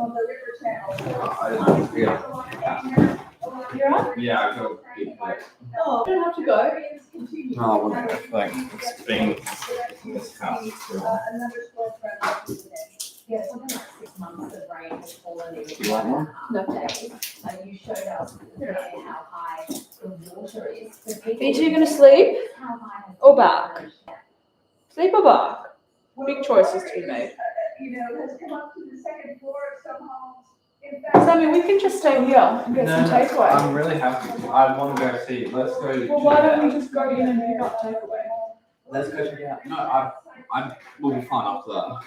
of the river channels. You're up? Yeah, I go big hit. Oh, you don't have to go. Oh, whatever. Thanks. It's been this house. Another storefront today. Yeah, something like 6 months of rain has fallen in. You want one? No. Days. You showed us there how high the water is. So people- Are you two gonna sleep How high has or the bark? water- Sleep or bark? Big choices to be made. You know, has come up to the second floor of some homes. In fact, Sammy, we can just stay here and get some takeaway. I'm really happy. I want to go see. Let's go. Well, why don't we just go in and pick up takeaway? Let's go check it out. No, I will be fine after that.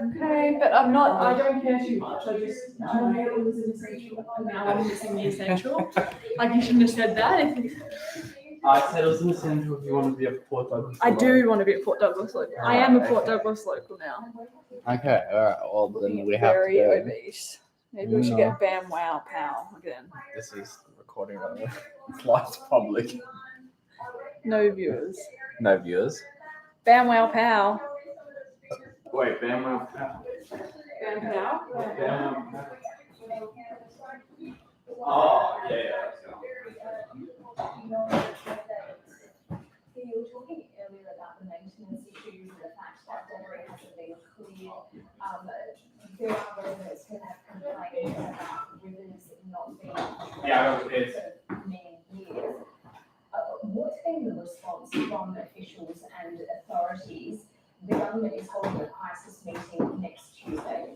Okay, but I don't care too much. I want to it was an essential. And now I'm missing the essential. Like, you shouldn't have said that. I said it was an essential if you want to be a Port Douglas. I do want to be a Port Douglas local. I am a Port Douglas local now. Okay, alright. Well, then we have to Very go. obese. Maybe we should get Bam Wow Pow again. This is recording right now. It's live to public. No viewers. No viewers. Bam Wow Pow. Wait, Bam Wow Pow. Bam Pow? Bam Wow. Oh, yeah. You were talking earlier about the maintenance issues and the fact that Dennery hasn't been cleared. There are residents who have complained about rivers not being Yeah, cleared for many years. What's been the response from officials and authorities? The government is holding a crisis meeting next Tuesday.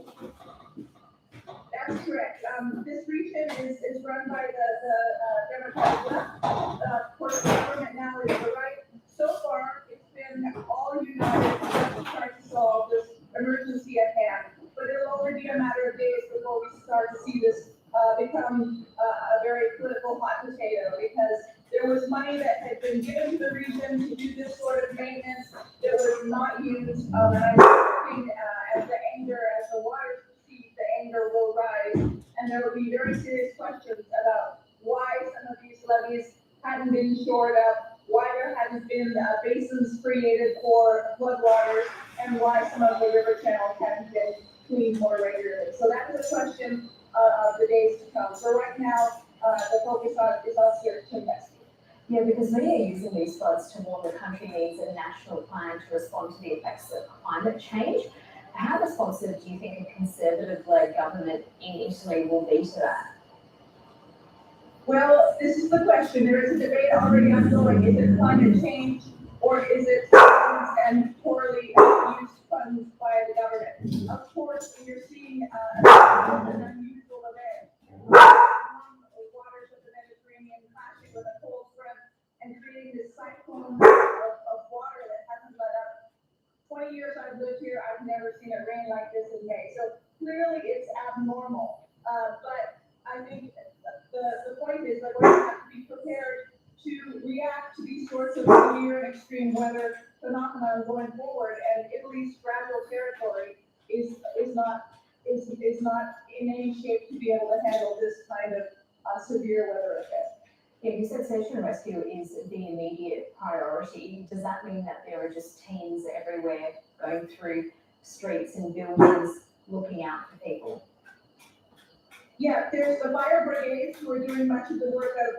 That's correct. This region is run by the Democratic left. Of course, the government now is the right. So far, it's been all united to try to solve this emergency at hand. But it'll only be a matter of days before we start to see this become a very political hot potato, because there was money that had been given to the region to do this sort of maintenance that was not used. And I'm hoping as the anger, as the waters recede, the anger will rise, and there will be very serious questions about why some of these levees hadn't been shored up, why there hadn't been basins created for floodwaters, and why some of the river channels hadn't been cleaned more regularly. So that is a question of the days to come. So right now, the focus is on search and rescue. Yeah, because many are using these floods to warn the country needs a national plan to respond to the effects of climate change. How responsive do you think a Conservative-led government in Italy will be to that? Well, this is the question. There is a debate already ongoing. Is it climate change, or is it funds and poorly used funds by the government? Of course, when you're seeing an unusual event, waters of the Mediterranean clashing with a cold front and creating this cyclone of water that hasn't let up. 20 years I've lived here, I've never seen it rain like this in May. So clearly it's abnormal. But I think the point is that we're going to have to be prepared to react to these sorts of severe and extreme weather phenomena going forward. And Italy's fragile territory is not in any shape to be able to handle this kind of severe weather event. Yeah, you said search and rescue is the immediate priority. Does that mean that there are just teams everywhere going through streets and buildings looking out for people? Yeah, there's the fire brigades who are doing much of the work of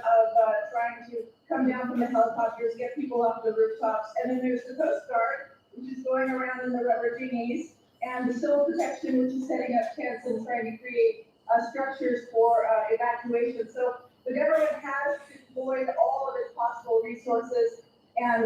trying to come down from the helicopters, get people off the rooftops. And then there's the Coast Guard, which is going around in the rubber dinghies, and the Civil Protection, which is setting up tents and trying to create structures for evacuation. So the government has deployed all of its possible resources, and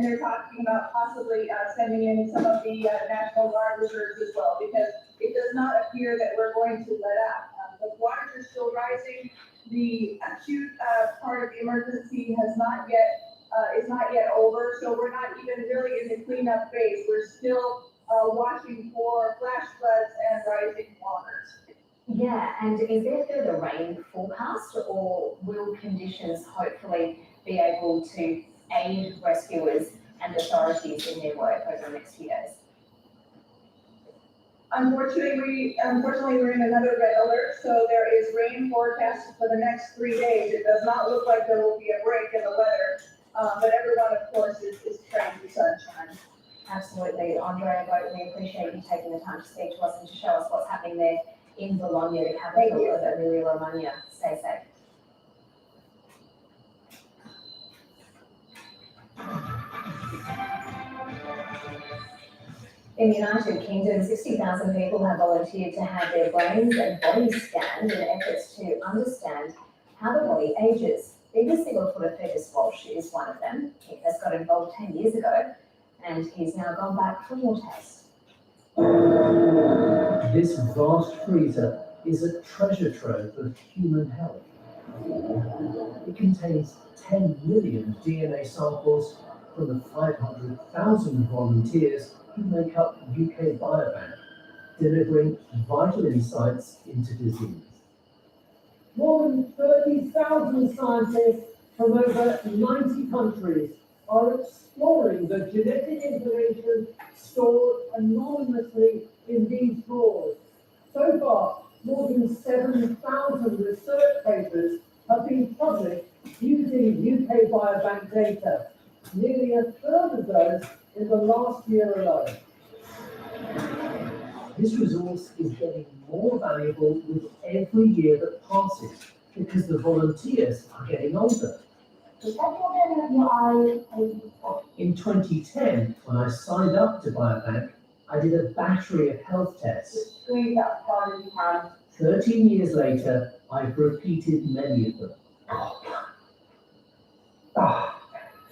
they're talking about possibly sending in some of the National Guard reserves as well, because it does not appear that we're going to let up. The waters are still rising. The acute part of the emergency is not yet over, so we're not even really in the cleanup phase. We're still watching for flash floods and rising waters. Yeah, and is there further rain forecast, or will conditions hopefully be able to aid rescuers and authorities in their work over the next few days? Unfortunately, we're in another red alert, so there is rain forecast for the next 3 days. It does not look like there will be a break in the weather, but everyone, of course, is praying for sunshine. Absolutely, Andrea, we appreciate you taking the time to speak to us and to show us what's happening there in Bologna, the capital of Emilia-Romagna. Stay safe. In the United Kingdom, 60,000 people have volunteered to have their brains and bodies scanned in efforts to understand how the body ages. BBC reporter Fergus Walsh is one of them. He has got involved 10 years ago, and he's now gone back for more tests. This vast freezer is a treasure trove of human health. It contains 10 million DNA samples from the 500,000 volunteers who make up UK Biobank, delivering vital insights into disease. More than 30,000 scientists from over 90 countries are exploring the genetic information stored anonymously in these drawers. So far, more than 7,000 research papers have been published using UK Biobank data, nearly a third of those in the last year alone. This resource is getting more valuable with every year that passes because the volunteers are getting older. In 2010, when I signed up to Biobank, I did a battery of health tests. 13 years later, I've repeated many of them.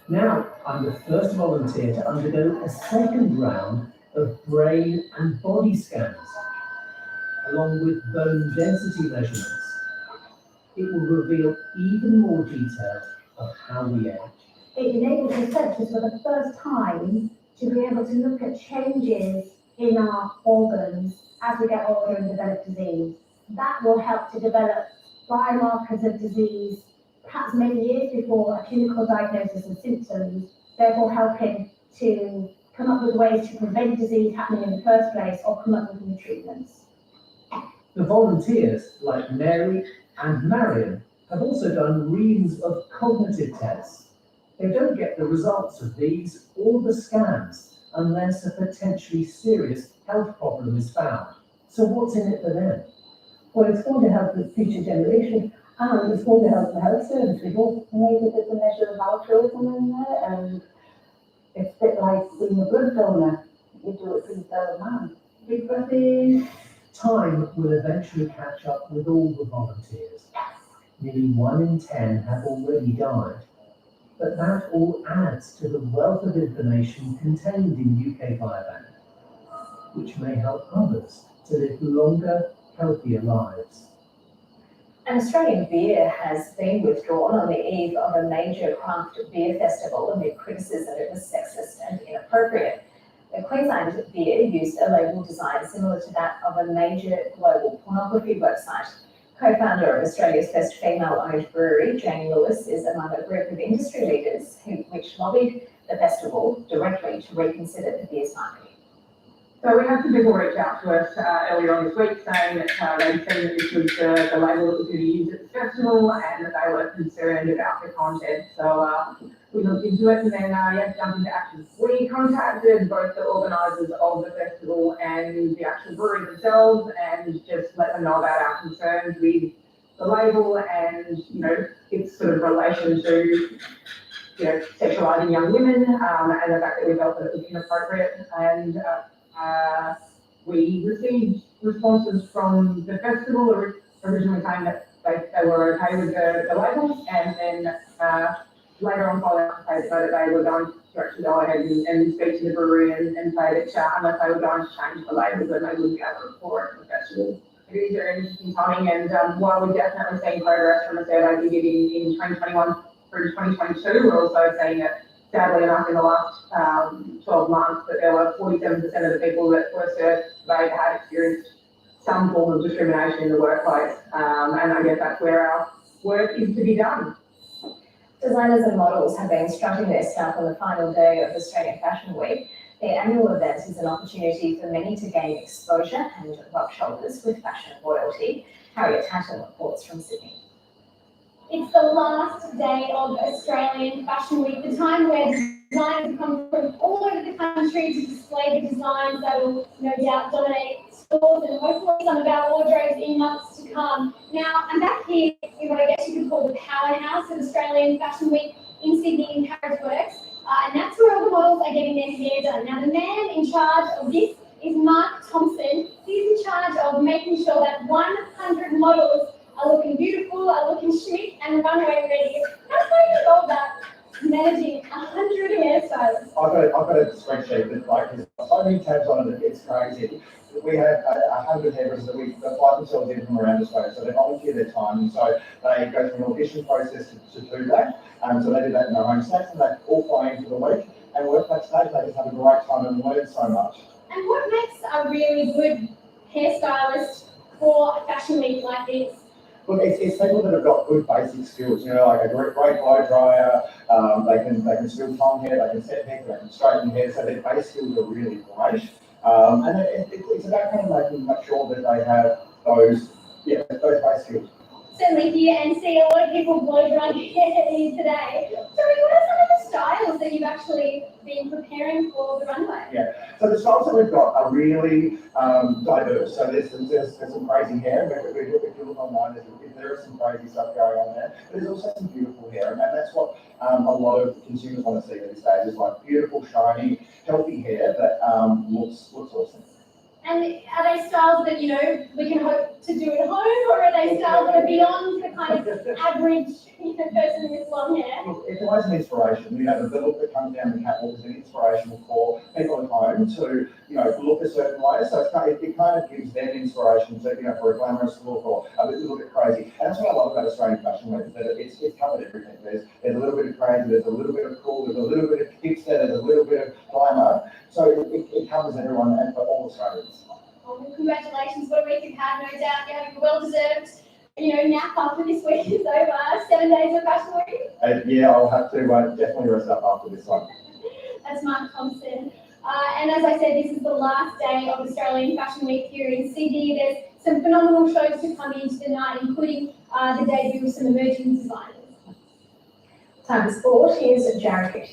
Now, I'm the first volunteer to undergo a second round of brain and body scans, along with bone density measurements. It will reveal even more detail of how we age. It enables researchers for the first time to be able to look at changes in our organs as we get older and develop disease. That will help to develop biomarkers of disease perhaps many years before a clinical diagnosis and symptoms, therefore helping to come up with ways to prevent disease happening in the first place or come up with new treatments. The volunteers, like Mary and Marion, have also done reams of cognitive tests. They don't get the results of these or the scans unless a potentially serious health problem is found. So what's in it for them? Well, it's going to help the future generation and it's going to help the health service. We don't maybe there's a measure of altruism in there, and it's a bit like being a blood donor. You do it for your fellow man. Big breath in. Time will eventually catch up with all the volunteers. Nearly 1 in 10 have already died. But that all adds to the wealth of information contained in UK Biobank, which may help others to live longer, healthier lives. An Australian beer has been withdrawn on the eve of a major craft beer festival amid criticism it was sexist and inappropriate. The Queensland beer used a label design similar to that of a major global pornography website. Co-founder of Australia's first female-owned brewery, Jane Lewis, is among a group of industry leaders which lobbied the festival directly to reconsider the beer's marketing. So we had some people reach out to us earlier on this week saying that they'd seen that this was the label that was going to be used at the festival and that they were concerned about the content. So we looked into it and then jumped into action. We contacted both the organisers of the festival and the actual brewery themselves and just let them know about our concerns with the label and, you know, its sort of relation to, you know, sexualising young women and the fact that we felt that it was inappropriate. And we received responses from the festival originally saying that they were okay with the label, and then later on following up to say that they were going to actually go ahead and speak to the brewery and say that unless they were going to change the label, then they wouldn't be able to report it to the festival. It is very interesting timing, and while we've definitely seen progress from a survey we did in 2021 through 2022, we're also seeing it, sadly enough, in the last 12 months, that there were 47% of the people that were surveyed had experienced some form of discrimination in the workplace. And I guess that's where our work is to be done. Designers and models have been strutting their stuff on the final day of Australian Fashion Week. The annual event is an opportunity for many to gain exposure and rub shoulders with fashion royalty. Harriet Hatton reports from Sydney. It's the last day of Australian Fashion Week, the time where designers come from all over the country to display the designs that will no doubt dominate stores and hopefully some of our wardrobes in months to come. Now, I'm back here in what I guess you could call the powerhouse of Australian Fashion Week in Sydney in Carriage Works, and that's where all the models are getting their hair done. Now, the man in charge of this is Mark Thompson. He's in charge of making sure that 100 models are looking beautiful, are looking chic and runway ready. How do you go about managing 100 hairstylists? I've got a spreadsheet that like there's so many tabs on it, it's crazy. We have 100 hairdressers that we apply themselves in from around Australia, so they volunteer their time, and so they go through an audition process to do that. So they do that in their own states, and they all fly in for the week and work that state. They just have a great time and learn so much. And what makes a really good hairstylist for a fashion week like this? Look, it's people that have got good basic skills, you know, like a great blow dryer, they can still comb hair, they can set hair, they can straighten hair, so their base skills are really great. And it's about kind of making sure that they have those base skills. Certainly here and see a lot of people blow drying hair here today. So what are some of the styles that you've actually been preparing for the runway? Yeah, so the styles that we've got are really diverse. So there's some crazy hair. If you look online, there is some crazy stuff going on there. But there's also some beautiful hair, and that's what a lot of consumers want to see at this stage, is like beautiful, shiny, healthy hair that looks awesome. And are they styles that, you know, we can hope to do at home, or are they styles that are beyond the kind of average person with long hair? Look, it's always an inspiration. You know, the look that comes down the catwalk is an inspiration for people at home to, you know, look a certain way. So it kind of gives them inspiration to, you know, for a glamorous look or a little bit crazy. And that's what I love about Australian Fashion Week, is that it's covered everything. There's a little bit of crazy, there's a little bit of cool, there's a little bit of hipster, there's a little bit of glamour. So it covers everyone and for all Australians. Well, congratulations, what a week you've had, no doubt. You're having a well-deserved, you know, nap after this week is over. 7 days of Fashion Week. Yeah, I'll have to definitely rest up after this one. That's Mark Thompson. And as I said, this is the last day of Australian Fashion Week here in Sydney. There's some phenomenal shows to come into the night, including the debut of some emerging designers. Time for sport. Here's Jared.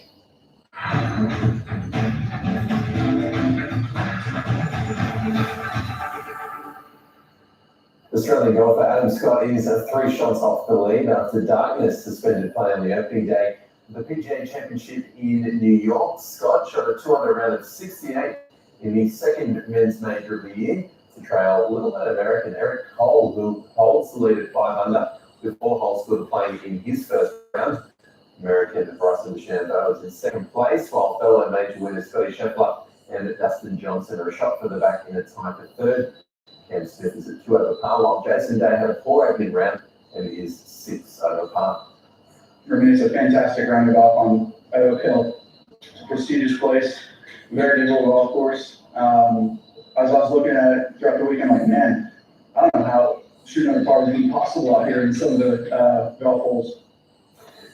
Australian golfer Adam Scott is 3 shots off the lead after Darkness suspended play on the opening day of the PGA Championship in New York. Scott shot a 2-under round of 68 in the second men's major of the year to trail little-known American Eric Cole, who holds the lead at 5 under with 4 holes still playing in his first round. American Bryson DeChambeau is in second place, while fellow major winners Scotty Scheffler and Dustin Johnson are a shot further back in a tie for third. Cam Smith is at 2 over par, while Jason Day had a poor opening round and is 6 over par. For me, it's a fantastic round of golf on Oak Hill. It's a prestigious place, very difficult golf course. As I was looking at it throughout the week, I'm like, man, I don't know how shooting under par is even possible out here in some of the golf holes.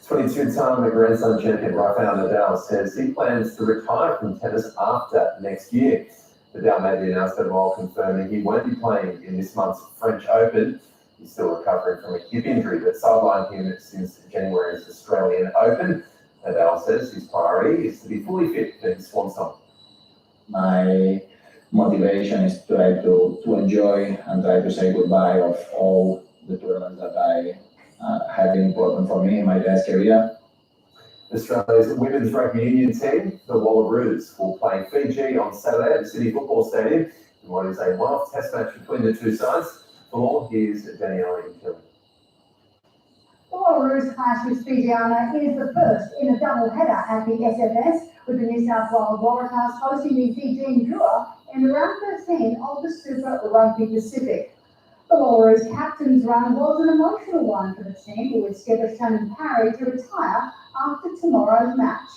22-time Grand Slam champion Rafael Nadal says he plans to retire from tennis after next year. Nadal made the announcement while confirming he won't be playing in this month's French Open. He's still recovering from a hip injury that sidelined him since January's Australian Open. Nadal says his priority is to be fully fit for his swan song. My motivation is to try to enjoy and try to say goodbye of all the tournaments that I have been important for me in my past career. Australia's women's rugby union team, the Wallaroos, will play Fiji on Saturday at the Sydney Football Stadium in what is a one-off test match between the two sides. For more, here's Danielle Kelly. The Wallaroos clash with Fijiana is the first in a double header at the SFS, with the New South Wales Waratahs hosting the Fijian Drua in round 13 of the Super Rugby Pacific. The Wallaroos captain's run was an emotional one for the team, with skipper Shannon Parry to retire after tomorrow's match.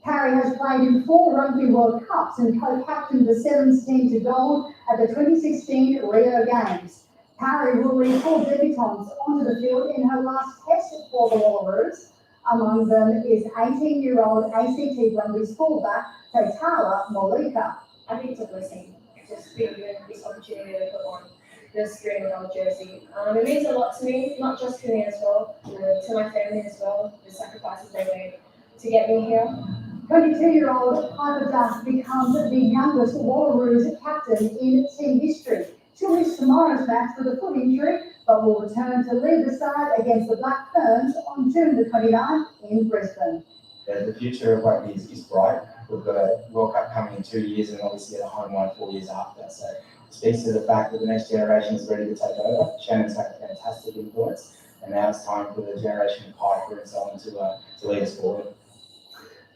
Parry has played in 4 Rugby World Cups and co-captained the Sevens team to gold at the 2016 Rio Games. Parry will lead 4 debutants onto the field in her last test for the Wallaroos. Among them is 18-year-old ACT Brumbies fullback Taitara Molika. I think it's a blessing just being given this opportunity to put on this green and gold jersey. It means a lot to me, not just to me as well, to my family as well, the sacrifices they made to get me here. 22-year-old Piper Duff becomes the youngest Wallaroos captain in team history. She'll miss tomorrow's match with a foot injury, but will return to lead the side against the Black Ferns on June the 29th in Brisbane. The future of rugby is bright. We've got a World Cup coming in 2 years and obviously a home one 4 years after. So it speaks to the fact that the next generation is ready to take over. Shannon's had a fantastic influence, and now it's time for the generation of Piper and so on to lead us forward.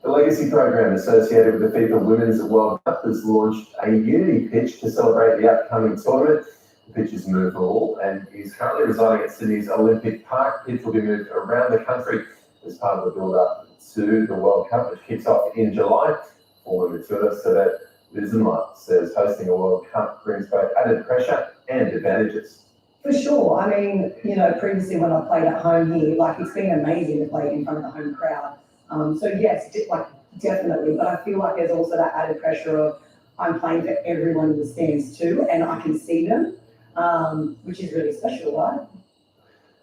The Legacy program associated with the FIFA Women's World Cup has launched a unity pitch to celebrate the upcoming tournament. The pitch is movable and is currently residing at Sydney's Olympic Park. The pitch will be moved around the country as part of the build-up to the World Cup, which kicks off in July. Former midfielder Savet Lismar says hosting a World Cup brings both added pressure and advantages. For sure. I mean, you know, previously when I played at home here, like it's been amazing to play in front of the home crowd. So yes, definitely. But I feel like there's also that added pressure of I'm playing for everyone in the stands too, and I can see them, which is really special, right?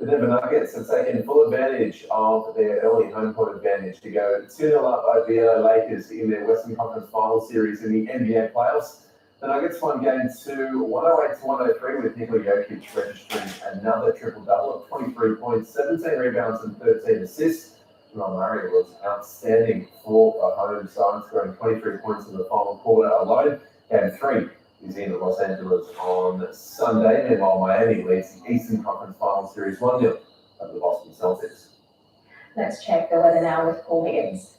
The Denver Nuggets have taken full advantage of their early home court advantage to go 2-0 up over the LA Lakers in their Western Conference Final Series in the NBA playoffs. The Nuggets won game 2, 108-103, with Nikola Jokic registering another triple-double of 23 points, 17 rebounds and 13 assists. Jamal Murray was outstanding for the home side, scoring 23 points in the final quarter alone. Game 3 is in Los Angeles on Sunday. Meanwhile, Miami leads the Eastern Conference Final Series 1-0 over the Boston Celtics. Let's check the weather now with Paul Higgins.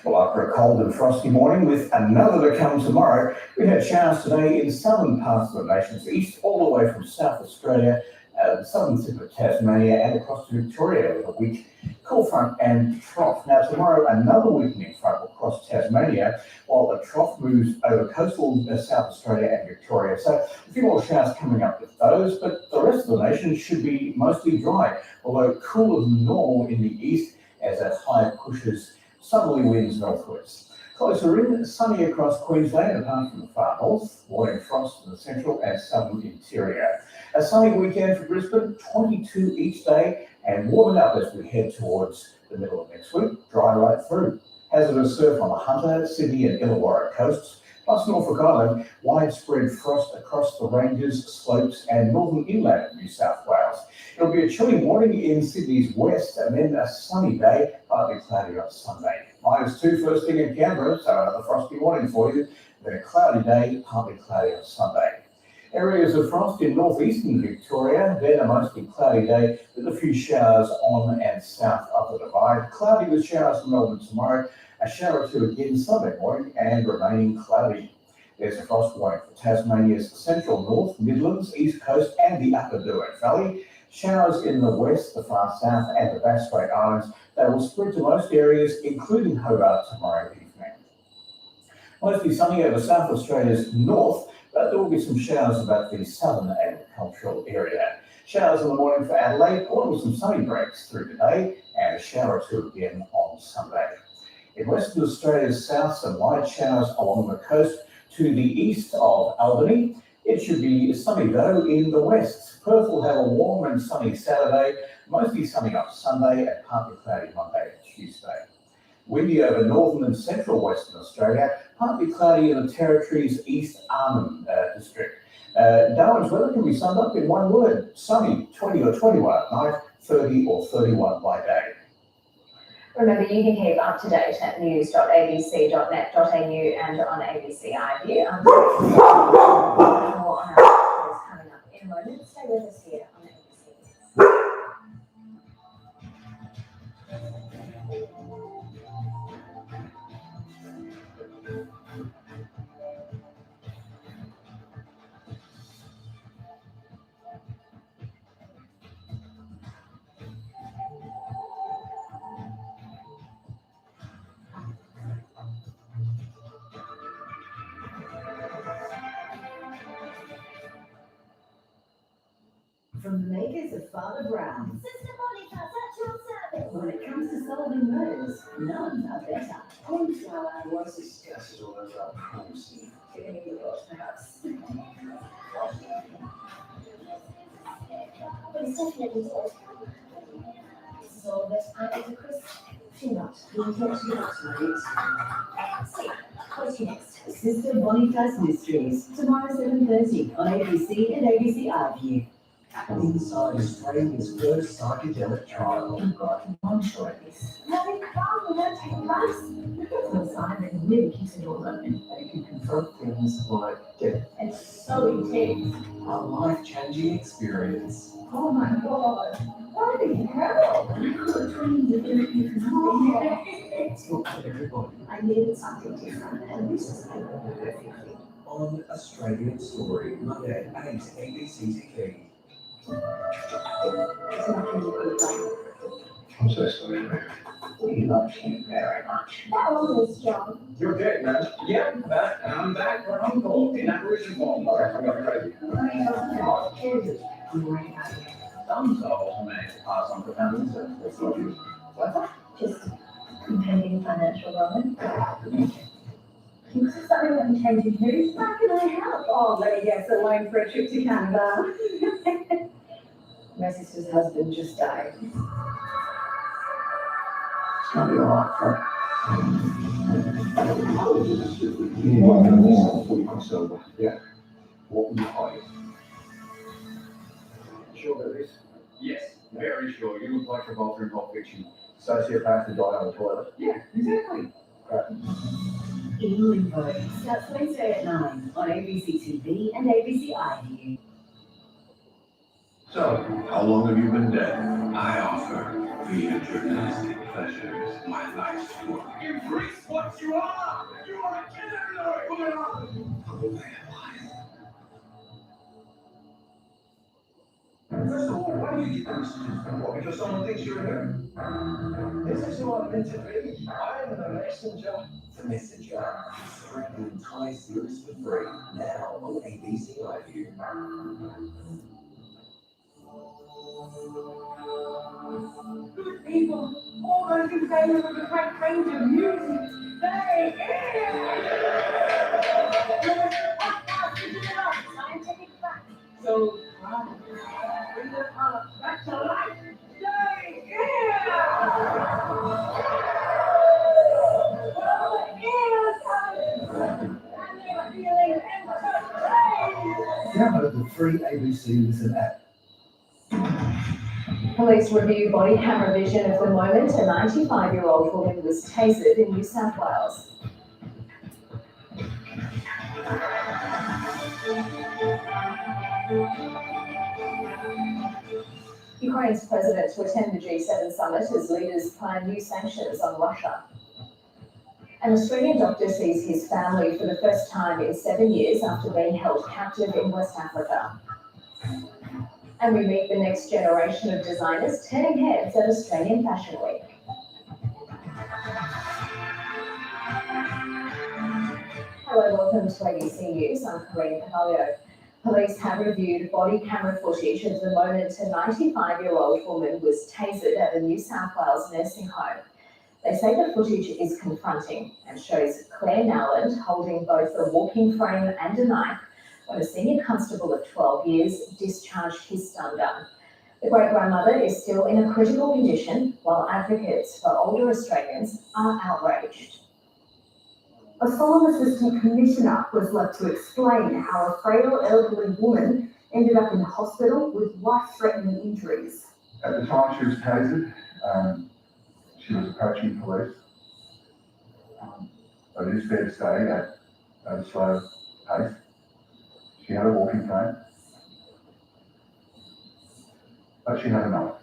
Well, after a cold and frosty morning with another to come tomorrow, we had showers today in southern parts of the nation's east, all the way from South Australia, the southern tip of Tasmania, and across to Victoria with a weak cool front and trough. Now, tomorrow, another weakening front will cross Tasmania, while the trough moves over coastal South Australia and Victoria. So a few more showers coming up with those, but the rest of the nation should be mostly dry, although cooler than normal in the east as that high pushes southerly winds northwards. Closer in, sunny across Queensland, apart from the far north, morning frost in the central and southern interior. A sunny weekend for Brisbane, 22 each day, and warming up as we head towards the middle of next week, dry right through. Hazardous surf on the Hunter, Sydney and Illawarra coasts, plus Norfolk Island, widespread frost across the ranges, slopes and northern inland of New South Wales. It'll be a chilly morning in Sydney's west and then a sunny day, partly cloudy on Sunday. -2 first thing in Canberra, so another frosty morning for you. Then a cloudy day, partly cloudy on Sunday. Areas of frost in northeastern Victoria, then a mostly cloudy day with a few showers on and south of the Divide. Cloudy with showers in Melbourne tomorrow, a shower or two again Sunday morning and remaining cloudy. There's a frost warning for Tasmania's central north, Midlands, east coast and the upper Derwent Valley. Showers in the west, the far south and the Bass Strait Islands. They will spread to most areas, including Hobart tomorrow evening. Mostly sunny over South Australia's north, but there will be some showers about the southern agricultural area. Showers in the morning for Adelaide, along with some sunny breaks through the day, and a shower or two again on Sunday. In Western Australia's south, some light showers along the coast to the east of Albany. It should be sunny though in the west. Perth will have a warm and sunny Saturday, mostly sunny on Sunday and partly cloudy Monday and Tuesday. Windy over northern and central Western Australia, partly cloudy in the Territory's East Arnhem district. Darwin's weather can be summed up in one word: sunny, 20 or 21 at night, 30 or 31 by day. Remember, you can keep up to date at news.abc.net.au and on ABC iView. More on our stories coming up in a moment. Stay with us here on ABC. From the makers of Father Brown. Sister Monica, at your service. When it comes to solving murders, none are better. Cauliflower was discussed all over promising. Giving you the lost house. But it's definitely good. This is all of it, and it's a crisp tuna. Can I talk to you about tonight? See, what's next? Sister Boniface Mysteries, tomorrow 7:30 on ABC and ABC iView. Inside Australia's first psychedelic trial. You've got one choice. Having fun without taking place. So Simon really keeps it all open. They can confront things like death. It's so intense. A life-changing experience. Oh my God. Holy hell. I could dream to do it before. It's not for everybody. I needed something different, and this is like perfectly. On Australian Story, Monday at 8 ABC TV. It's not really good life. I'm so sorry, mate. We love you very much. That one is John. You're dead, man. Yeah, I'm back, and I'm back for Uncle in Aboriginal form. Okay, I'm not crazy. Some souls may pass on to families that they thought you. Just impending financial ruin. Is this something that can change who? How can I help? Oh, let me guess, a loan for a trip to Canada. My sister's husband just died. It's gonna be alright, right? You want to know before you come sober? Yeah. What will you hide? Sure there is. Yes, very sure. You look like Travolta in Pulp Fiction. Sociopath who died on the toilet. Yeah, exactly. In Limbo starts Wednesday at 9 on ABC TV and ABC iView. So, how long have you been dead? I offer via journalistic pleasures my life's work. Embrace what you are! You are a killer! First of all, why do you get the messages from what? Because someone thinks you're here. This is who I'm meant to be. I am the messenger. The Messenger. Stream the entire series for free now on ABC iView. Good people, all those in favour of a great range of music, they Scientific fact. So, bring the color back to life. They Download the free ABC Listen app. Police review body camera vision of the moment a 95-year-old woman was tasered in New South Wales. Ukraine's president to attend the G7 summit as leaders plan new sanctions on Russia. An Australian doctor sees his family for the first time in 7 years after being held captive in West Africa. And we meet the next generation of designers turning heads at Australian Fashion Week. Hello, welcome to ABC News. I'm Corinne Cavallio. Police have reviewed body camera footage of the moment a 95-year-old woman was tasered at a New South Wales nursing home. They say the footage is confronting and shows Claire Nowland holding both a walking frame and a knife when a senior constable of 12 years discharged his stun gun. The great-grandmother is still in a critical condition, while advocates for older Australians are outraged. Asylum Assistant Commissioner was left to explain how a frail elderly woman ended up in hospital with life-threatening injuries. At the time she was tasered, she was approaching police. But it is fair to say that at a slow pace. She had a walking frame, but she had a knife.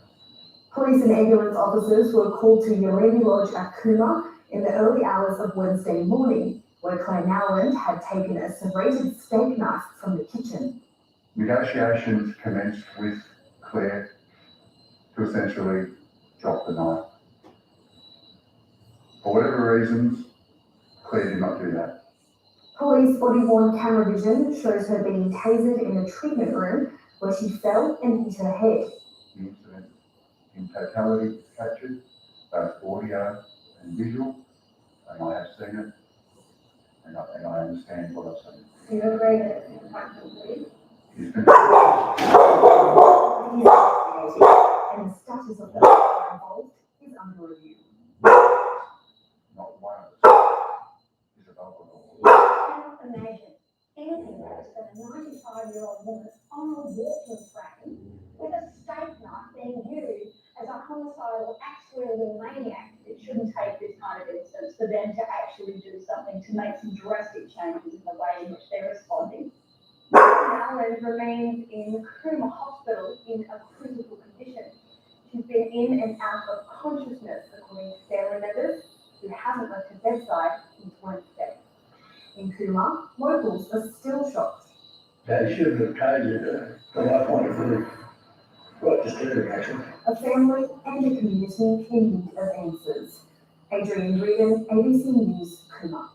Police and ambulance officers were called to Yoreni Lodge at Cooma in the early hours of Wednesday morning, where Claire Nowland had taken a serrated steak knife from the kitchen. Negotiations commenced with Claire to essentially drop the knife. For whatever reasons, Claire did not do that. Police body-worn camera vision shows her being tasered in a treatment room where she fell and hit her head. The incident in totality was captured, both audio and visual, and I have seen it, and I understand what I've seen. Do you agree that it's impactful? And the status of the people involved is under review. 65-year-old woman on a walking frame with a steak knife being used as a homicidal axe-wielding maniac. It shouldn't take this kind of instance for them to actually do something to make some drastic changes in the way in which they're responding. Allen remains in Cooma Hospital in a critical condition. She's been in and out of consciousness, according to family members, who haven't left her bedside since Wednesday. In Cooma, locals are still shocked. They should have told you the life point of view. Quite disturbing, actually. A family and a community in need of answers. Adrian Regan, ABC News, Cooma.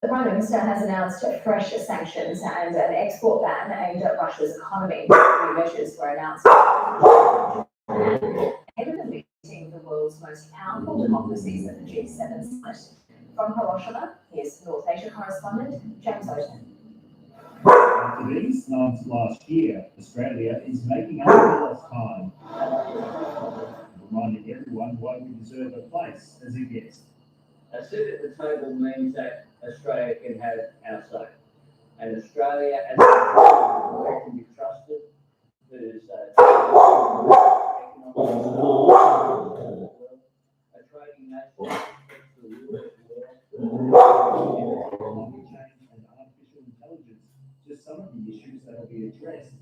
The Prime Minister has announced fresh sanctions and an export ban aimed at Russia's economy. New measures were announced ahead of the meeting of the world's most powerful democracies at the G7 summit. From Hiroshima, here's North Asia correspondent James Oaten. After these months last year, Australia is making up for lost time, reminding everyone why we deserve a place as a guest. A seat at the table means that Australia can have our say. And Australia, as a country where can be trusted, whose a trading nation, Climate change and artificial intelligence, just some of the issues that will be addressed.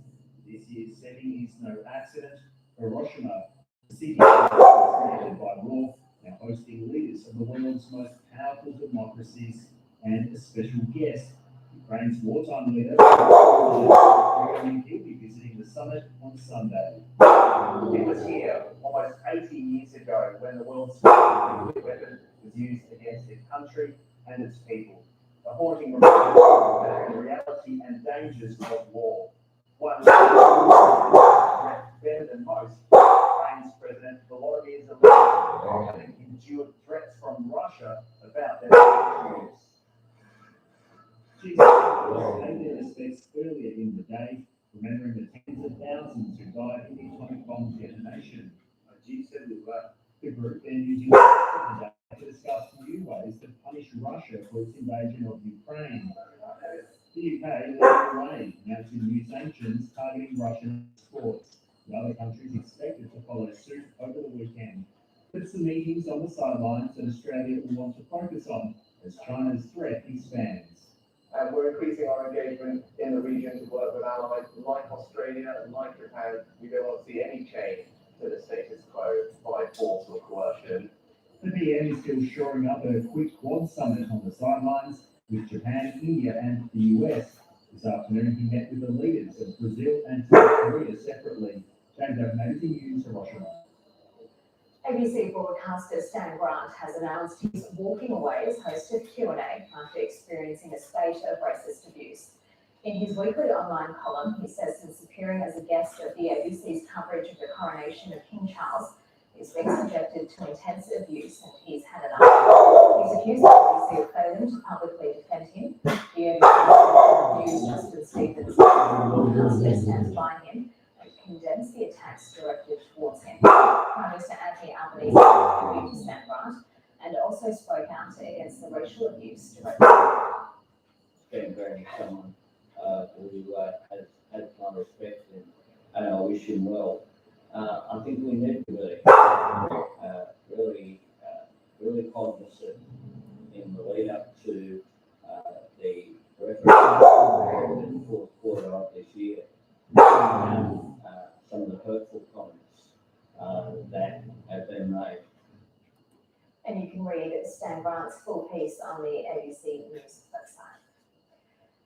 This year's setting is no accident. Hiroshima, the city surrounded by war, now hosting leaders of the world's most powerful democracies and a special guest, Ukraine's wartime leader, he'll be visiting the summit on Sunday. It was here almost 80 years ago when the world's first nuclear weapon was used against its country and its people. A haunting reminder of the reality and dangers of war. One better than most, Ukraine's President Volodymyr Zelensky endured threats from Russia about their security. Jesus paid their respects earlier in the day, remembering the tens of thousands who died in the atomic bomb detonation. The group then using the day to discuss new ways to punish Russia for its invasion of Ukraine. The UK led the way, announcing new sanctions targeting Russian exports. The other countries expected to follow suit over the weekend. But it's the meetings on the sidelines that Australia will want to focus on as China's threat expands. We're increasing our engagement in the region to work with allies like Australia and like Japan. We don't want to see any change to the status quo by force or coercion. The PM is still shoring up a quick Quad summit on the sidelines with Japan, India and the US. This afternoon he met with the leaders of Brazil and South Korea separately. James Oaten, News, Hiroshima. ABC broadcaster Stan Grant has announced he's walking away as host of Q&A after experiencing a spate of racist abuse. In his weekly online column, he says since appearing as a guest of the ABC's coverage of the coronation of King Charles, he's been subjected to intense abuse and he's had enough. He's accused the ABC of failing to publicly defend him. The ABC accused Justin Stevens of stands by him and condemns the attacks directed towards him. Prime Minister Anthony Albanese agreed to Stan Grant and also spoke out against the racial abuse directed. Stan Grant is someone who has my respect and I wish him well. I think we need to be really cognizant in the lead up to the referendum in the fourth quarter of this year. Some of the hurtful comments that have been made. And you can read Stan Grant's full piece on the ABC News website.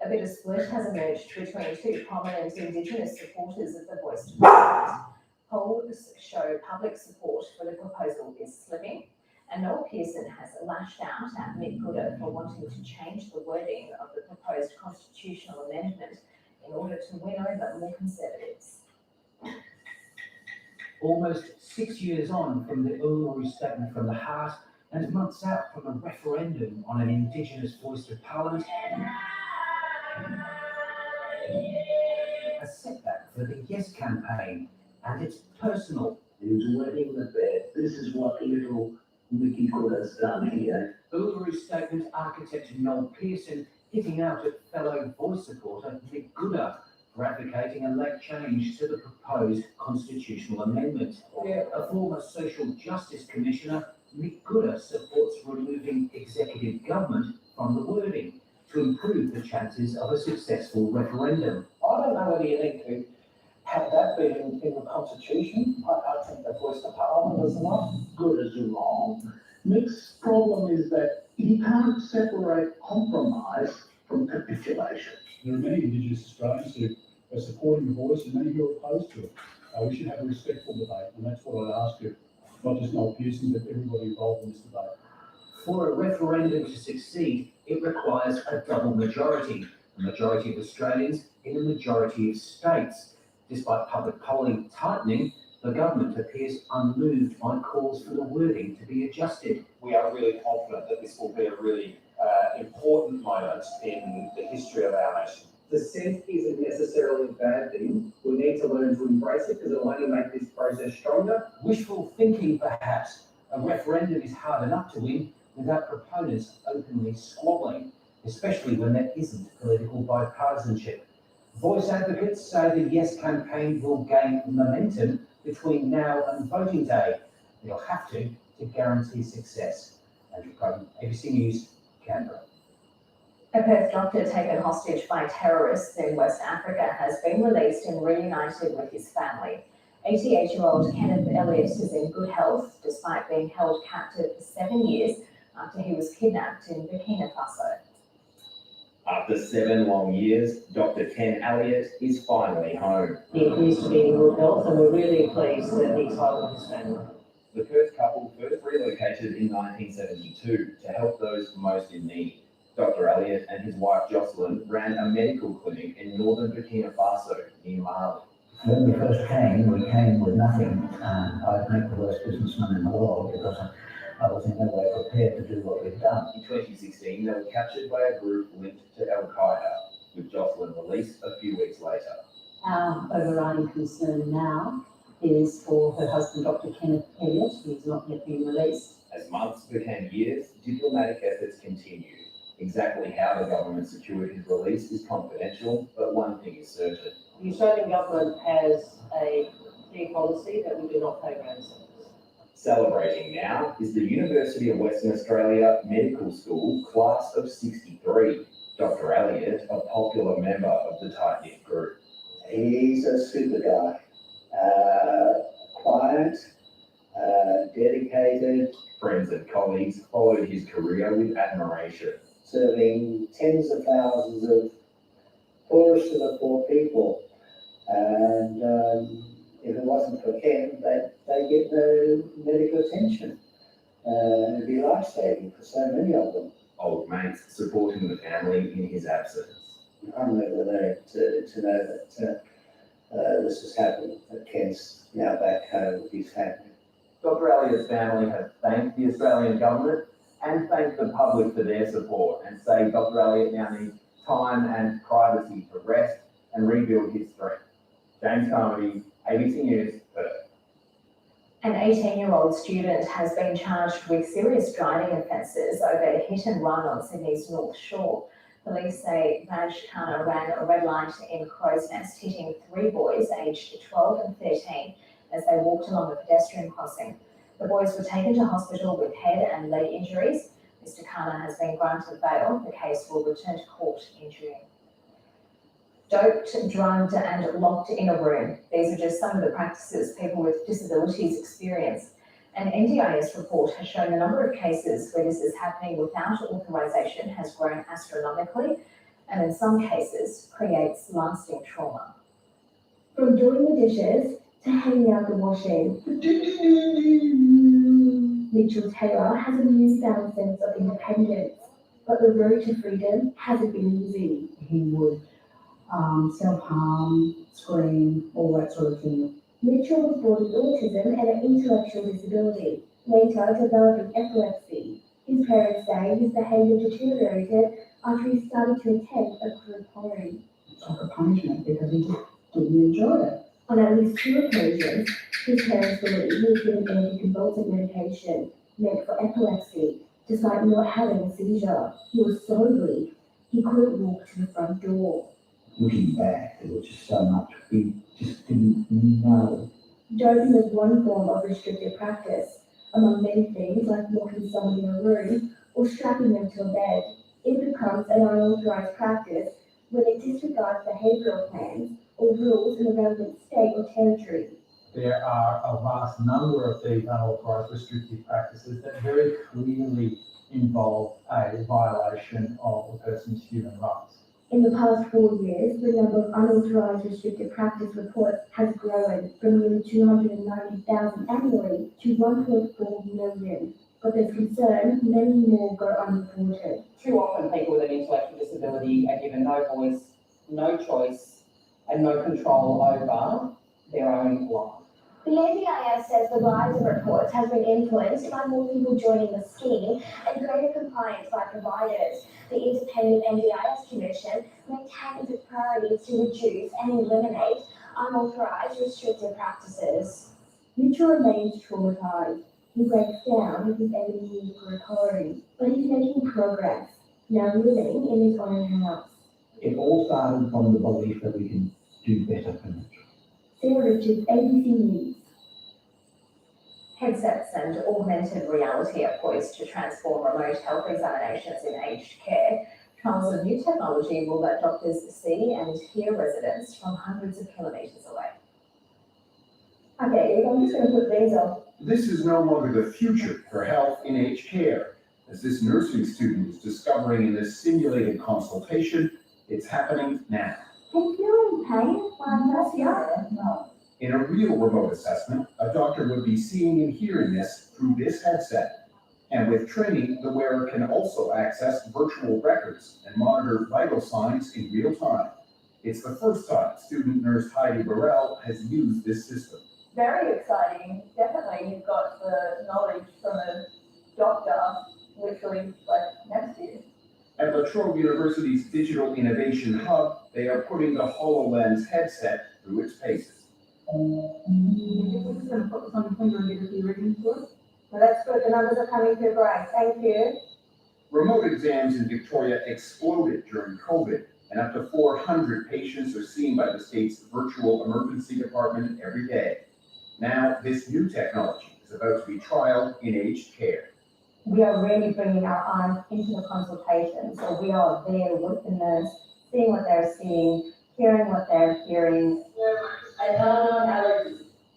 A bit of split has emerged between two prominent Indigenous supporters of the Voice to Parliament. Polls show public support for the proposal is slipping, and Noel Pearson has lashed out at Mick Gooder for wanting to change the wording of the proposed constitutional amendment in order to win over more Conservatives. Almost 6 years on from the Uluru Statement from the Heart and months out from a referendum on an Indigenous voice to Parliament, a setback for the Yes campaign, and it's personal. He's wetting the bed. This is what little Mickey Gooder's done here. Uluru Statement architect Noel Pearson hitting out at fellow Voice supporter Nick Gooder for advocating a late change to the proposed constitutional amendment. A former social justice commissioner, Nick Gooder supports removing executive government from the wording to improve the chances of a successful referendum. I don't know whether you need to have that be in the constitution. I think the voice of parliament is enough. Good as you're wrong. Nick's problem is that he can't separate compromise from capitulation. There are many Indigenous Australians who are supporting the Voice and many who are opposed to it. We should have a respectful debate, and that's what I'd ask you, not just Noel Pearson, but everybody involved in this debate. For a referendum to succeed, it requires a double majority, a majority of Australians in a majority of states. Despite public polling tightening, the government appears unmoved by calls for the wording to be adjusted. We are really confident that this will be a really important moment in the history of our nation. Dissent isn't necessarily a bad thing. We need to learn to embrace it because it'll only make this process stronger. Wishful thinking, perhaps. A referendum is hard enough to win without proponents openly squabbling, especially when there isn't political bipartisanship. Voice advocates say the Yes campaign will gain momentum between now and voting day. They'll have to guarantee success. Andrew Croghan, ABC News, Canberra. A Perth doctor taken hostage by terrorists in West Africa has been released and reunited with his family. 88-year-old Kenneth Elliott is in good health despite being held captive for 7 years after he was kidnapped in Burkina Faso. After 7 long years, Dr. Ken Elliott is finally home. He appears to be in good health and we're really pleased that he's home with his family. The Perth couple first relocated in 1972 to help those most in need. Dr. Elliott and his wife Jocelyn ran a medical clinic in northern Burkina Faso near Mali. When we first came, we came with nothing. I'd make the worst businessman in the world because I was in no way prepared to do what we've done. In 2016, they were captured by a group linked to Al-Qaeda, with Jocelyn released a few weeks later. Our overriding concern now is for her husband, Dr. Kenneth Elliott, who has not yet been released. As months became years, diplomatic efforts continued. Exactly how the government secured his release is confidential, but one thing is certain. The Australian government has a clear policy that we do not pay ransom. Celebrating now is the University of Western Australia Medical School Class of 63. Dr. Elliott, a popular member of the tight-knit group. He's a super guy. Quiet, dedicated. Friends and colleagues followed his career with admiration. Serving tens of thousands of poorest of the poor people. And if it wasn't for Ken, they get no medical attention. It'd be life-saving for so many of them. Old mates supporting the family in his absence. I'm over there to know that this has happened, that Ken's now back home with his family. Dr. Elliott's family have thanked the Australian government and thanked the public for their support and say Dr. Elliott now needs time and privacy to rest and rebuild his strength. James Carmody, ABC News, Perth. An 18-year-old student has been charged with serious driving offences over a hit and run on Sydney's North Shore. Police say Raj Khanna ran a red light in Crow's Nest, hitting 3 boys aged 12 and 13 as they walked along a pedestrian crossing. The boys were taken to hospital with head and leg injuries. Mr. Khanna has been granted bail. The case will return to court in June. Doped, drugged and locked in a room. These are just some of the practices people with disabilities experience. An NDIS report has shown the number of cases where this is happening without authorisation has grown astronomically and in some cases creates lasting trauma. From doing the dishes to hanging out the washing, Mitchell Taylor has a newfound sense of independence, but the road to freedom hasn't been easy. He would self-harm, scream, all that sort of thing. Mitchell was born with autism and an intellectual disability, later developing epilepsy. His parents say his behaviour deteriorated after he started to attend a group home. It's like a punishment because he just didn't enjoy it. On at least 2 occasions, his parents believe he was given anticonvulsant medication meant for epilepsy, despite not having a seizure. He was so weak, He couldn't walk to the front door. Looking back, there was just so much we just didn't know. Doping is one form of restricted practice. Among many things like locking someone in a room or strapping them to a bed, it becomes an unauthorized practice when it disregards behavioral plans or rules in the relevant state or territory. There are a vast number of these unauthorised restrictive practices that very clearly involve a violation of a person's human rights. In the past 4 years, the number of unauthorized restrictive practice reports has grown from nearly 290,000 annually to 1.4 million. But there's concern many more go unreported. Too often people with an intellectual disability are given no voice, no choice, and no control over their own life. The NDIS says the rise in reports has been influenced by more people joining the scheme and greater compliance by providers. The Independent NDIS Commission maintains its priorities to reduce and eliminate unauthorised restrictive practices. Mitchell remains traumatised. He breaks down with his every need for recovery, but he's making progress, now living in his own house. It all started from the belief that we can do better for nature. Sarah Richards, ABC News. Headsets and augmented reality are poised to transform remote health examinations in aged care. Trials of new technology will let doctors see and hear residents from hundreds of kilometres away. Okay, I'm just going to put these on. This is no longer the future for health in aged care. As this nursing student is discovering in this simulated consultation, it's happening now. Can you feel any pain when I press here? No. In a real remote assessment, a doctor would be seeing and hearing this through this headset. And with training, the wearer can also access virtual records and monitor vital signs in real time. It's the first time student nurse Heidi Burrell has used this system. Very exciting. Definitely, you've got the knowledge from a doctor literally like next to you. At La Trobe University's Digital Innovation Hub, they are putting the HoloLens headset through its paces. You're just going to focus on your finger and get a few readings for us? Well, that's good. The numbers are coming through great. Thank you. Remote exams in Victoria exploded during COVID, and up to 400 patients are seen by the state's virtual emergency department every day. Now, this new technology is about to be trialed in aged care. We are really bringing our eyes into the consultation. So we are there with the nurse, seeing what they're seeing, hearing what they're hearing.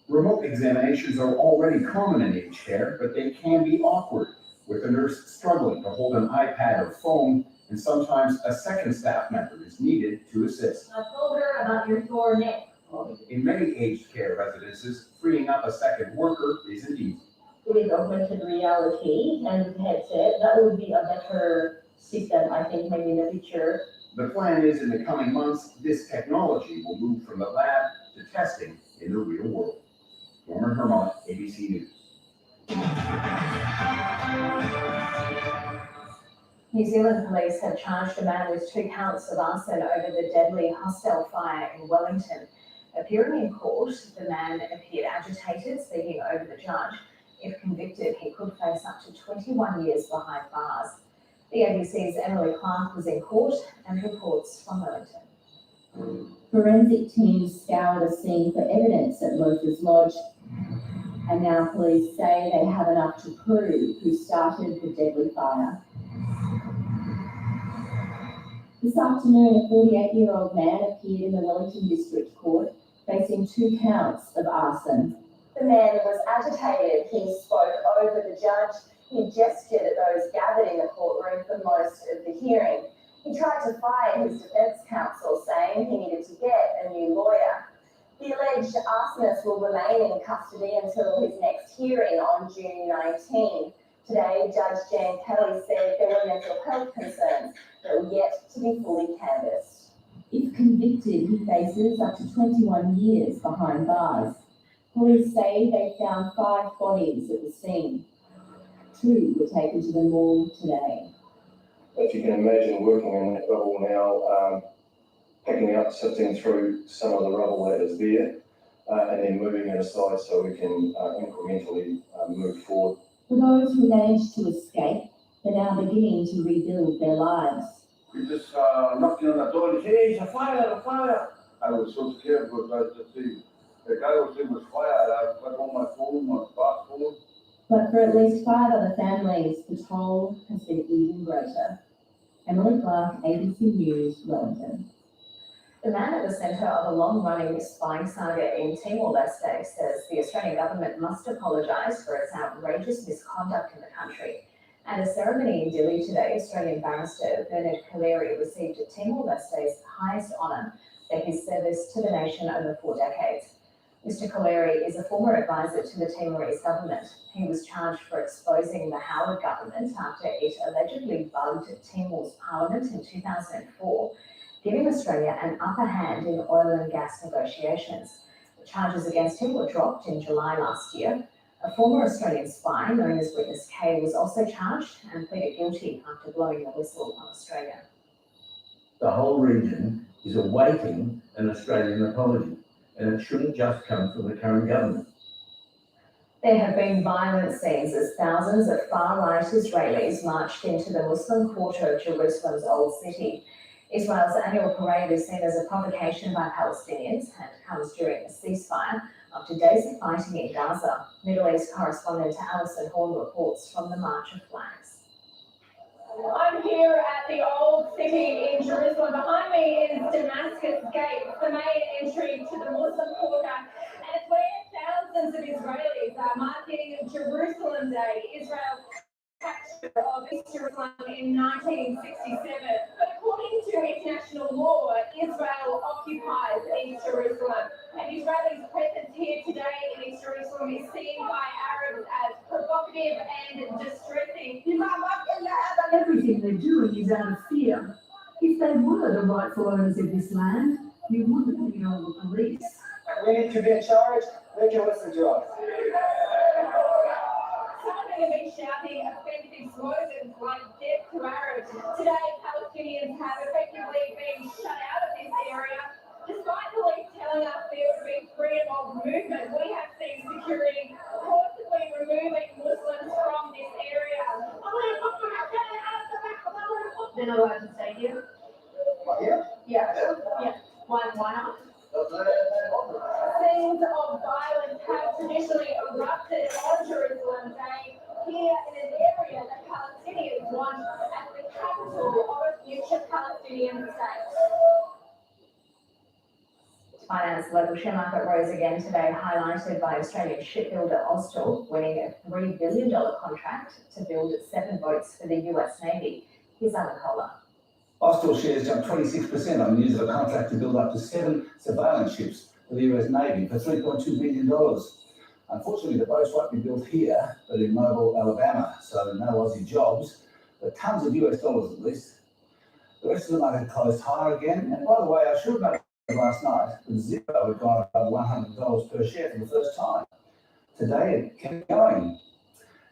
Remote examinations are already common in aged care, but they can be awkward, with the nurse struggling to hold an iPad or phone, and sometimes a second staff member is needed to assist. I told her about your sore neck. In many aged care residences, freeing up a second worker isn't easy. With augmented reality and headset, that would be a better system, I think, maybe in the future. The plan is in the coming months, this technology will move from the lab to testing in the real world. Norman Hermont, ABC News. New Zealand police have charged a man with 2 counts of arson over the deadly hostel fire in Wellington. Appearing in court, the man appeared agitated, speaking over the judge. If convicted, he could face up to 21 years behind bars. The ABC's Emily Clark was in court and reports from Wellington. Forensic teams scoured the scene for evidence at Loafers Lodge, and now police say they have enough to prove who started the deadly fire. This afternoon, a 48-year-old man appeared in the Wellington District Court facing 2 counts of arson. The man was agitated. He spoke over the judge. He gestured at those gathered in the courtroom for most of the hearing. He tried to fire his defence counsel, saying he needed to get a new lawyer. The alleged arsonist will remain in custody until his next hearing on June 19. Today, Judge Jan Kelly said there were mental health concerns that were yet to be fully canvassed. If convicted, he faces up to 21 years behind bars. Police say they found 5 bodies at the scene. 2 were taken to the morgue today. If you can imagine working in that rubble now, picking up, sifting through some of the rubble that is there, and then moving it aside so we can incrementally move forward. For those who managed to escape, they're now beginning to rebuild their lives. We just knocking on the door and he said, hey, it's a fire. I was so scared because I just see the guy was saying it was fire. I got on my phone, my passport. But for at least 5 other families, the toll has been even greater. Emily Clark, ABC News, Wellington. The man at the centre of a long-running spying saga in Timor-Leste says the Australian government must apologise for its outrageous misconduct in the country. At a ceremony in Dili today, Australian barrister Bernard Collaery received Timor-Leste's highest honour for his service to the nation over 4 decades. Mr. Collaery is a former advisor to the Timorese government. He was charged for exposing the Howard government after it allegedly bugged Timor's parliament in 2004, giving Australia an upper hand in oil and gas negotiations. The charges against him were dropped in July last year. A former Australian spy known as Witness K was also charged and pleaded guilty after blowing the whistle on Australia. The whole region is awaiting an Australian apology, and it shouldn't just come from the current government. There have been violent scenes as thousands of far-right Israelis marched into the Muslim quarter of Jerusalem's Old City. Israel's annual parade is seen as a provocation by Palestinians and comes during a ceasefire after days of fighting in Gaza. Middle East correspondent Alison Horn reports from the March of Flags. I'm here at the Old City in Jerusalem. Behind me is Damascus Gate, the main entry to the Muslim quarter, and it's where thousands of Israelis are marking Jerusalem Day, Israel's capture of East Jerusalem in 1967. But according to international law, Israel occupies East Jerusalem, and Israelis' presence here today in East Jerusalem is seen by Arabs as provocative and distressing. Everything they're doing is out of fear. If they were the rightful owners of this land, you wouldn't need all the police. We need to be in charge. They can listen to us. Some of them have been shouting offensive slogans like death to Arabs. Today, Palestinians have effectively been shut out of this area. Despite police telling us there would be freedom of movement, we have seen security forcibly removing Muslims from this area. They're not allowed to stay here? Here? Yeah. Why not? Scenes of violence have traditionally erupted on Jerusalem Day here in an area that Palestinians want as the capital of a future Palestinian state. Finance local share market rose again today, highlighted by Australian shipbuilder Austal winning a $3 billion contract to build 7 boats for the US Navy. Here's Alan Kohler. Austal shares jumped 26% on news of a contract to build up to 7 surveillance ships for the US Navy for $3.2 billion. Unfortunately, the boats won't be built here, but in Mobile, Alabama, so no Aussie jobs, but tons of US dollars at least. The rest of the market closed higher again, and by the way, I should have noted last night that Zippo had gone above $100 per share for the first time. Today, it kept going.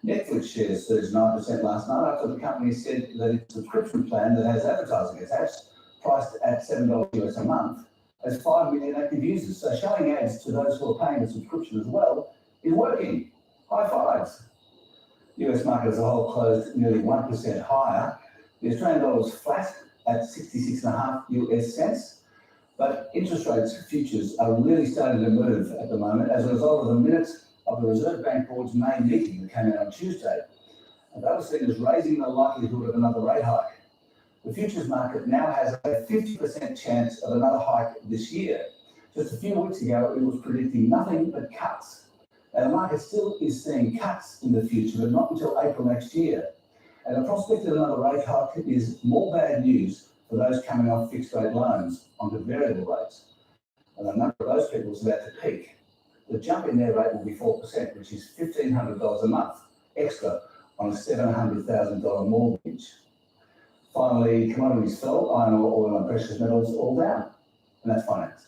Netflix shares surged 9% last night after the company said that its subscription plan that has advertising attached, priced at $7 US a month, has 5 million active users. So showing ads to those who are paying the subscription as well is working. High fives. The US market as a whole closed nearly 1% higher. The Australian dollar was flat at 66.5 US cents. But interest rates futures are really starting to move at the moment as a result of the minutes of the Reserve Bank Board's May meeting that came out on Tuesday. And that was seen as raising the likelihood of another rate hike. The futures market now has a 50% chance of another hike this year. Just a few weeks ago, it was predicting nothing but cuts. And the market still is seeing cuts in the future, but not until April next year. And the prospect of another rate hike is more bad news for those coming off fixed rate loans onto variable rates. And the number of those people is about to peak. The jump in their rate will be 4%, which is $1,500 a month extra on a $700,000 mortgage. Finally, commodities fell, iron ore, oil and precious metals all down. And that's finance.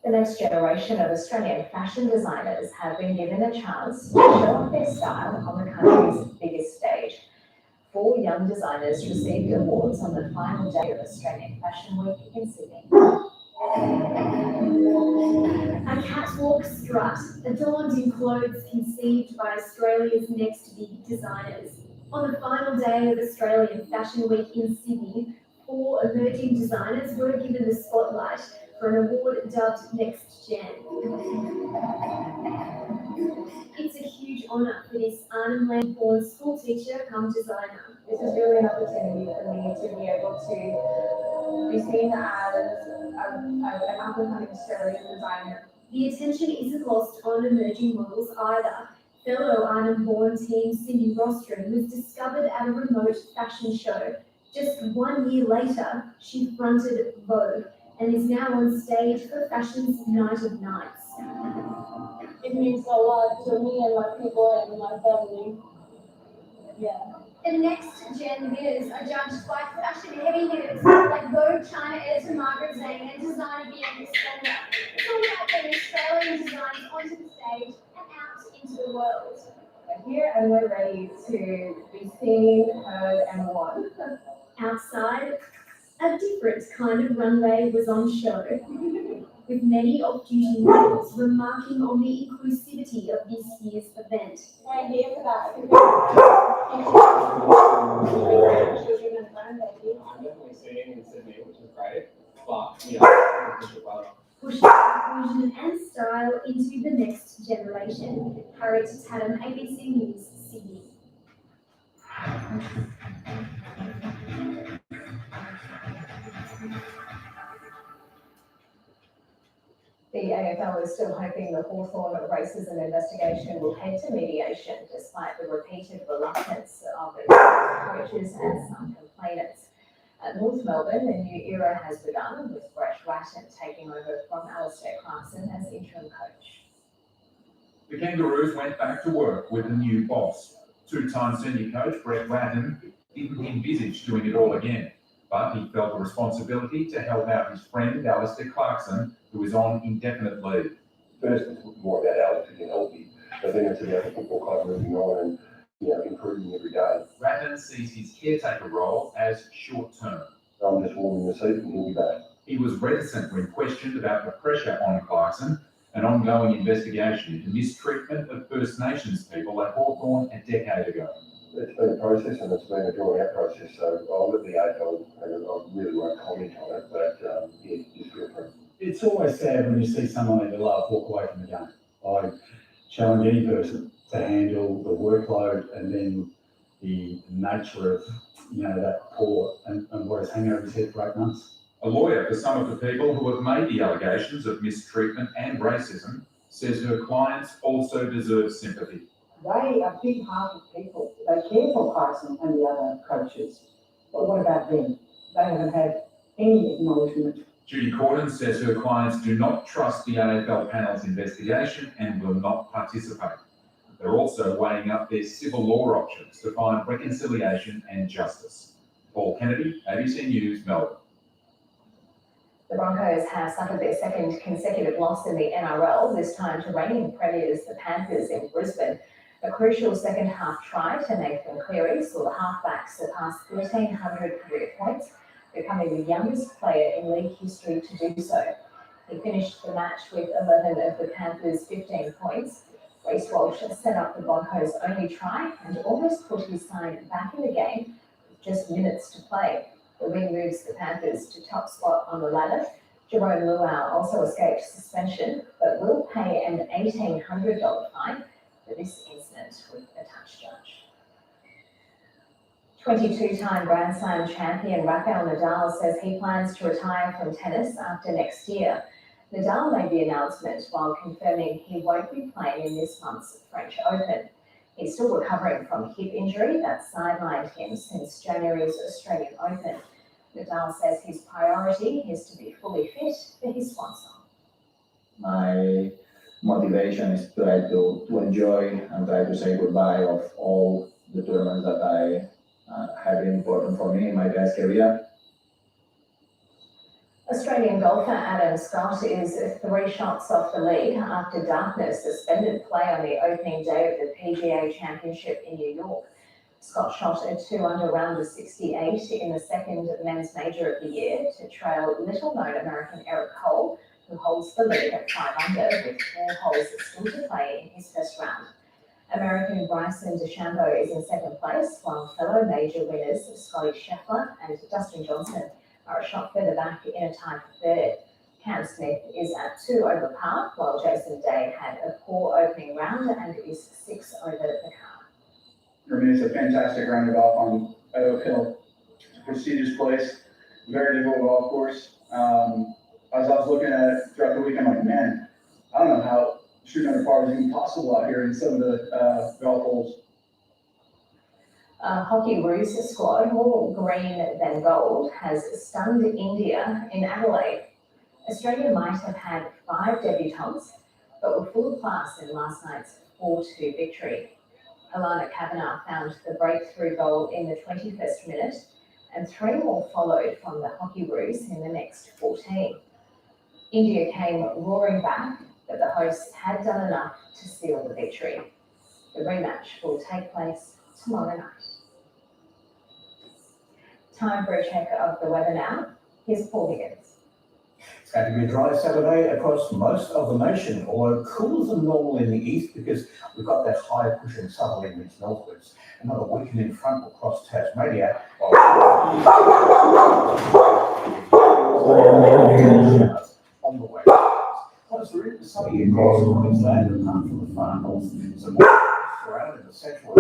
The next generation of Australian fashion designers have been given a chance to show off their style on the country's biggest stage. 4 young designers received awards on the final day of Australian Fashion Week in Sydney. A catwalk strut, adorned in clothes conceived by Australia's next big designers. On the final day of Australian Fashion Week in Sydney, 4 emerging designers were given the spotlight for an award dubbed Next Gen. It's a huge honour for this Arnhem Land-born school teacher come designer. This is really an opportunity for me to be able to be seen as an up-and-coming Australian designer. The attention isn't lost on emerging models either. Fellow Arnhem-born teen Cindy Rostrom was discovered at a remote fashion show. Just 1 year later, she fronted Vogue and is now on stage for fashion's Night of Nights. It means a lot to me and my people and my family. Yeah. The Next Gen winners are judged by fashion heavy hitters like Vogue China editor Margaret Zhang and designer Bianca Spender. It's all about getting Australian designs onto the stage and out into the world. We're here and we're ready to be seen, heard, and won. Outside, a different kind of runway was on show, with many off-duty models remarking on the inclusivity of this year's event. We're here for that. I'm definitely seeing in Sydney, which is great, but Pushing inclusion and style into the next generation. Harriet Tatum, ABC News, Sydney. The AFL is still hoping the Hawthorn racism investigation will head to mediation despite the repeated reluctance of its coaches and some complainants. At North Melbourne, a new era has begun with Brett Ratton taking over from Alistair Clarkson as interim coach. The Kangaroos went back to work with a new boss. Two-time senior coach Brett Ratton didn't envisage doing it all again, but he felt a responsibility to help out his friend Alistair Clarkson, who is on indefinite leave. First, it's more about Alex being healthy, but then it's about the football club moving on and, improving every day. Ratton sees his caretaker role as short-term. I'm just warming the seat and he'll be back. He was reticent when questioned about the pressure on Clarkson, an ongoing investigation into mistreatment of First Nations people at Hawthorn a decade ago. It's been a process and it's been a drawn-out process, so I'll let the AFL, I really won't comment on it, but just feel free. It's always sad when you see someone that you love walk away from the game. I challenge any person to handle the workload and then the nature of, that poor and what is hanging over his head for 8 months. A lawyer for some of the people who have made the allegations of mistreatment and racism says her clients also deserve sympathy. They are big-hearted people. They care for Clarkson and the other coaches. But what about them? They haven't had any acknowledgement. Judy Corden says her clients do not trust the AFL panel's investigation and will not participate. They're also weighing up their civil law options to find reconciliation and justice. Paul Kennedy, ABC News, Melbourne. The Broncos have suffered their second consecutive loss in the NRL, this time to reigning premiers the Panthers in Brisbane. A crucial second half try to Nathan Cleary saw the halfback surpass 1,300 career points, becoming the youngest player in league history to do so. He finished the match with 11 of the Panthers' 15 points. Reece Walsh set up the Broncos' only try and almost put his side back in the game with just minutes to play. The win moves the Panthers to top spot on the ladder. Jerome Luau also escaped suspension, but will pay an $1,800 fine for this incident with a touch judge. 22-time Grand Slam champion Rafael Nadal says he plans to retire from tennis after next year. Nadal made the announcement while confirming he won't be playing in this month's French Open. He's still recovering from hip injury that sidelined him since January's Australian Open. Nadal says his priority is to be fully fit for his sponsor. My motivation is to try to enjoy and try to say goodbye of all the tournaments that have been important for me in my tennis career. Australian golfer Adam Scott is 3 shots off the lead after darkness suspended play on the opening day of the PGA Championship in New York. Scott shot a 2-under round of 68 in the second men's major of the year to trail little-known American Eric Cole, who holds the lead at 5 under with 4 holes still to play in his first round. American Bryson DeChambeau is in second place, while fellow major winners Scottie Scheffler and Dustin Johnson are a shot further back in a tie for third. Cam Smith is at 2 over par, while Jason Day had a poor opening round and is 6 over the car. For me, it's a fantastic round of golf on Oak Hill. It's a prestigious place, very difficult golf course. As I was looking at it throughout the week, I'm like, man, I don't know how shooting under par is even possible out here in some of the golf holes. Hockey Roos squad, more green than gold, has stunned India in Adelaide. Australia might have had 5 debutants, but were full of class in last night's 4-2 victory. Alana Kavanagh found the breakthrough goal in the 21st minute, and 3 more followed from the Hockey Roos in the next 14. India came roaring back, but the hosts had done enough to seal the victory. The rematch will take place tomorrow night. Time for a check of the weather now. Here's Paul Higgins. It's going to be a dry Saturday across most of the nation, although cooler than normal in the east because we've got that high pushing southerly winds northwards. Another weakening front will cross Tasmania, on the way. Closer into sunny across Queensland, apart from the far north, some surrounding the central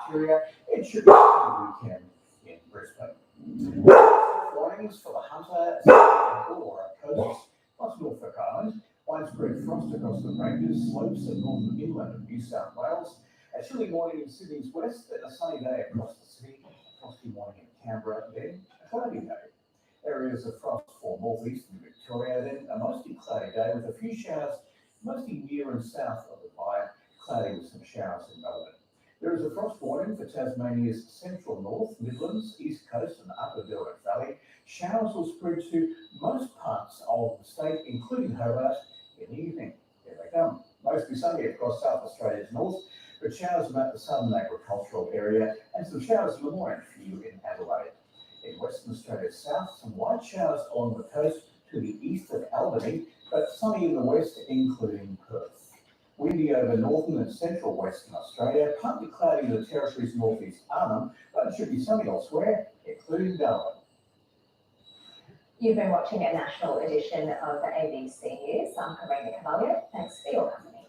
interior. It should be a weekend in Brisbane. Warnings for the Hunter and Uluru coasts, plus Norfolk Island. Widespread frost across the ranges, slopes and northern inland of New South Wales. A chilly morning in Sydney's west, then a sunny day across the city. A frosty morning in Canberra, then a cloudy day. Areas of frost for northeastern Victoria, then a mostly cloudy day with a few showers, mostly near and south of the Byre, cloudy with some showers in Melbourne. There is a frost warning for Tasmania's central north, Midlands, east coast and upper Derwent Valley. Showers will spread to most parts of the state, including Hobart, in the evening. Here they come. Mostly sunny across South Australia's north, but showers about the southern agricultural area and some showers in the morning, few in Adelaide. In Western Australia's south, some light showers along the coast to the east of Albany, but sunny in the west, including Perth. Windy over northern and central Western Australia, partly cloudy in the Territory's northeast Arnhem, but it should be sunny elsewhere, including Darwin. You've been watching a national edition of the ABC News. I'm Karina Cavallo. Thanks for your company.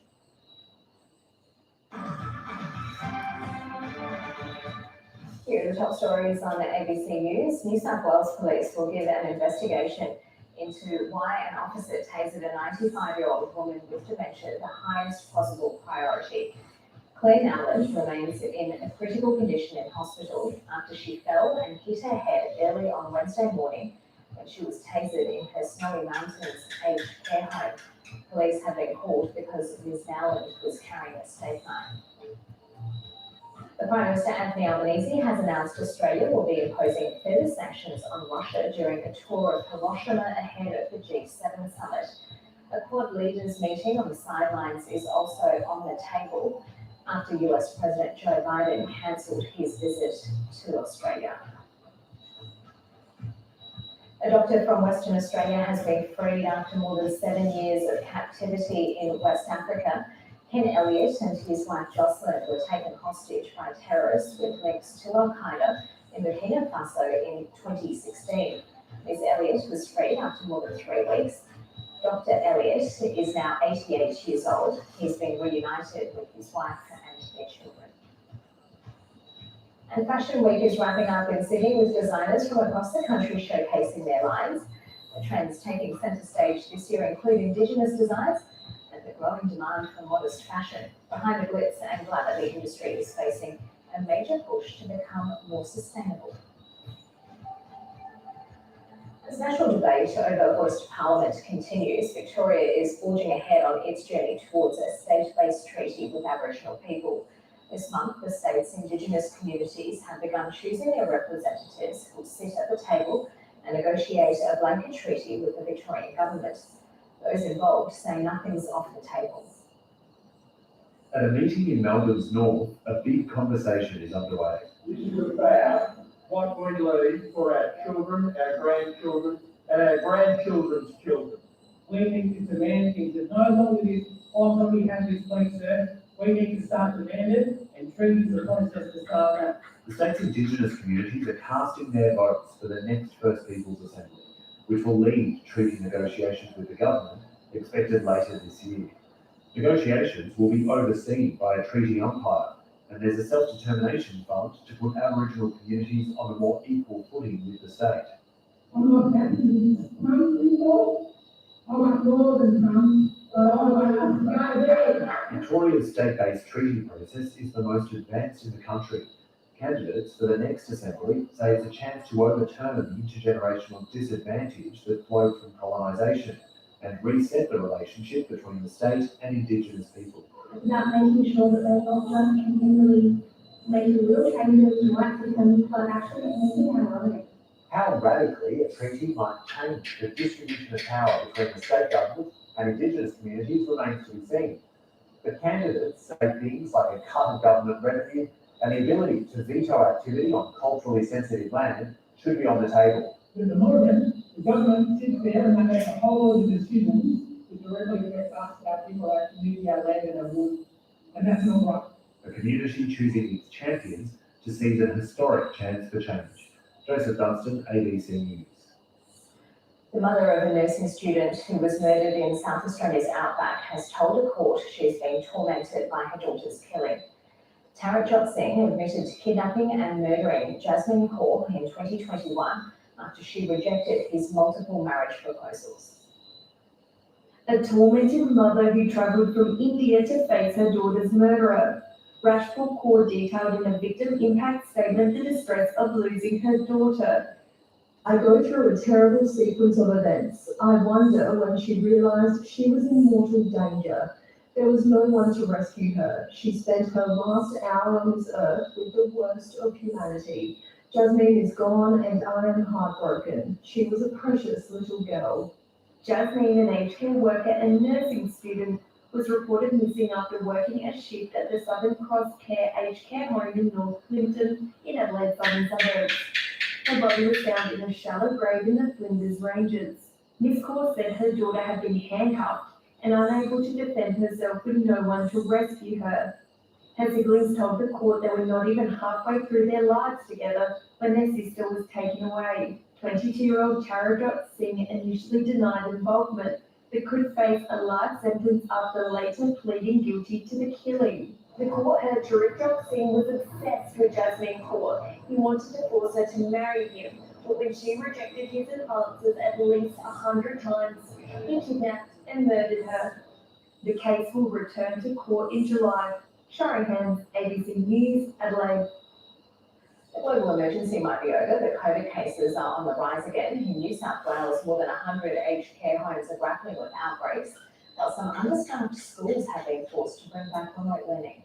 Here are the top stories on the ABC News. New South Wales Police will give an investigation into why an officer tasered a 95-year-old woman with dementia the highest possible priority. Claire Nowland remains in a critical condition in hospital after she fell and hit her head early on Wednesday morning when she was tasered in her Snowy Mountains aged care home. Police have been called because Ms. Nowland was carrying a stay knife. The Prime Minister Anthony Albanese has announced Australia will be imposing further sanctions on Russia during a tour of Hiroshima ahead of the G7 summit. A Quad leaders meeting on the sidelines is also on the table after US President Joe Biden cancelled his visit to Australia. A doctor from Western Australia has been freed after more than 7 years of captivity in West Africa. Ken Elliott and his wife Jocelyn were taken hostage by terrorists with links to Al-Qaeda in Burkina Faso in 2016. Ms. Elliott was freed after more than 3 weeks. Dr. Elliott is now 88 years old. He's been reunited with his wife and their children. And Fashion Week is wrapping up in Sydney with designers from across the country showcasing their lines. The trends taking centre stage this year include Indigenous designs and the growing demand for modest fashion. Behind the glitz and glamour, the industry is facing a major push to become more sustainable. As national debate over voice to Parliament continues, Victoria is forging ahead on its journey towards a state-based treaty with Aboriginal people. This month, the state's Indigenous communities have begun choosing their representatives who will sit at the table and negotiate a blanket treaty with the Victorian government. Those involved say nothing's off the table. At a meeting in Melbourne's north, a big conversation is underway. This is about what we leave for our children, our grandchildren, and our grandchildren's children. We think it's a man thing that no longer this, oh, we have this place there, We need to start demanding and treating the process to start now. The state's Indigenous communities are casting their votes for the next First Peoples Assembly, which will lead treaty negotiations with the government expected later this year. Negotiations will be overseen by a treaty umpire, and there's a self-determination fund to put Aboriginal communities on a more equal footing with the state. I'm not happy with this plan anymore. I want more than some, but I want to go there. Victoria's state-based treaty process is the most advanced in the country. Candidates for the next assembly say it's a chance to overturn the intergenerational disadvantage that flowed from colonisation and reset the relationship between the state and Indigenous people. About making sure that they're not just continually making real changes to right systems, but actually making our own. How radically a treaty might change the distribution of power between the state government and Indigenous communities remains to be seen. The candidates say things like a cut of government revenue and the ability to veto activity on culturally sensitive land should be on the table. At the moment, the government sits there and they make a whole lot of decisions that directly affect us, our people, our community, our land and our water. And that's not right. A community choosing its champions to seize a historic chance for change. Joseph Dunstan, ABC News. The mother of a nursing student who was murdered in South Australia's outback has told a court she's been tormented by her daughter's killing. Taranjot Singh admitted to kidnapping and murdering Jasmine Kaur in 2021 after she rejected his multiple marriage proposals. A tormented mother who travelled from India to face her daughter's murderer. Rajput Kaur detailed in a victim impact statement the distress of losing her daughter. I go through a terrible sequence of events. I wonder when she realised she was in mortal danger. There was no one to rescue her. She spent her last hour on this earth with the worst of humanity. Jasmine is gone and I am heartbroken. She was a precious little girl. Jasmine, an aged care worker and nursing student, was reported missing after working a shift at the Southern Cross Care Aged Care Home in North Clinton in Adelaide's southern suburbs. Her body was found in a shallow grave in the Flinders Ranges. Miss Kaur said her daughter had been handcuffed and unable to defend herself with no one to rescue her. Her siblings told the court they were not even halfway through their lives together when their sister was taken away. 22-year-old Taranjot Singh initially denied involvement, but could face a life sentence after later pleading guilty to the killing. The court heard Taranjot Singh was obsessed with Jasmine Kaur. He wanted to force her to marry him, but when she rejected his advances at least 100 times, he kidnapped and murdered her. The case will return to court in July. Shari Hands, ABC News, Adelaide. The global emergency might be over, but COVID cases are on the rise again. In New South Wales, more than 100 aged care homes are grappling with outbreaks, while some understaffed schools have been forced to bring back remote learning.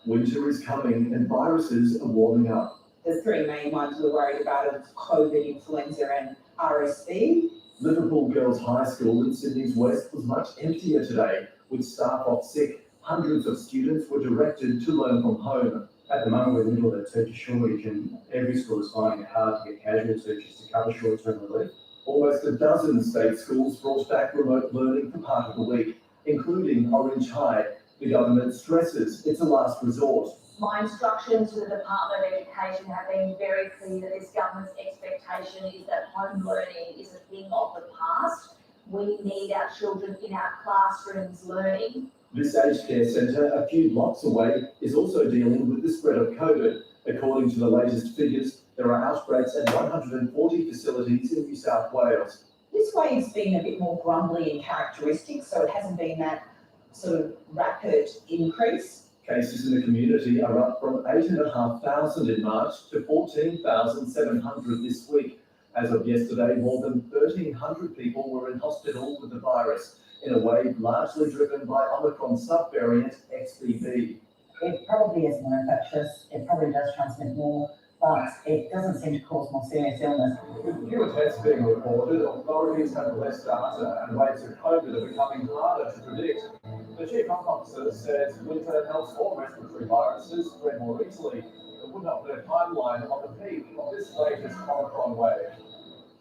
Winter is coming and viruses are warming up. The three main ones we're worried about are COVID, influenza and RSV. Liverpool Girls High School in Sydney's West was much emptier today, with staff off sick. Hundreds of students were directed to learn from home. At the moment, with little that teacher shortage, and every school is finding it hard to get casual teachers to cover short-term relief. Almost a dozen state schools brought back remote learning for part of the week, including Orange High. The government stresses it's a last resort. My instructions to the Department of Education have been very clear that this government's expectation is that home learning is a thing of the past. We need our children in our classrooms learning. This aged care centre, a few blocks away, is also dealing with the spread of COVID. According to the latest figures, there are outbreaks at 140 facilities in New South Wales. This wave's been a bit more grumbly in characteristics, so it hasn't been that sort of rapid increase. Cases in the community are up from 8,500 in March to 14,700 this week. As of yesterday, more than 1,300 people were in hospital with the virus, in a wave largely driven by Omicron subvariant XBB. It probably is more infectious, it probably does transmit more, but it doesn't seem to cause more serious illness. With fewer tests being reported, authorities have less data and rates of COVID are becoming harder to predict. The Chief Health Officer says winter helps all respiratory viruses spread more easily, but would not put a timeline on the peak of this latest Omicron wave.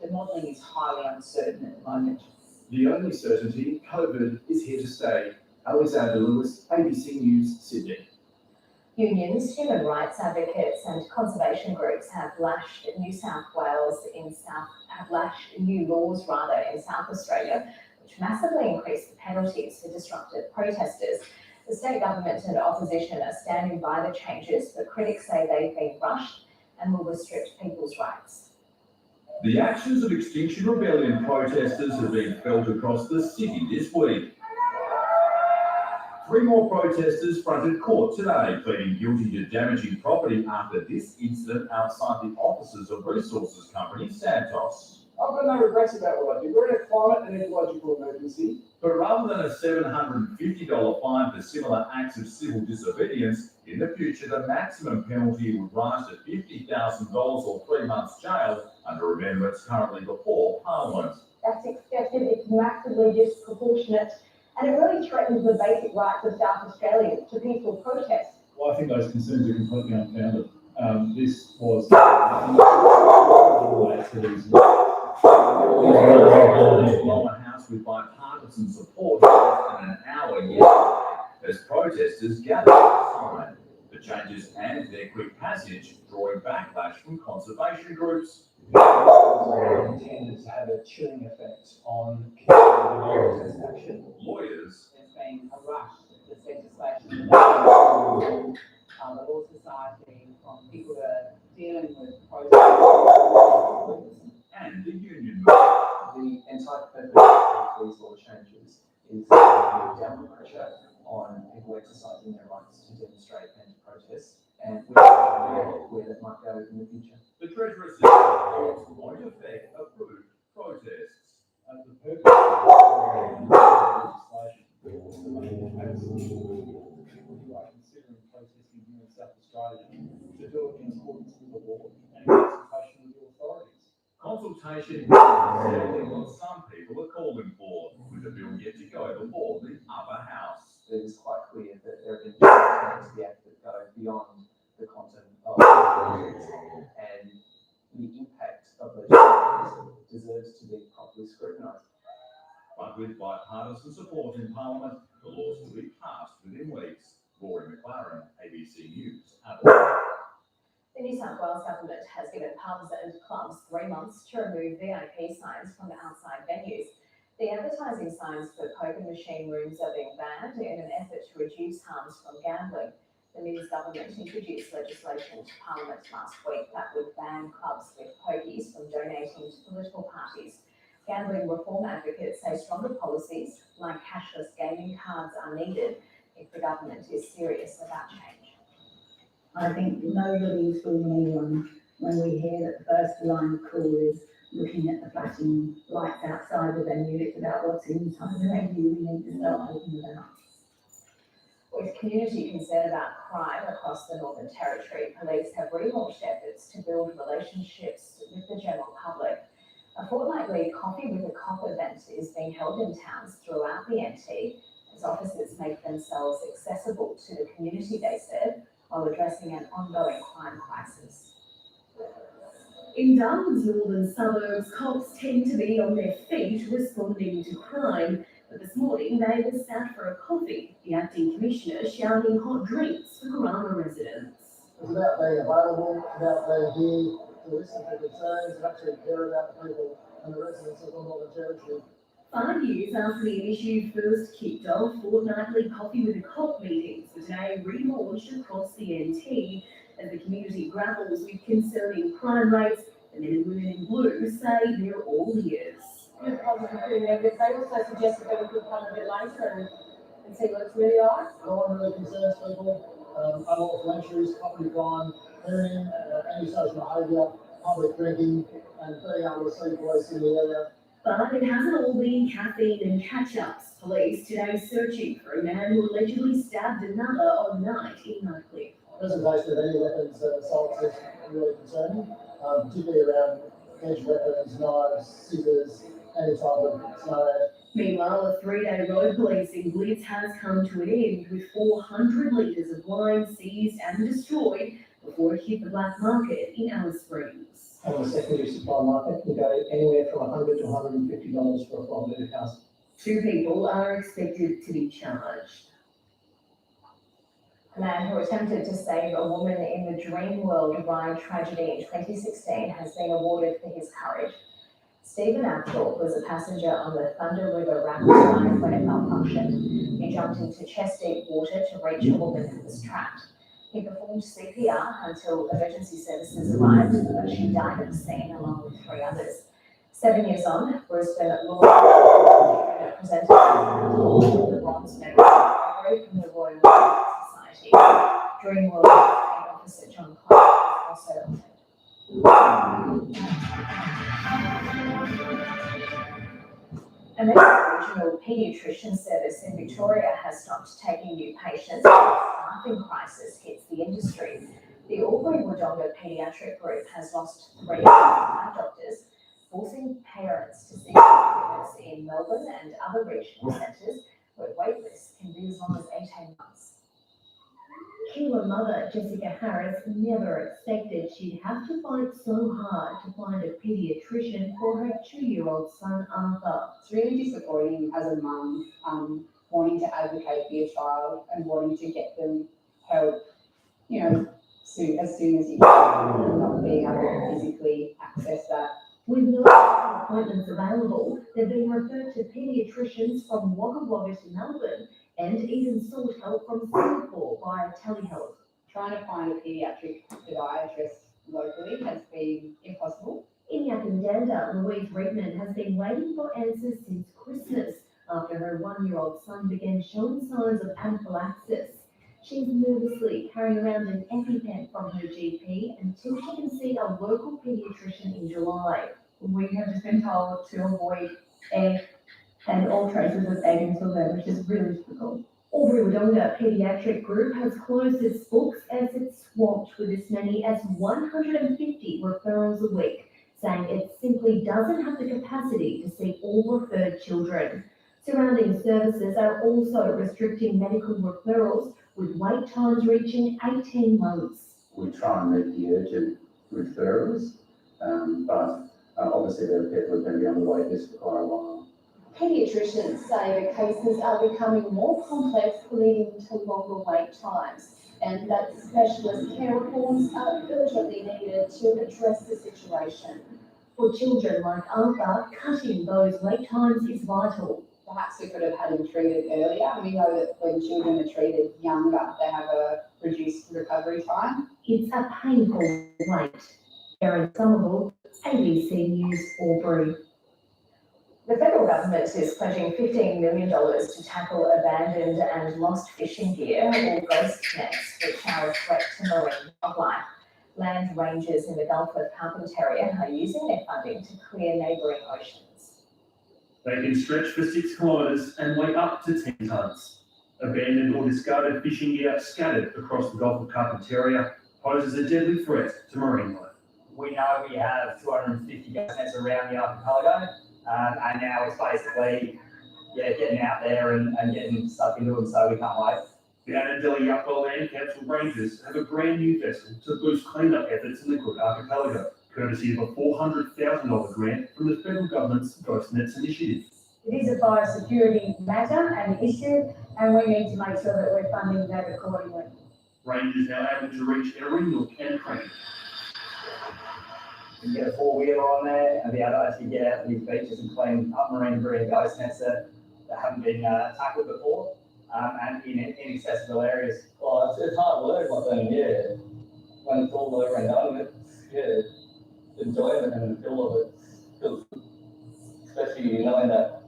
The modelling is highly uncertain at the moment. The only certainty, COVID is here to stay. Alexander Lewis, ABC News, Sydney. Unions, human rights advocates and conservation groups have lashed new laws in South Australia, which massively increased the penalties for disruptive protesters. The state government and opposition are standing by the changes, but critics say they've been rushed and will restrict people's rights. The actions of Extinction Rebellion protesters have been felt across the city this week. 3 more protesters fronted court today, pleading guilty to damaging property after this incident outside the offices of resources company Santos. I've got no regrets about what I did. We're in a climate and ecological emergency. But rather than a $750 fine for similar acts of civil disobedience, in the future the maximum penalty would rise to $50,000 or 3 months jail under amendments currently before Parliament. That's excessive, it's massively disproportionate, and it really threatens the basic rights of South Australians to peaceful protest. Well, I think those concerns are completely unfounded. This was Lower House with bipartisan support for less than an hour yesterday as protesters gathered outside. The changes and their quick passage drawing backlash from conservation groups. Intended to have a chilling effect on community action. Lawyers. There's been a rush to this legislation. The Law Society, from people that are dealing with protests. And the union. The entire purpose of these law changes is to put downward pressure on people exercising their rights to demonstrate and to protest, and we don't know where that might go in the future. The Treasurer said it won't affect approved protests. The purpose of the legislation was to make it absolutely people who are considering protesting here in South Australia to do it in accordance with the law and in consultation with the authorities. Consultation is exactly what some people are calling for, with the bill yet to go before the upper house. It is quite clear that there have been changes to the act that go beyond the content of the laws, and the impact of those changes deserves to be properly scrutinised. But with bipartisan support in Parliament, the laws will be passed within weeks. Rory McLaren, ABC News, Adelaide. The New South Wales government has given pubs and clubs 3 months to remove VIP signs from outside venues. The advertising signs for poker machine rooms are being banned in an effort to reduce harms from gambling. The Minns government introduced legislation to Parliament last week that would ban clubs with pokies from donating to political parties. Gambling reform advocates say stronger policies like cashless gaming cards are needed if the government is serious about change. I think nobody's fooling anyone when we hear that the first line of call is looking at the flashing lights outside the venue. It's about what's inside the venue. We need to start talking about. With community concern about crime across the Northern Territory, police have relaunched efforts to build relationships with the general public. A fortnightly Coffee with a Cop event is being held in towns throughout the NT as officers make themselves accessible to the community, they said, while addressing an ongoing crime crisis. In Darwin's northern suburbs, cops tend to be on their feet responding to crime. But this morning, they were sat for a coffee, the acting commissioner shouting hot drinks for Karama residents. It's about being available, about being here to listen to concerns and actually care about the people and the residents of the Northern Territory. 5 years after the issue first kicked off, fortnightly Coffee with a Cop meetings were today relaunched across the NT as the community grapples with concerning crime rates. The men and women in blue say they're all ears. Good positive thing there, but they also suggested that we could come a bit later and see what it's really like. No one really concerns people. Unlawful entries, property crime, looting, antisocial behaviour, public drinking, and being able to see police in the area. But it hasn't all been caffeine and catch-ups. Police today searching for a man who allegedly stabbed another overnight in Nightcliff. Presentation of any weapons assaults is really concerning, particularly around edge weapons, knives, scissors, any type of scenario. Meanwhile, a 3-day road policing blitz has come to an end with 400 litres of wine seized and destroyed before it hit the black market in Alice Springs. On the secondary supply market can go anywhere from $100 to $150 for a 5 litre cask. 2 people are expected to be charged. A man who attempted to save a woman in the Dreamworld ride tragedy in 2016 has been awarded for his courage. Stephen Apthorpe was a passenger on the Thunder River Rapid line when it malfunctioned. He jumped into chest-deep water to reach a woman who was trapped. He performed CPR until emergency services arrived, but she died at the scene along with 3 others. 7 years on, Brisbane law presented the bronze medal from the Royal Society. Dreamworld officer John Clark was also a regional paediatrician service in Victoria has stopped taking new patients as the staffing crisis hits the industry. The Albury-Wodonga Paediatric Group has lost 3 doctors, forcing parents to seek appointments in Melbourne and other regional centres where wait lists can be as long as 18 months. Killer mother Jessica Harris never expected she'd have to fight so hard to find a paediatrician for her 2-year-old son Arthur. It's really disappointing as a mum, wanting to advocate for your child and wanting to get them help, as soon as you can, and not being able to physically access that. With no appointments available, they've been referred to paediatricians from Wagga Wagga to Melbourne and even sought help from Singapore via telehealth. Trying to find a paediatric podiatrist locally has been impossible. In Yakandanda, Louise Redmond has been waiting for answers since Christmas after her 1-year-old son began showing signs of anaphylaxis. She's nervously carrying around an EpiPen from her GP until she can see a local paediatrician in July. We have just been told to avoid egg and all traces of egg until then, which is really difficult. Albury-Wodonga Paediatric Group has closed its books as it's swamped with as many as 150 referrals a week, saying it simply doesn't have the capacity to see all referred children. Surrounding services are also restricting medical referrals, with wait times reaching 18 months. We try and meet the urgent referrals, but obviously there are people who are going to be on the wait list for quite a while. Paediatricians say the cases are becoming more complex, leading to longer wait times, and that specialist care reforms are urgently needed to address the situation. For children like Arthur, cutting those wait times is vital. Perhaps we could have had him treated earlier. We know that when children are treated younger, they have a reduced recovery time. It's a painful wait. Erin Somerville, ABC News, Albury. The federal government is pledging $15 million to tackle abandoned and lost fishing gear, or ghost nets, which are a threat to marine wildlife. Land rangers in the Gulf of Carpentaria are using their funding to clear neighbouring oceans. They can stretch for 6 kilometres and weigh up to 10 tonnes. Abandoned or discarded fishing gear scattered across the Gulf of Carpentaria poses a deadly threat to marine life. We know we have 250 ghost nets around the archipelago, and now it's basically getting out there and getting stuck into them, so we can't wait. The Annandale Yucca Land Council Rangers have a brand new vessel to boost clean-up efforts in the Cook Archipelago, courtesy of a $400,000 grant from the federal government's Ghost Nets initiative. It is a biosecurity matter and issue, and we need to make sure that we're funding that accordingly. Rangers now able to reach every nook and cranny. You can get a 4-wheeler on there and be able to actually get out to these beaches and clean up marine debris ghost nets that haven't been tackled before, and in inaccessible areas. Well, it's hard work, I think, when it's all over and done with, enjoyment and the feel of it. Because especially knowing that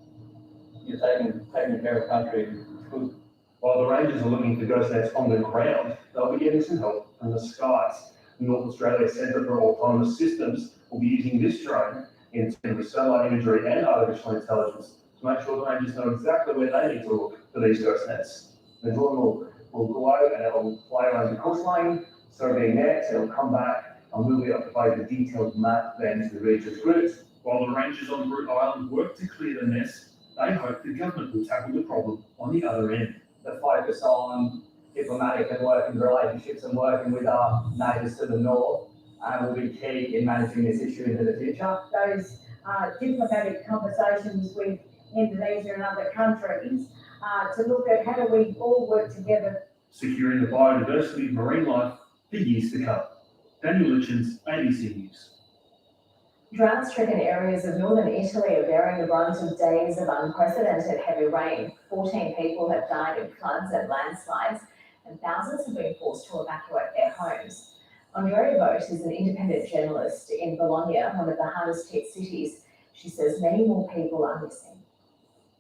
you're taking care of country, it's good. While the Rangers are looking for ghost nets on the ground, they'll be getting some help from the skies. The North Australia Centre for Autonomous Systems will be using this drone in with satellite imagery and artificial intelligence to make sure the Rangers know exactly where they need to look for these ghost nets. The drone will glow and it will fly around the coastline, surveying nets, it will come back, and we'll be able to provide a detailed map then to the Rangers groups. While the Rangers on Brute Island work to clear the nets, they hope the government will tackle the problem on the other end. The focus on diplomatic and working relationships and working with our neighbours to the north will be key in managing this issue into the future. Those diplomatic conversations with Indonesia and other countries, to look at how do we all work together. Securing the biodiversity of marine life for years to come. Daniel Litchens, ABC News. Drought-stricken areas of northern Italy are bearing the brunt of days of unprecedented heavy rain. 14 people have died in floods and landslides, and thousands have been forced to evacuate their homes. Andrea Vogt is an independent journalist in Bologna, one of the hardest hit cities. She says many more people are missing.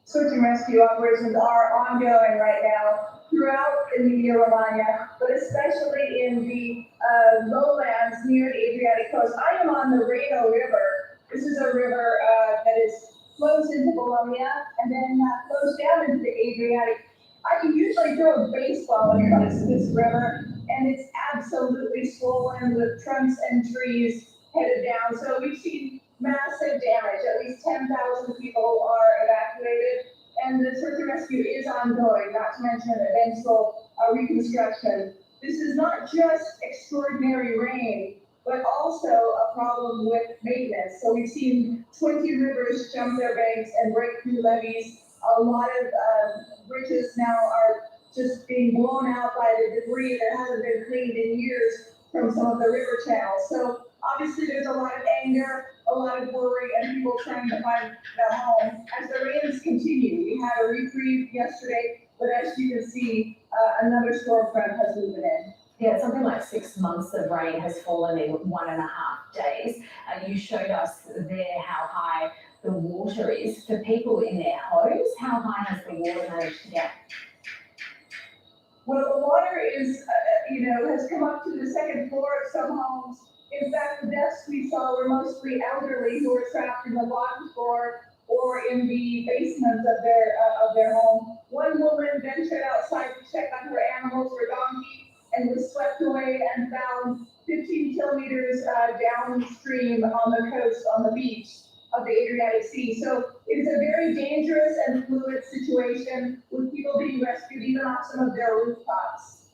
Search and rescue operations are ongoing right now throughout Emilia-Romagna, but especially in the lowlands near the Adriatic coast. I am on the Reno River. This is a river flows into Bologna and then flows down into the Adriatic. I can usually throw a baseball across this river, and it's absolutely swollen with trunks and trees headed down. So we've seen massive damage. At least 10,000 people are evacuated, and the search and rescue is ongoing, not to mention eventual reconstruction. This is not just extraordinary rain, but also a problem with maintenance. So we've seen 20 rivers jump their banks and break through levees. A lot of bridges now are just being blown out by the debris that hasn't been cleaned in years from some of the river channels. So obviously there's a lot of anger, a lot of worry, and people trying to find a home. As the rains continue, we had a reprieve yesterday, but as you can see, another storm front has moved in. Yeah, something like 6 months of rain has fallen in 1.5 days. You showed us there how high the water is. For people in their homes, how high has the water managed to get? Well, the water is, has come up to the second floor of some homes. In fact, the deaths we saw were mostly elderly who were trapped in the bottom floor or in the basement of their home. One woman ventured outside to check on her animals, her donkey, and was swept away and found 15 kilometers downstream on the coast, on the beach of the Adriatic Sea. So it is a very dangerous and fluid situation with people being rescued even off some of their rooftops.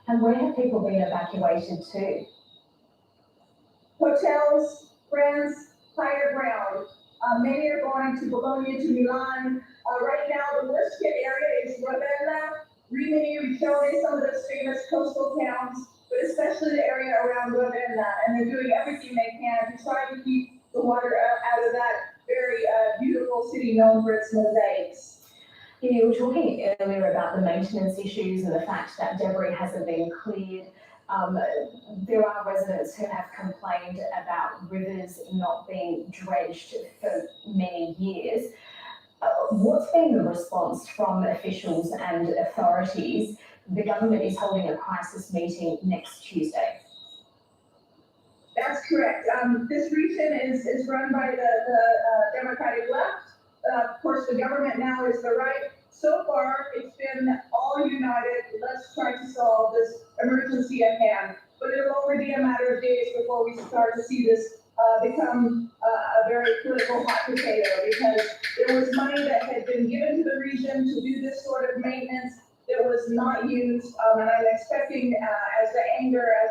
And where have people been evacuated to? Hotels, friends, higher ground. Many are going to Bologna, to Milan. Right now, the worst hit area is Ravenna, Rimini, Riccione, some of those famous coastal towns, but especially the area around Ravenna. And they're doing everything they can to try to keep the water out of that very beautiful city known for its mosaics. Yeah, you were talking earlier about the maintenance issues and the fact that debris hasn't been cleared. There are residents who have complained about rivers not being dredged for many years. What's been the response from officials and authorities? The government is holding a crisis meeting next Tuesday. That's correct. This region is run by the Democratic left. Of course, the government now is the right. So far, it's been all united. Let's try to solve this emergency at hand. But it'll only be a matter of days before we start to see this become a very political hot potato, because there was money that had been given to the region to do this sort of maintenance that was not used. And I'm expecting as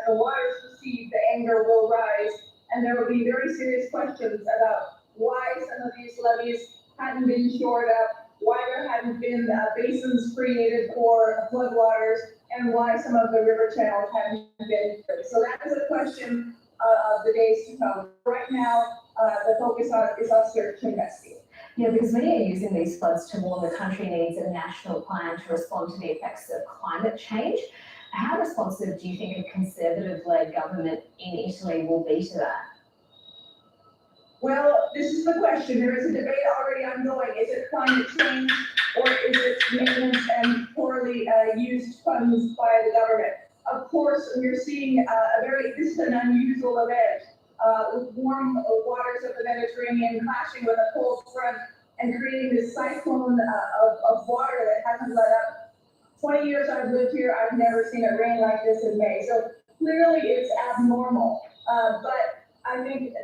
the waters recede, the anger will rise, and there will be very serious questions about why some of these levees hadn't been shored up, why there hadn't been basins created for floodwaters, and why some of the river channels hadn't been. So that is a question of the days to come. Right now, the focus is on search and rescue. Yeah, because many are using these floods to warn the country needs a national plan to respond to the effects of climate change. How responsive do you think a Conservative-led government in Italy will be to that? Well, this is the question. There is a debate already ongoing. Is it climate change, or is it maintenance and poorly used funds by the government? Of course, we're seeing this is an unusual event with warm waters of the Mediterranean clashing with a cold front and creating this cyclone of water that hasn't let up. 20 years I've lived here, I've never seen it rain like this in May. So clearly it's abnormal. But I think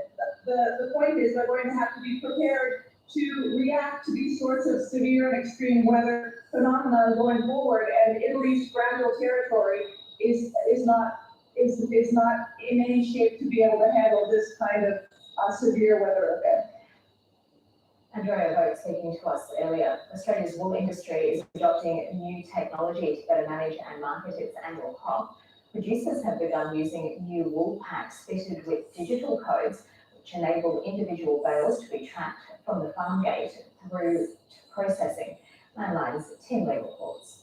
the point is they're going to have to be prepared to react to these sorts of severe and extreme weather phenomena going forward. And Italy's fragile territory is not in any shape to be able to handle this kind of severe weather event. Andrea Vogt speaking to us earlier, Australia's wool industry is adopting new technology to better manage and market its annual crop. Producers have begun using new wool packs fitted with digital codes which enable individual bales to be tracked from the farm gate through to processing. Landline's Tim Lee reports.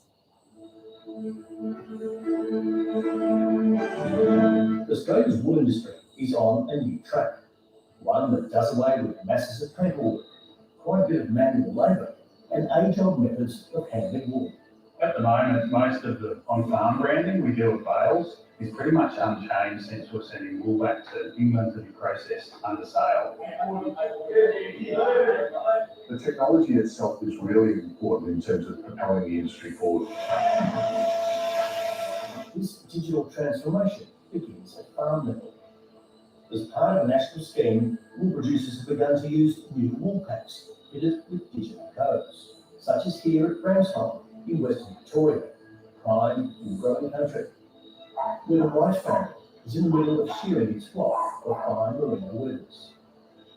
Australia's wool industry is on a new track, one that does away with masses of paperwork, quite a bit of manual labour, and age-old methods of handling wool. At the moment, most of the on-farm branding we do with bales is pretty much unchanged since we're sending wool back to England to be processed under sale. The technology itself is really important in terms of propelling the industry forward. This digital transformation begins at farm level. As part of a national scheme, wool producers have begun to use new wool packs fitted with digital codes, such as here at Bramsholm in Western Victoria, prime wool-growing country, where the White family is in the middle of shearing its flock of fine merino woolens.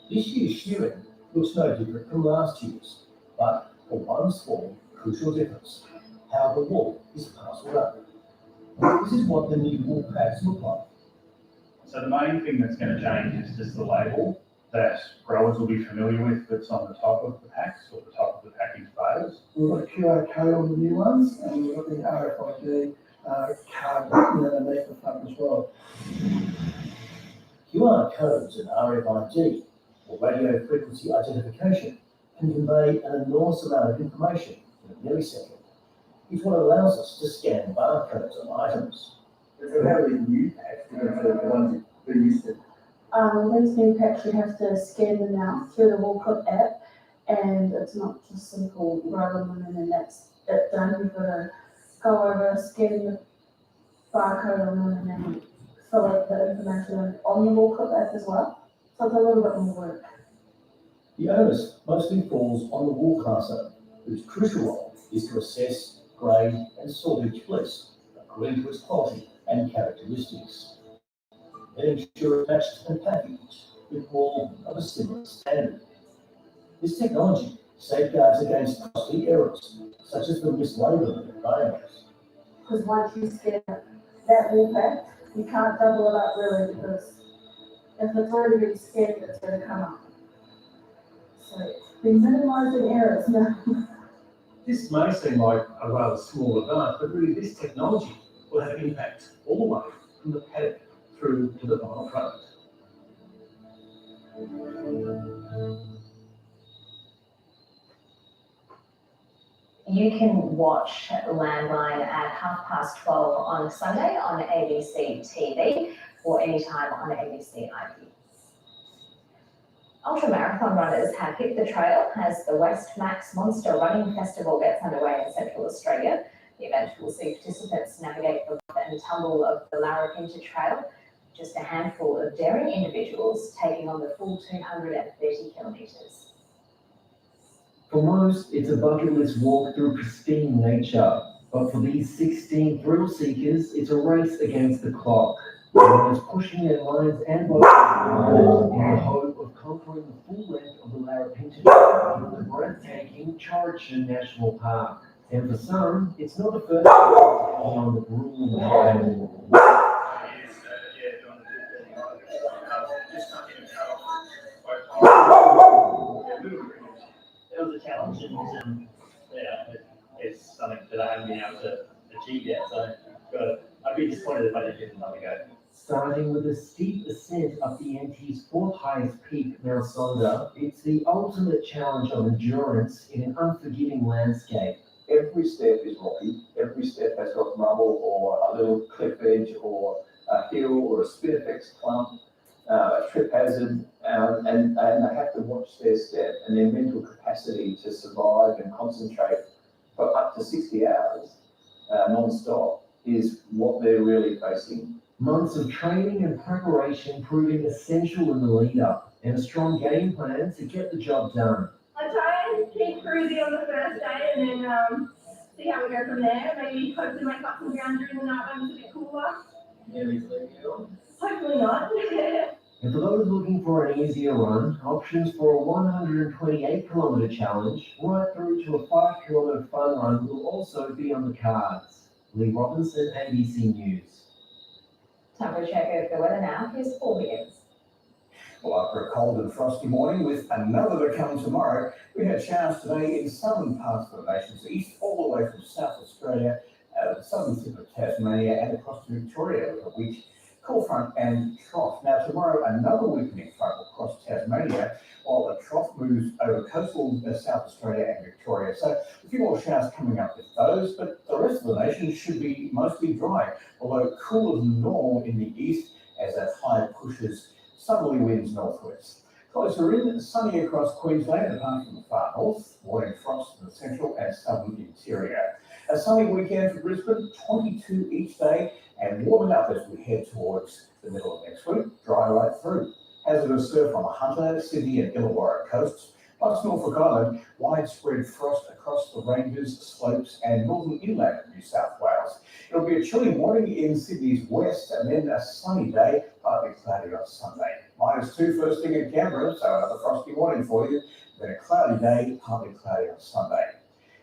This year's shearing looks no different from last year's, but for one small, crucial difference, how the wool is parcelled up. This is what the new wool packs look like. So the main thing that's going to change is just the label that growers will be familiar with that's on the top of the packs or the top of the package bales. We've got a QR code on the new ones, and we've got the RFID card underneath the front as well. QR codes and RFID, or radio frequency identification, can convey an enormous amount of information in a millisecond. It's what allows us to scan barcodes on items. So how are these new packs different to the ones you're used to? These new packs, you have to scan them out through the WoolClip app, and it's not just simple rub them in and that's it done. You've got to go over, scan the barcode on them, and then fill out the information on the WoolClip app as well. So it's a little bit more work. The onus mostly falls on the wool classer, whose crucial role is to assess, grade, and sort each fleece according to its quality and characteristics. Then ensure it's matched and packaged with wool of a similar standard. This technology safeguards against costly errors, such as the mislabeling of bales. Because once you scan that wool pack, you can't double it up really, because if it's already been scanned, it's going to come up. So we're minimizing errors now. This may seem like a rather small advance, but really this technology will have an impact all the way from the paddock through to the final product. You can watch Landline at 12:30 on Sunday on ABC TV or anytime on ABC IP. Ultramarathon runners have hit the trail as the West Max Monster Running Festival gets underway in Central Australia. The event will see participants navigate the rough and tumble of the Larapinta Trail, just a handful of daring individuals taking on the full 230 kilometres. For most, it's a bucket list walk through pristine nature, but for these 16 thrill seekers, it's a race against the clock. Runners pushing their lines and bodies in the hope of conquering the full length of the Larapinta Trail in the breathtaking Chorichin National Park. And for some, it's not the first time on the grueling trail. It was a challenge, and it's something that I haven't been able to achieve yet. So I'd be disappointed if I didn't give it another go. Starting with a steep ascent up the NT's fourth highest peak, Mount Sonder, it's the ultimate challenge of endurance in an unforgiving landscape. Every step is rocky. Every step has got rubble or a little cliff edge or a hill or a spinifex clump, a trip hazard, and they have to watch their step and their mental capacity to survive and concentrate for up to 60 hours non-stop is what they're really facing. Months of training and preparation proving essential in the lead-up, and a strong game plan to get the job done. I try and keep cruising on the first day and then see how we go from there. Maybe hopefully make up some ground during the night when it's a bit cooler. Hopefully not. And for those looking for an easier run, options for a 128-kilometre challenge right through to a 5-kilometre fun run will also be on the cards. Lee Robinson, ABC News. Time for a check of the weather now. Here's Paul Higgins. Well, after a cold and frosty morning with another to come tomorrow, we had showers today in southern parts of the nation's east, all the way from South Australia, the southern tip of Tasmania, and across to Victoria with a weak cool front and trough. Now, tomorrow, another weakening front will cross Tasmania, while the trough moves over coastal South Australia and Victoria. So a few more showers coming up with those, but the rest of the nation should be mostly dry, although cooler than normal in the east as that high pushes southerly winds northwest. Closer in, sunny across Queensland, apart from the far north, warning frost in the central and southern interior. A sunny weekend for Brisbane, 22 each day, and warming up as we head towards the middle of next week, dry right through. Hazardous surf on the Hunter, Sydney and Illawarra coasts, plus Norfolk Island, widespread frost across the ranges, slopes and northern inland of New South Wales. It'll be a chilly morning in Sydney's west and then a sunny day, partly cloudy on Sunday. -2 first thing in Canberra, so another frosty morning for you. Then a cloudy day, partly cloudy on Sunday.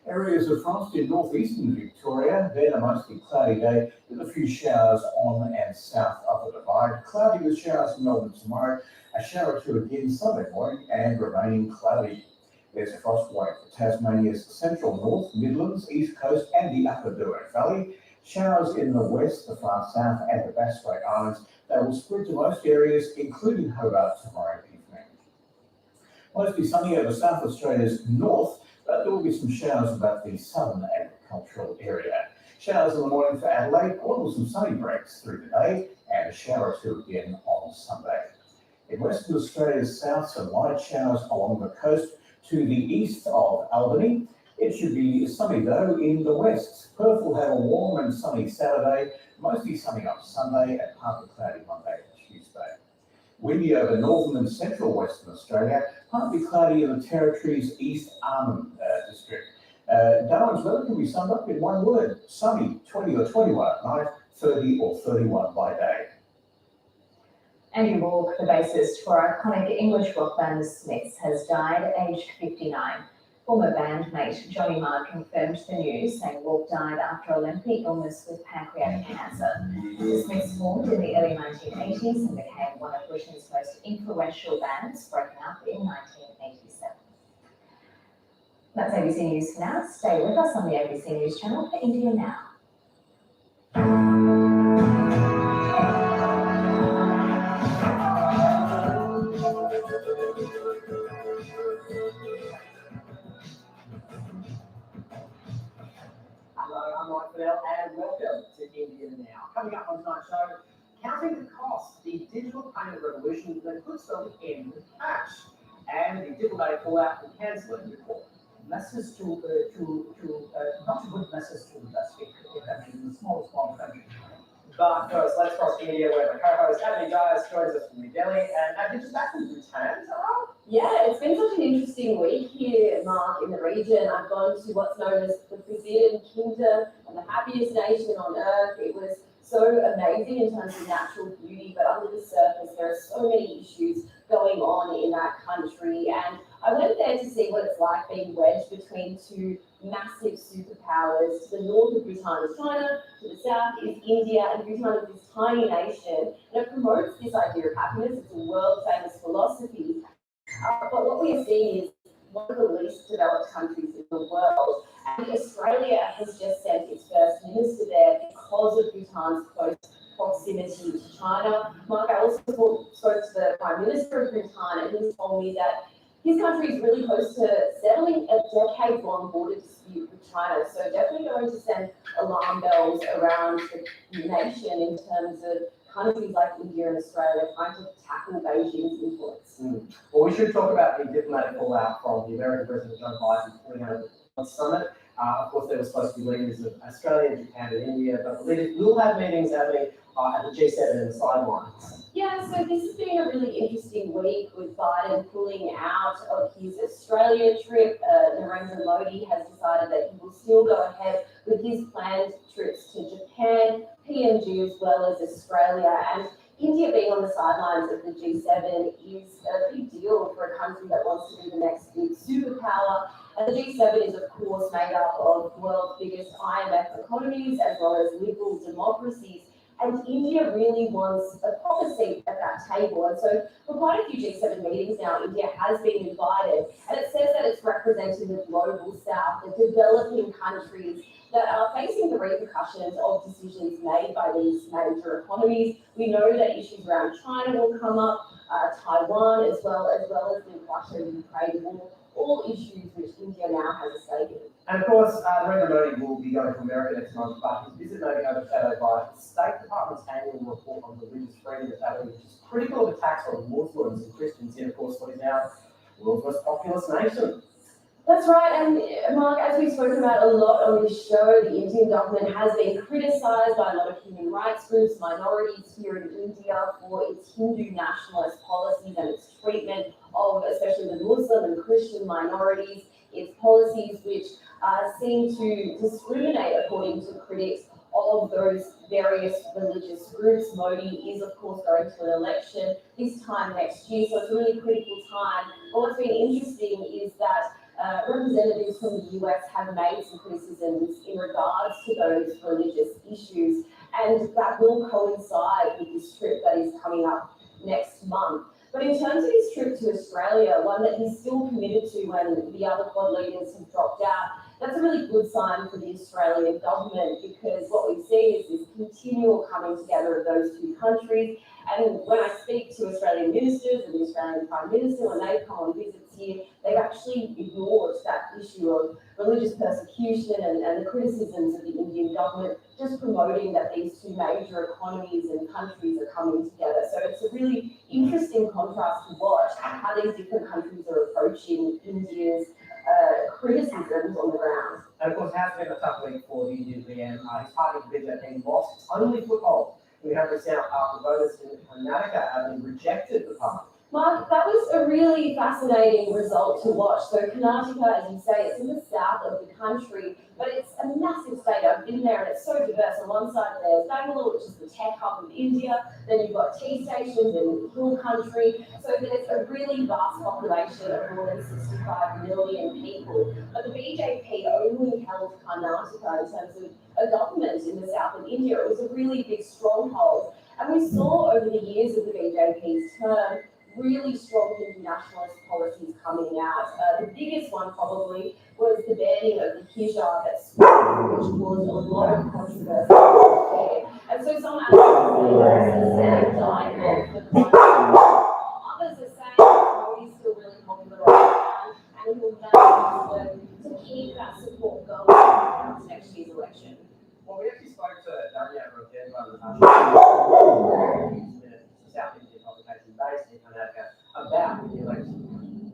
Areas of frost in northeastern Victoria, then a mostly cloudy day with a few showers on and south of the Divide. Cloudy with showers in Melbourne tomorrow, a shower or two again Sunday morning and remaining cloudy. There's a frost warning for Tasmania's central north, Midlands, east coast and the upper Douro Valley. Showers in the west, the far south and the Bass Strait Islands. They will spread to most areas, including Hobart tomorrow evening. Mostly sunny over South Australia's north, but there will be some showers about the southern agricultural area. Showers in the morning for Adelaide, or some sunny breaks through the day, and a shower or two again on Sunday. In Western Australia's south, some light showers along the coast to the east of Albany. It should be sunny though in the west. Perth will have a warm and sunny Saturday, mostly sunny on Sunday and partly cloudy Monday and Tuesday. Windy over northern and central Western Australia, partly cloudy in the Territory's East Arnhem district. Darwin's weather can be summed up in one word: sunny, 20 or 21 at night, 30 or 31 by day. Andy Rourke, the bassist for iconic English rock band The Smiths, has died aged 59. Former bandmate Johnny Marr confirmed the news, saying Rourke died after a lengthy illness with pancreatic cancer. The Smiths formed in the early 1980s and became one of Britain's most influential bands, breaking up in 1987. That's ABC News for now. Stay with us on the ABC News channel for India Now. Hello, I'm Mike Bell and welcome to India Now. Coming up on tonight's show, counting the costs, the digital payment revolution that could spell the end of cash, and the diplomatic fallout from cancelling report. Message to not a good message to investors, in the smallest part of the country. But first, let's cross to India where my co-host Abby Giles joins us from New Delhi, and Abby just back from Bhutan, is that right? Yeah, it's been such an interesting week here, Mark, in the region. I've gone to what's known as the Brazilian Kingdom and the happiest nation on earth. It was so amazing in terms of natural beauty, but under the surface, there are so many issues going on in that country. And I went there to see what it's like being wedged between two massive superpowers. To the north of Bhutan is China, to the south is India, and Bhutan is this tiny nation. And it promotes this idea of happiness. It's a world-famous philosophy. But what we are seeing is one of the least developed countries in the world. And Australia has just sent its first minister there because of Bhutan's close proximity to China. Mark, I also spoke to the Prime Minister of Bhutan, and he told me that his country is really close to settling a decades-long border dispute with China. So definitely going to send alarm bells around the nation in terms of countries like India and Australia trying to tackle Beijing's influence. Well, we should talk about the diplomatic fallout from the American President Joe Biden pulling out of the summit. Of course, there were supposed to be leaders of Australia, Japan, and India, but the leaders will have meetings happening at the G7 and the sidelines. Yeah, so this has been a really interesting week with Biden pulling out of his Australia trip. Narendra Modi has decided that he will still go ahead with his planned trips to Japan, PNG, as well as Australia. And India being on the sidelines of the G7 is a big deal for a country that wants to be the next big superpower. And the G7 is, of course, made up of the world's biggest IMF economies as well as liberal democracies. And India really wants a proper seat at that table. And so for quite a few G7 meetings now, India has been invited. And it says that it's representing the global south, the developing countries that are facing the repercussions of decisions made by these major economies. We know that issues around China will come up, Taiwan, as well as the Russia-Ukraine war, all issues which India now has a stake in. And of course, Narendra Modi will be going to America next month, but his visit may be overshadowed by the State Department's annual report on religious freedom establishment, which is critical of attacks on Muslims and Christians in, of course, what is now the world's most populous nation. That's right, and Mark, as we've spoken about a lot on this show, the Indian government has been criticised by a lot of human rights groups, minorities here in India for its Hindu nationalist policies and its treatment of especially the Muslim and Christian minorities, its policies which seem to discriminate, according to critics, of those various religious groups. Modi is, of course, going to an election this time next year, so it's a really critical time. But what's been interesting is that representatives from the US have made some criticisms in regards to those religious issues, and that will coincide with this trip that is coming up next month. But in terms of his trip to Australia, one that he's still committed to when the other Quad leaders have dropped out, that's a really good sign for the Australian government, because what we see is this continual coming together of those two countries. And when I speak to Australian ministers and the Australian Prime Minister, when they come on visits here, they've actually ignored that issue of religious persecution and the criticisms of the Indian government, just promoting that these two major economies and countries are coming together. So it's a really interesting contrast to watch how these different countries are approaching India's criticisms on the ground. And of course, it has been a tough week for the Indian PM. His party, the BJP, lost its only foothold. We have this now after voters in Karnataka have rejected the party. Mark, that was a really fascinating result to watch. So Karnataka, as you say, it's in the south of the country, but it's a massive state. I've been there and it's so diverse. On one side there's Bangalore, which is the tech hub of India. Then you've got tea stations in hill country. So there's a really vast population of more than 65 million people. But the BJP only held Karnataka in terms of a government in the south of India. It was a really big stronghold. And we saw over the years of the BJP's term really strong Hindu nationalist policies coming out. The biggest one probably was the banning of the hijab at school, which caused a lot of controversy. And so some advocates say dialogue for the others are saying Modi's still really popular right now, and he will manage to keep that support going for next year's election. Well, we actually spoke to Danya Rokemba, the South Indian publication based in Karnataka, about the election.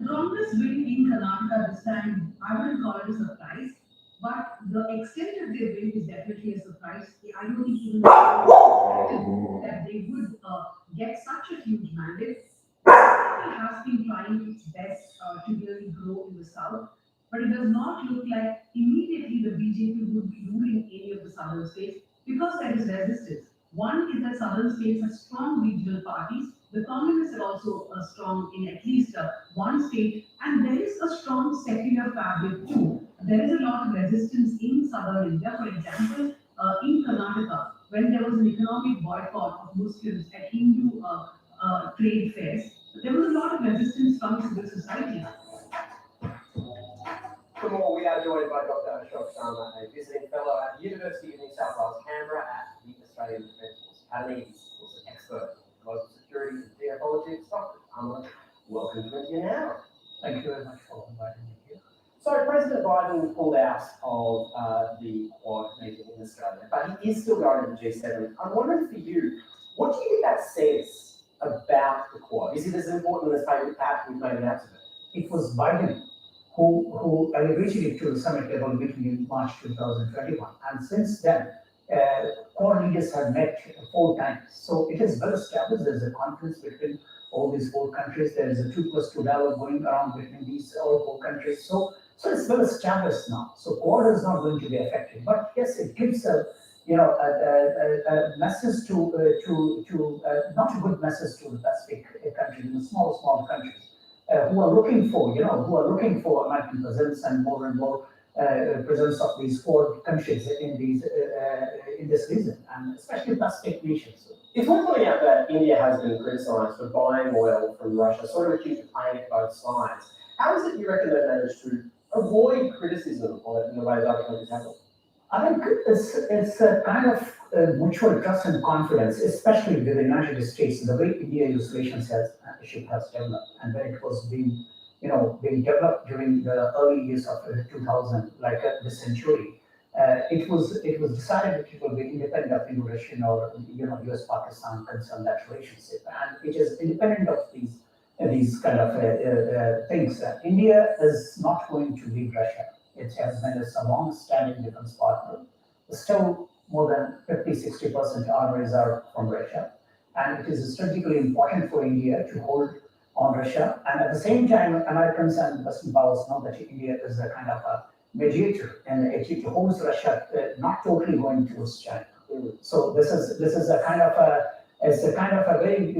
Congress win in Karnataka this time, I wouldn't call it a surprise, but the extent of their win is definitely a surprise. I don't think even that they would get such a huge mandate. The party has been trying its best to really grow in the south, but it does not look like immediately the BJP would be ruling any of the southern states because there is resistance. One is that southern states have strong regional parties. The communists are also strong in at least one state, and there is a strong secular fabric too. There is a lot of resistance in southern India. For example, in Karnataka, when there was an economic boycott of Muslims at Hindu trade fairs, there was a lot of resistance from civil society. For more, we are joined by Dr. Ashok Sharma, a visiting fellow at the University of New South Wales, Canberra, at the Australian Defence Force Academy. He's also an expert in global security and geopolitics. Dr. Sharma, welcome to India Now. Thank you very much for inviting me here. So President Biden pulled out of the Quad meeting in Australia, but he is still going to the G7. I'm wondering for you, what do you think that says about the Quad? Is it as important as perhaps we've made it out to be? It was Biden who elevated it to the summit level meeting in March 2021. And since then, Quad leaders have met 4 times. So it is well established. There's a conference between all these 4 countries. There is a 2+2 dialogue going around between these all 4 countries. So it's well established now. So Quad is not going to be affected. But yes, it gives a a message not a good message to the Pacific countries, the small countries, who are looking for American presence and more presence of these four countries in this region, and especially Pacific nations. It's worth pointing out that India has been criticised for buying oil from Russia, sort of accused of playing it both sides. How is it you reckon they managed to avoid criticism of it in the way that other countries have? I think it's a kind of mutual trust and confidence, especially with the United States, the way India-US relationship has developed, and when it was being developed during the early years of 2000, like the century. It was decided that it will be independent of Russian or US-Pakistan concern that relationship, and it is independent of these kind of things. India is not going to leave Russia. It has been a long-standing defense partner. Still, more than 50-60% armies are from Russia, and it is strategically important for India to hold on Russia. And at the same time, Americans and Western powers know that India is a kind of a mediator, and it holds Russia not totally going towards China. So this is a kind of a very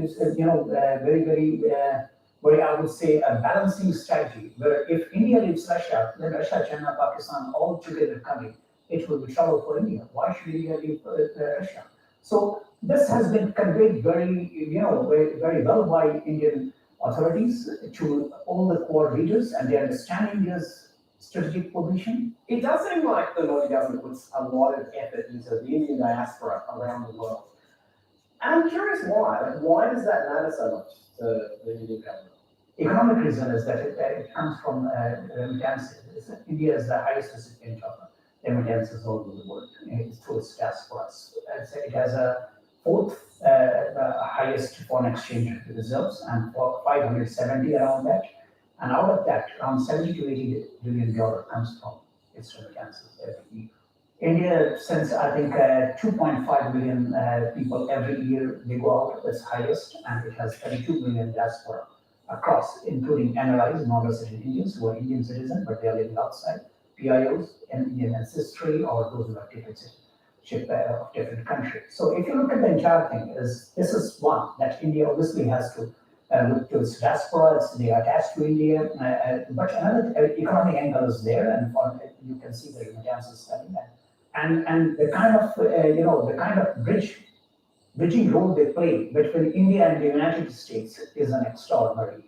I would say a balancing strategy, where if India leaves Russia, then Russia, China, Pakistan all together coming, it will be trouble for India. Why should India leave Russia? So this has been conveyed very well by Indian authorities to all the core leaders, and they understand India's strategic position. It does seem like the Modi government puts a lot of effort into the Indian diaspora around the world. And I'm curious why. Like, why does that matter so much to the Indian government? Economic reason is that it comes from remittances. India is the highest recipient of remittances all over the world. It's through its diasporas. It has a fourth highest foreign exchange reserves, and for 570 around that. And out of that, around 70 to 80 billion dollar comes from its remittances every year. India sends, I think, 2.5 million people every year. They go out, that's highest, and it has 32 million diaspora across, including NRIs, non-resident Indians, who are Indian citizens, but they are living outside, PIOs, and Indian ancestry, or those who have citizenship of different countries. So if you look at the entire thing, this is one that India obviously has to look to its diaspora. They are attached to India, but another economic angle is there, and you can see the remittances coming in, and the kind of bridging role they play between India and the United States is an extraordinary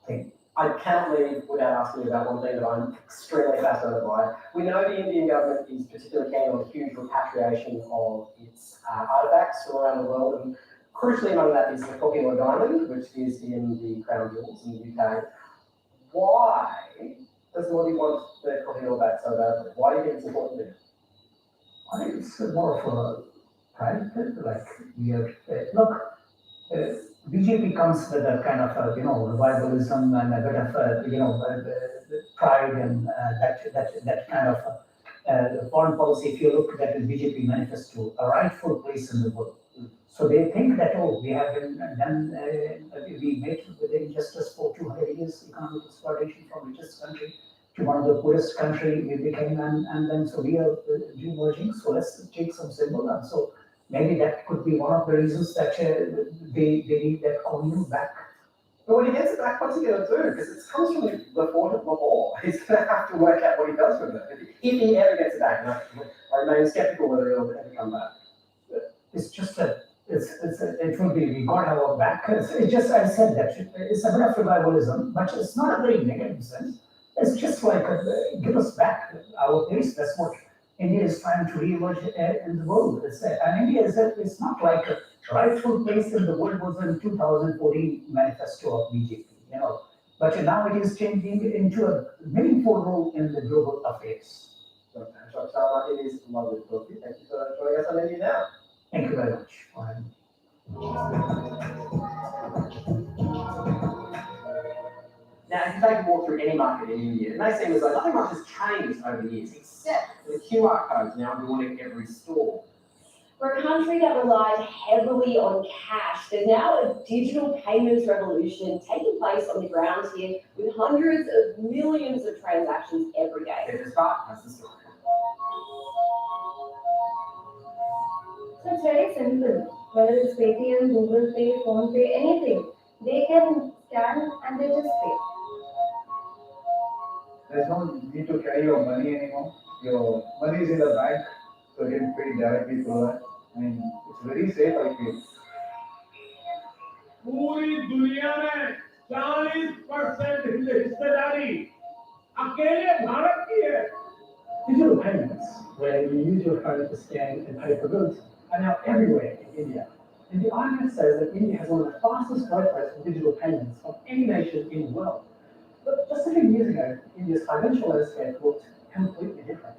thing. I cannot leave without asking you about one thing that I'm extremely fascinated by. We know the Indian government is particularly keen on huge repatriation of its artifacts from around the world, and crucially among that is the Kohinoor Diamond, which is in the Crown Jewels in the UK. Why does Modi want the Kohinoor back so badly? Why do you think it's important there? I think it's more of a private, like we have, BJP comes with a kind of revivalism and a bit of pride and that kind of foreign policy. If you look at the BJP manifesto, a rightful place in the world. So they think that, we have been done, we made with the injustice for 200 years, economic exploitation from richest country to one of the poorest country we became, and then so we are de-merging, so let's take some symbol, and so maybe that could be one of the reasons that they need that Kohinoor back. But when he gets it back, what's he going to do? Because it comes from the fort of Lahore. He's going to have to work out what he does with it. If he ever gets it back, I remain skeptical whether he'll ever come back. It's just it will be, we got our back. It's just, I said that it's a bit of revivalism, but it's not a very negative sense. It's just like, give us back our place. That's what India is trying to re-emerge in the world. And India it's not like a rightful place in the world was in 2014 manifesto of BJP, but now it is changing into a meaningful role in the global affairs. Okay, so it is lovely to talk to you. Thank you for joining us on India Now. Thank you very much for having me. Now, if you take a walk through any market in India, it may seem as though nothing much has changed over the years, except for the QR codes now adorning every store. For a country that relied heavily on cash, there's now a digital payments revolution taking place on the ground here with hundreds of millions of transactions every day. That's the story. it's very simple. Whether it's Paytm, Google Pay, Phone Pay, anything. They can scan and they just pay. There's no need to carry your money anymore. Your money is in the bank, so you can pay directly through that. I mean, it's very safe, I feel. पूरी दुनिया में 40% हिस्सेदारी अकेले भारत की है। Digital payments, where you use your phone to scan and pay for goods, are now everywhere in India. And the IMF says that India has one of the fastest growth rates in digital payments of any nation in the world. But just a few years ago, India's financial landscape looked completely different.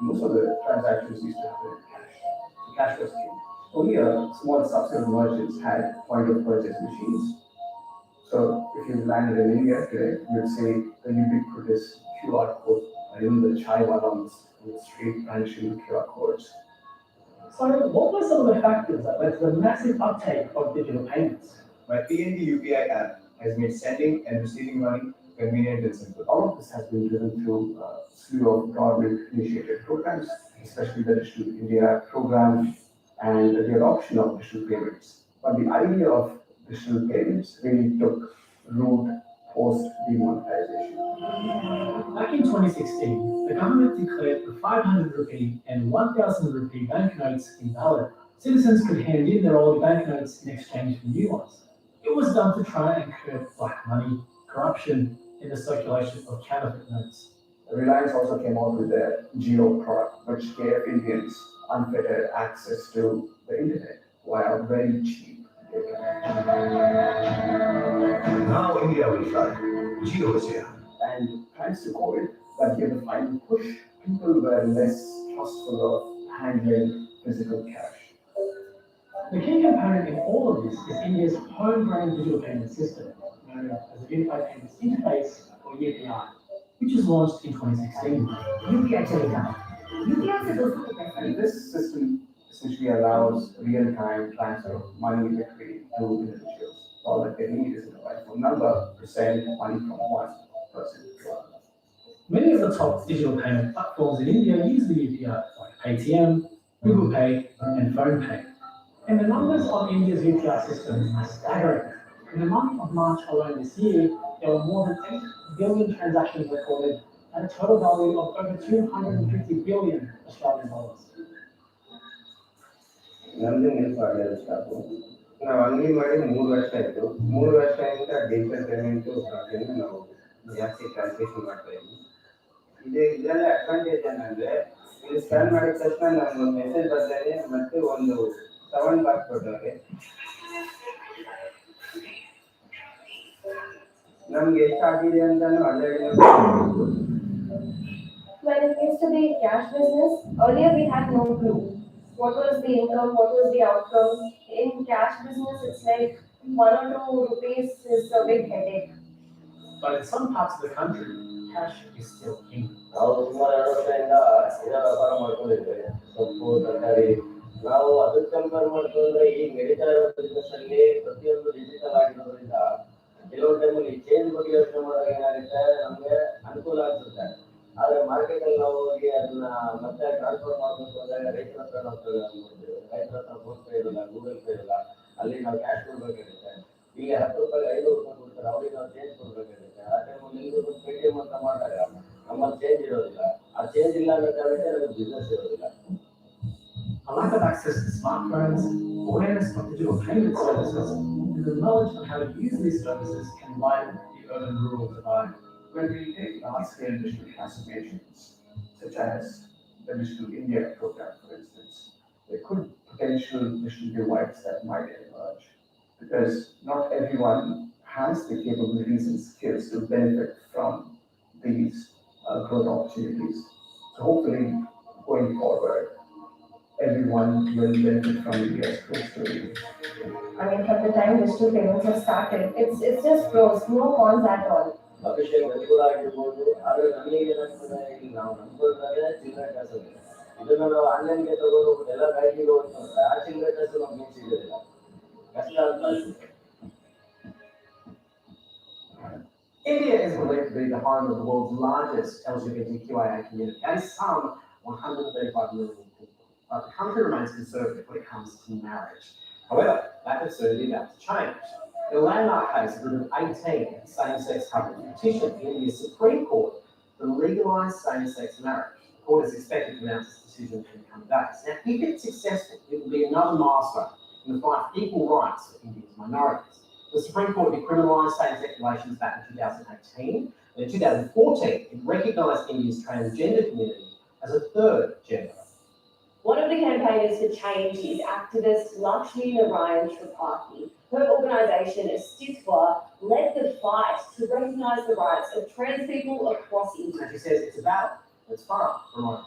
Most of the transactions used to happen in cash. So cash was king. Only a small subset of merchants had point of purchase machines. So if you landed in India today, you would say the ubiquitous QR code, and even the chai walams on the street brandishing the QR codes. So what were some of the factors that led to the massive uptake of digital payments? My PNB UPI app has made sending and receiving money convenient and simple. All of this has been driven through a slew of government-initiated programs, especially the Digital India program and the adoption of digital payments. But the idea of digital payments really took root post-demonetization. Back in 2016, the government declared the 500 rupee and 1000 rupee banknotes invalid. Citizens could hand in their old banknotes in exchange for new ones. It was done to try and curb black money, corruption, and the circulation of counterfeit notes. Reliance also came out with their Geo product, which gave Indians unfettered access to the internet via very cheap data. Now India will fly. Geo is here. And thanks to COVID, that gave the final push. People were less trustful of handling physical cash. The key component in all of this is India's homegrown digital payment system, known as the Unified Payments Interface, or UPI, which was launched in 2016. UPI चलेगा. UPI से दोस्तों को पैसा And this system essentially allows real-time transfer of money between two individuals. All that they need is a mobile phone number to send money from one person to another. Many of the top digital payment platforms in India use the UPI, like Paytm, Google Pay, and PhonePe. And the numbers on India's UPI system are staggering. In the month of March alone this year, there were more than 8 billion transactions recorded at a total value of over 250 billion Australian dollars. ನಮ್ದು ನೆನಪಾಗಲ್ಲ stock ನಾವು ಅಂಗಡಿ ಮಾಡಿ 3 ವರ್ಷ ಆಯಿತು 3 ವರ್ಷದಿಂದ digital payment ನಾವು ಜಾಸ್ತಿ transaction ಮಾಡ್ತಾ ಇದ್ವಿ ಇದರಲ್ಲಿ ಅಡ್ವಾಂಟೇಜ್ ಏನಂದ್ರೆ ಇದು ಸ್ಕ್ಯಾನ್ ಮಾಡಿದ ತಕ್ಷಣ ನಮ್ಗೆ ಒಂದು ಮೆಸೇಜ್ ಬರ್ತಾ ಇದೆ ಮತ್ತೆ ಒಂದು ಸೌಂಡ್ ಬಾಕ್ಸ್ ಕೊಟ್ಟವ್ರೆ ನಮ್ಗೆ ಎಷ್ಟಾಗಿದೆ ಅಂತಾನು already When it came to the cash business, earlier we had no clue. What was the income? What was the outcome? In cash business, it's like 1 or 2 rupees is a big headache. But in some parts of the country, cash is still king. ನಾವು ಸುಮಾರು 2 ವರ್ಷದಿಂದ ಇದರ ವ್ಯಾಪಾರ ಮಾಡ್ಕೊಂಡಿದ್ದೇವೆ ಸೊಪ್ಪು ತರಕಾರಿ ನಾವು ಅದಕ್ಕೆ compare ಮಾಡ್ಕೊಂಡ್ರೆ ಈಗ ನಡೀತಾ ಇರೋ ಬಿಸ್ನೆಸ್ ಅಲ್ಲಿ ಪ್ರತಿಯೊಂದು ಡಿಜಿಟಲ್ ಆಗಿರೋದ್ರಿಂದ ಕೆಲವು ಟೈಮಲ್ಲಿ ಚೇಂಜ್ ಬಗ್ಗೆ ಯೋಚನೆ ಮಾಡಿದಾಗ ಏನಾಗುತ್ತೆ ನಮ್ಗೆ ಅನುಕೂಲ ಅನ್ಸುತ್ತೆ ಆದ್ರೆ ಮಾರ್ಕೆಟ್ ಅಲ್ಲಿ ನಾವು ಹೋಗಿ ಅದನ್ನ ಮತ್ತೆ ಟ್ರಾನ್ಸ್ಫರ್ ಮಾಡ್ಬೇಕು ಅಂದ್ರೆ ರೈತರ ಹತ್ರ ನಾವು ನೋಡ್ತೀವಿ ರೈತರ ಹತ್ರ ಫೋನ್ ಪೇ ಇರಲ್ಲ ಗೂಗಲ್ ಪೇ ಇರಲ್ಲ ಅಲ್ಲಿ ನಾವು ಕ್ಯಾಶ್ ಕೊಡ್ಬೇಕಾಗುತ್ತೆ ಇಲ್ಲಿ 10 ರೂಪಾಯಿ 5 ರೂಪಾಯಿ ಕೊಡ್ತಾರೆ ಅವ್ರಿಗೆ ನಾವು ಚೇಂಜ್ ಕೊಡ್ಬೇಕಾಗುತ್ತೆ ಆ ಟೈಮಲ್ಲಿ ನಿಮ್ಗೆ ಪೇಟಿಎಂ ಅಂತ ಮಾಡಿದಾಗ ನಮ್ಮಲ್ಲಿ ಚೇಂಜ್ ಇರೋದಿಲ್ಲ ಆ ಚೇಂಜ್ ಇಲ್ಲ ಅನ್ನೋ ಕಾರಣಕ್ಕೆ ನಮಗೆ ಬಿಸ್ನೆಸ್ ಇರೋದಿಲ್ಲ. A lack of access to smartphones, awareness of digital payment services, and the knowledge of how to use these services can widen the urban-rural divide. When we take large-scale digital transformations, such as the Digital India program, for instance, there could potential digital divides that might emerge because not everyone has the capabilities and skills to benefit from these growth opportunities. So hopefully, going forward, everyone will benefit from India's growth story. I mean, from the time digital payments have started, it's just grows, no cons at all. Abhishek ಅನುಕೂಲ ಆಗಿರ್ಬೋದು ಆದ್ರೆ ನಮಗೆ ಏನಾಗ್ತದೆ ಈಗ ನಾವು ನಂಬ್ಕೊಂಡ್ರೆ ಚಿಲ್ಲರೆ ಕಾಸು ಇದನ್ನ ನಾವು ಆನ್ಲೈನ್ಗೆ ತಗೊಂಡು ಎಲ್ಲ ಬ್ಯಾಂಕಿಗೆ ಹೋಗ್ತಂದ್ರೆ ಆ ಚಿಲ್ಲರೆ ಕಾಸು ನಮ್ಗೆ ಸಿಗೋದಿಲ್ಲ ಕಷ್ಟ ಅಂತ ಅನ್ಸುತ್ತೆ. India is believed to be the home of the world's largest LGBTQIA community and some 135 million but the country remains conservative when it comes to marriage. However, that conservative about to change. In a landmark case, a group of 18 same-sex couples petitioned India's Supreme Court to legalise same-sex marriage. The court is expected to announce its decision in the coming days. Now, if it's successful, it will be another milestone in the fight for equal rights for India's minorities. The Supreme Court decriminalised same-sex relations back in 2018, and in 2014, it recognised India's transgender community as a third gender. One of the campaigners for change is activist Lakshmi Narayan Tripathi. Her organisation, Astitwa, led the fight to recognise the rights of trans people across India. And she says it's a battle that's far from over.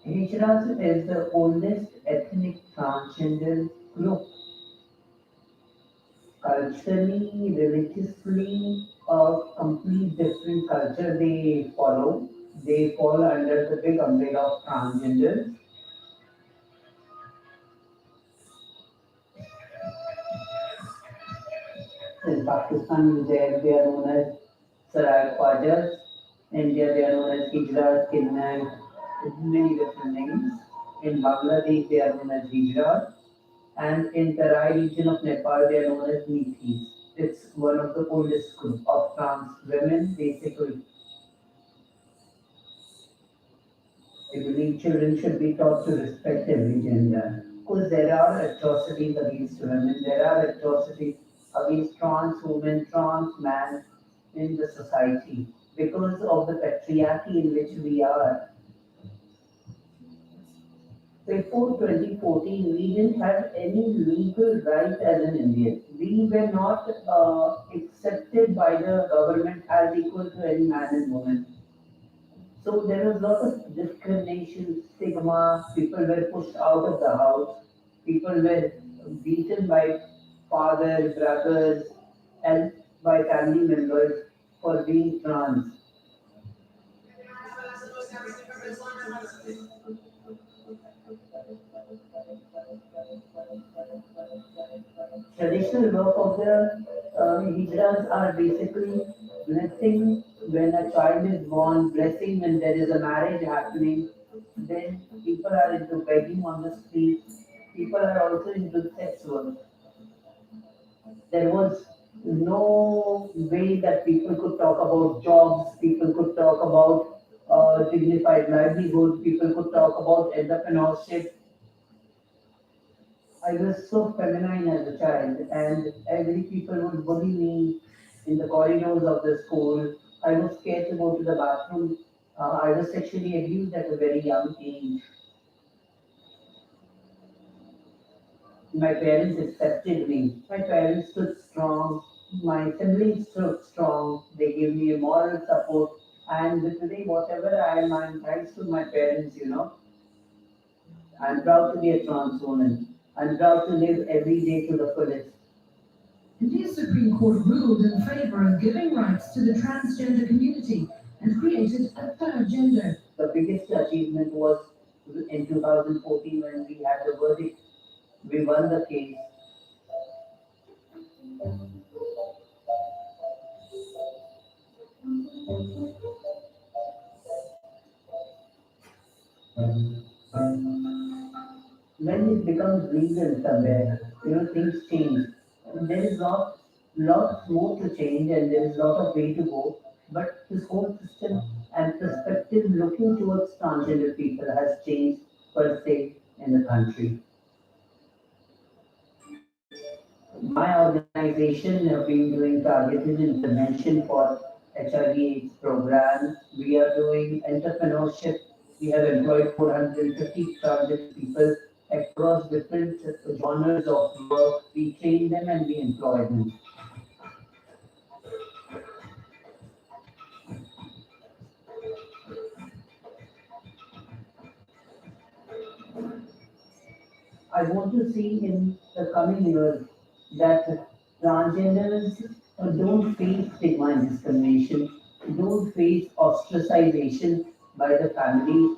Hijras is the oldest ethnic transgender group. Culturally, religiously, a complete different culture they follow. They fall under the big umbrella of transgender. In Pakistan, they are known as Sarai Khwajas. India, they are known as Hijras, Kidnap, many different names. In Bangladesh, they are known as Hijras. And in the Terai region of Nepal, they are known as Mithis. It's one of the oldest group of trans women, basically. I believe children should be taught to respect every gender. Because there are atrocities against women, there are atrocities against trans women, trans man in the society. Because of the patriarchy in which we are. Before 2014, we didn't have any legal right as an Indian. We were not accepted by the government as equal to any man and woman. So there was a lot of discrimination, stigma, people were pushed out of the house, people were beaten by fathers, brothers, and by family members for being trans. Traditional work of the Hijras are basically blessing when a child is born, blessing when there is a marriage happening. Then people are into begging on the streets. People are also into sex work. There was no way that people could talk about jobs, people could talk about dignified livelihood, people could talk about entrepreneurship. I was so feminine as a child, and every people would bully me in the corridors of the school. I was scared to go to the bathroom. I was sexually abused at a very young age. My parents accepted me. My parents stood strong. My siblings stood strong. They gave me a moral support. And today, whatever I am, I'm thanks to my parents, you know. I'm proud to be a trans woman. I'm proud to live every day to the fullest. India's Supreme Court ruled in favour of giving rights to the transgender community and created a third gender. The biggest achievement was in 2014 when we had the verdict. We won the case. When it becomes legal somewhere, things change. There is lot more to change and there is a lot of way to go. But this whole system and perspective looking towards transgender people has changed per se in the country. My organization have been doing targeted intervention for HIV/AIDS programs. We are doing entrepreneurship. We have employed 450 targeted people across different genres of work. We train them and we employ them. I want to see in the coming years that transgenders don't face stigma and discrimination, don't face ostracization by the family.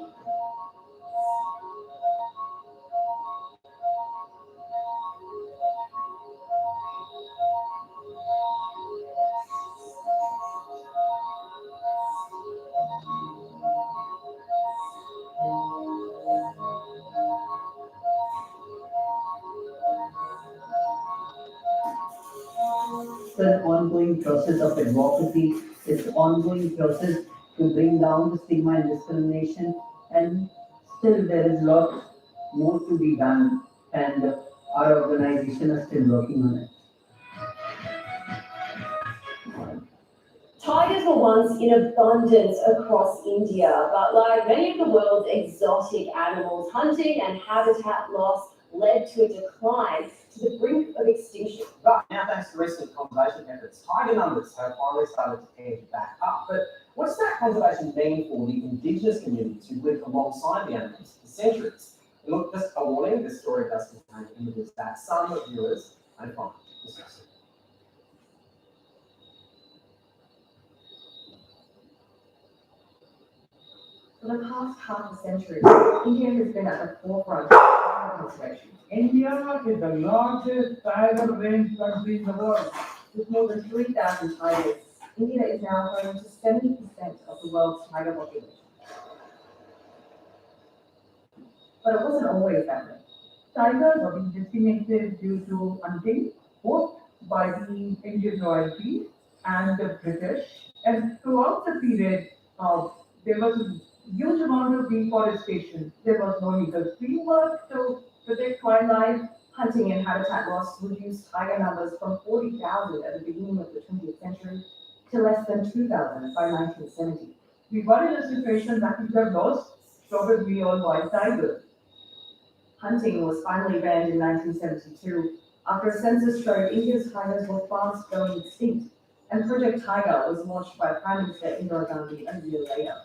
ongoing process of advocacy, it's ongoing process to bring down the stigma and discrimination, and still there is lot more to be done, and our organization is still working on it. Tigers were once in abundance across India, but like many of the world's exotic animals, hunting and habitat loss led to a decline to the brink of extinction. Right, now thanks to recent conservation efforts, tiger numbers have finally started to edge back up. But what's that conservation mean for the indigenous communities who lived alongside the animals for centuries? And look, just a warning, this story does contain images that some viewers may find disgusting. For the past half a century, India has been at the forefront of tiger conservation. India is the largest tiger range country in the world. With more than 3,000 tigers, India is now home to 70% of the world's tiger population. But it wasn't always that way. Tigers were being decimated due to hunting, both by the Indian royalty and the British. And throughout the period, there was a huge amount of deforestation. There was no legal framework to protect wildlife. Hunting and habitat loss reduced tiger numbers from 40,000 at the beginning of the 20th century to less than 2,000 by 1970. We were in a situation that we have lost probably all wild tigers. Hunting was finally banned in 1972 after a census showed India's tigers were fast going extinct, and Project Tiger was launched by Prime Minister Indira Gandhi a year later.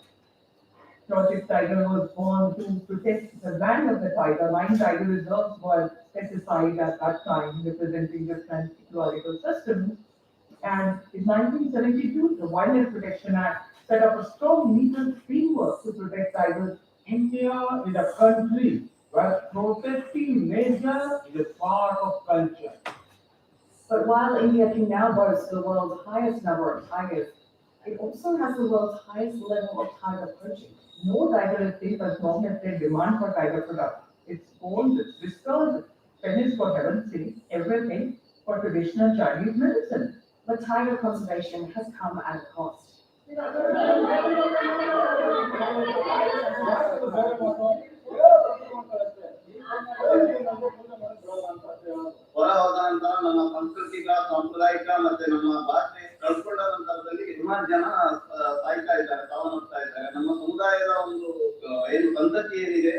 Project Tiger was born to protect the land of the tiger. 9 tiger reserves were specified at that time, representing different ecological systems. And in 1972, the Wildlife Protection Act set up a strong legal framework to protect tigers. India is a country where protecting nature is a part of culture. But while India can now boast the world's highest number of tigers, it also has the world's highest level of tiger poaching. No tiger is safe as long as there's demand for tiger products. Its bones, its whiskers, tennis for heaven's sake, everything for traditional Chinese medicine. But tiger conservation has come at a cost. ಹೊರ ಹೋದಂತ ನಮ್ಮ ಸಾಂಸ್ಕೃತಿಕ ಸಾಂಪ್ರದಾಯಿಕ ಮತ್ತೆ ನಮ್ಮ ಭಾಷೆ ಕಳ್ಕೊಂಡ ನಂತರದಲ್ಲಿ ಸುಮಾರು ಜನ ಸಾಯ್ತಾ ಇದ್ದಾರೆ, ಸಾವನ್ನಪ್ತಾ ಇದ್ದಾರೆ. ನಮ್ಮ ಸಮುದಾಯದ ಒಂದು ಏನು ಸಂತತಿ ಏನಿದೆ